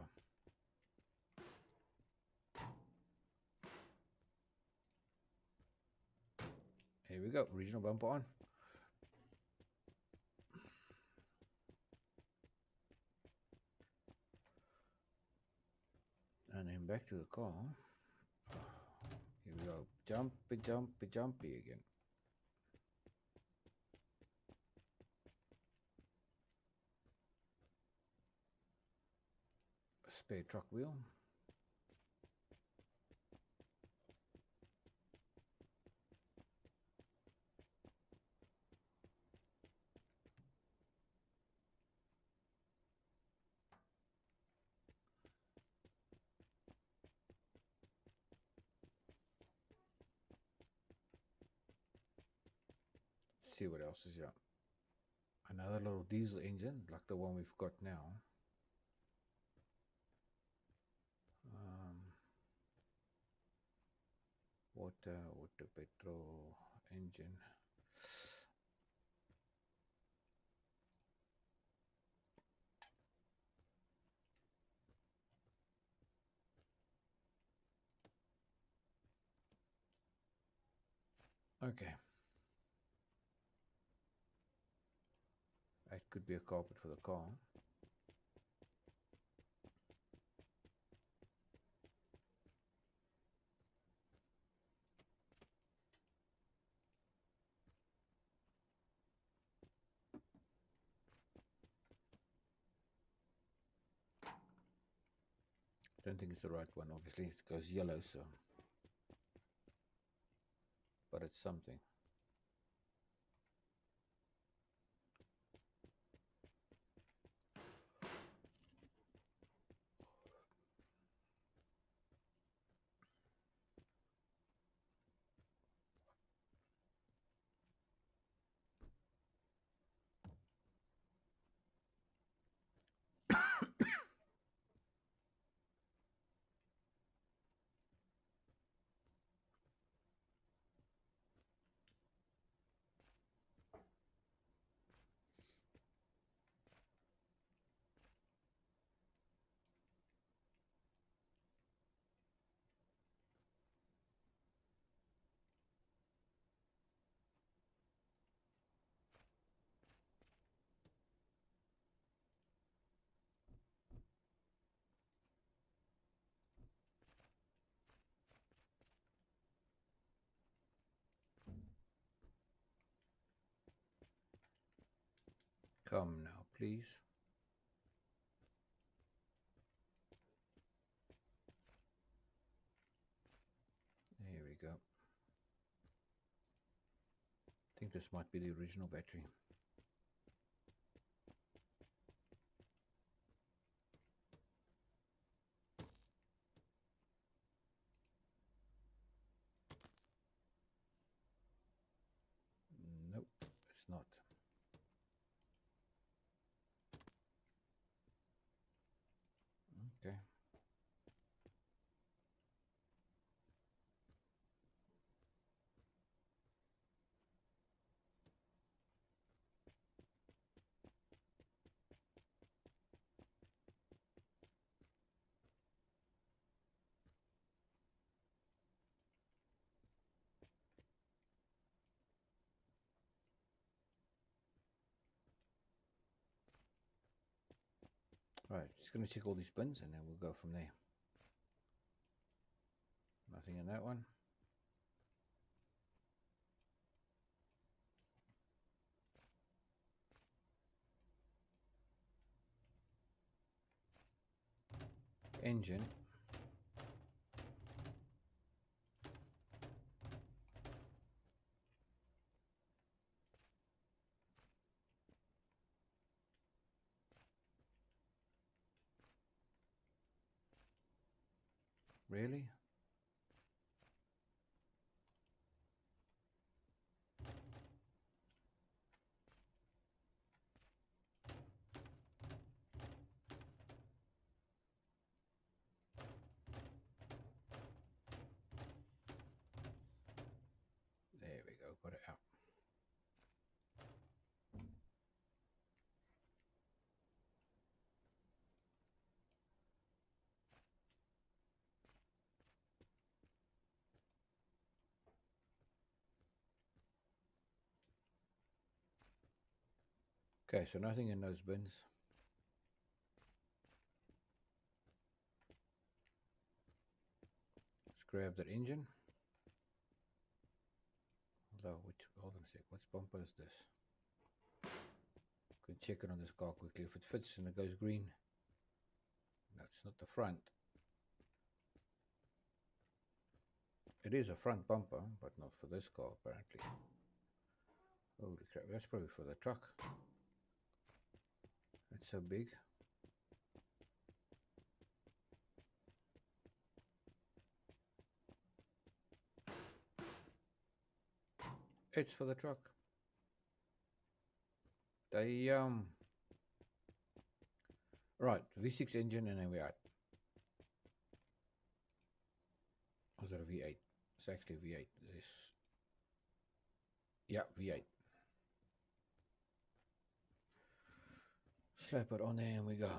Here we go, original bumper on. And then back to the car. Here we go, jumpy, jumpy, jumpy again. spare truck wheel. Let's see what else is here. Another little diesel engine like the one we've got now. Water petrol engine. Okay. That could be a carpet for the car. Don't think it's the right one, obviously. It goes yellow, so. But it's something. Come now, please. There we go. I think this might be the original battery. Nope, it's not. Okay. Right, just going to check all these bins and then we'll go from there. Nothing in that one. Engine. Really? There we go, got it out. Okay, so nothing in those bins. Let's grab that engine. Although, hold on a sec, what bumper is this? Could check it on this car quickly. If it fits and it goes green. No, it It's not the front. It is a front bumper, but not for this car, apparently. Holy crap, that's probably for the truck. It's so big. It's for the truck. They, right, V6 engine and then we're out. Was that a V8? It's actually a V8. This, yeah, V8. Slap it on there and we go.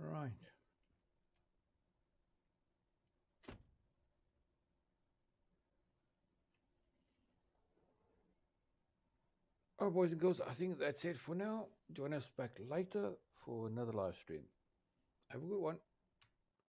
Right. Oh, boys and girls, I think that's it for now. Join us back later for another live stream. Have a good one.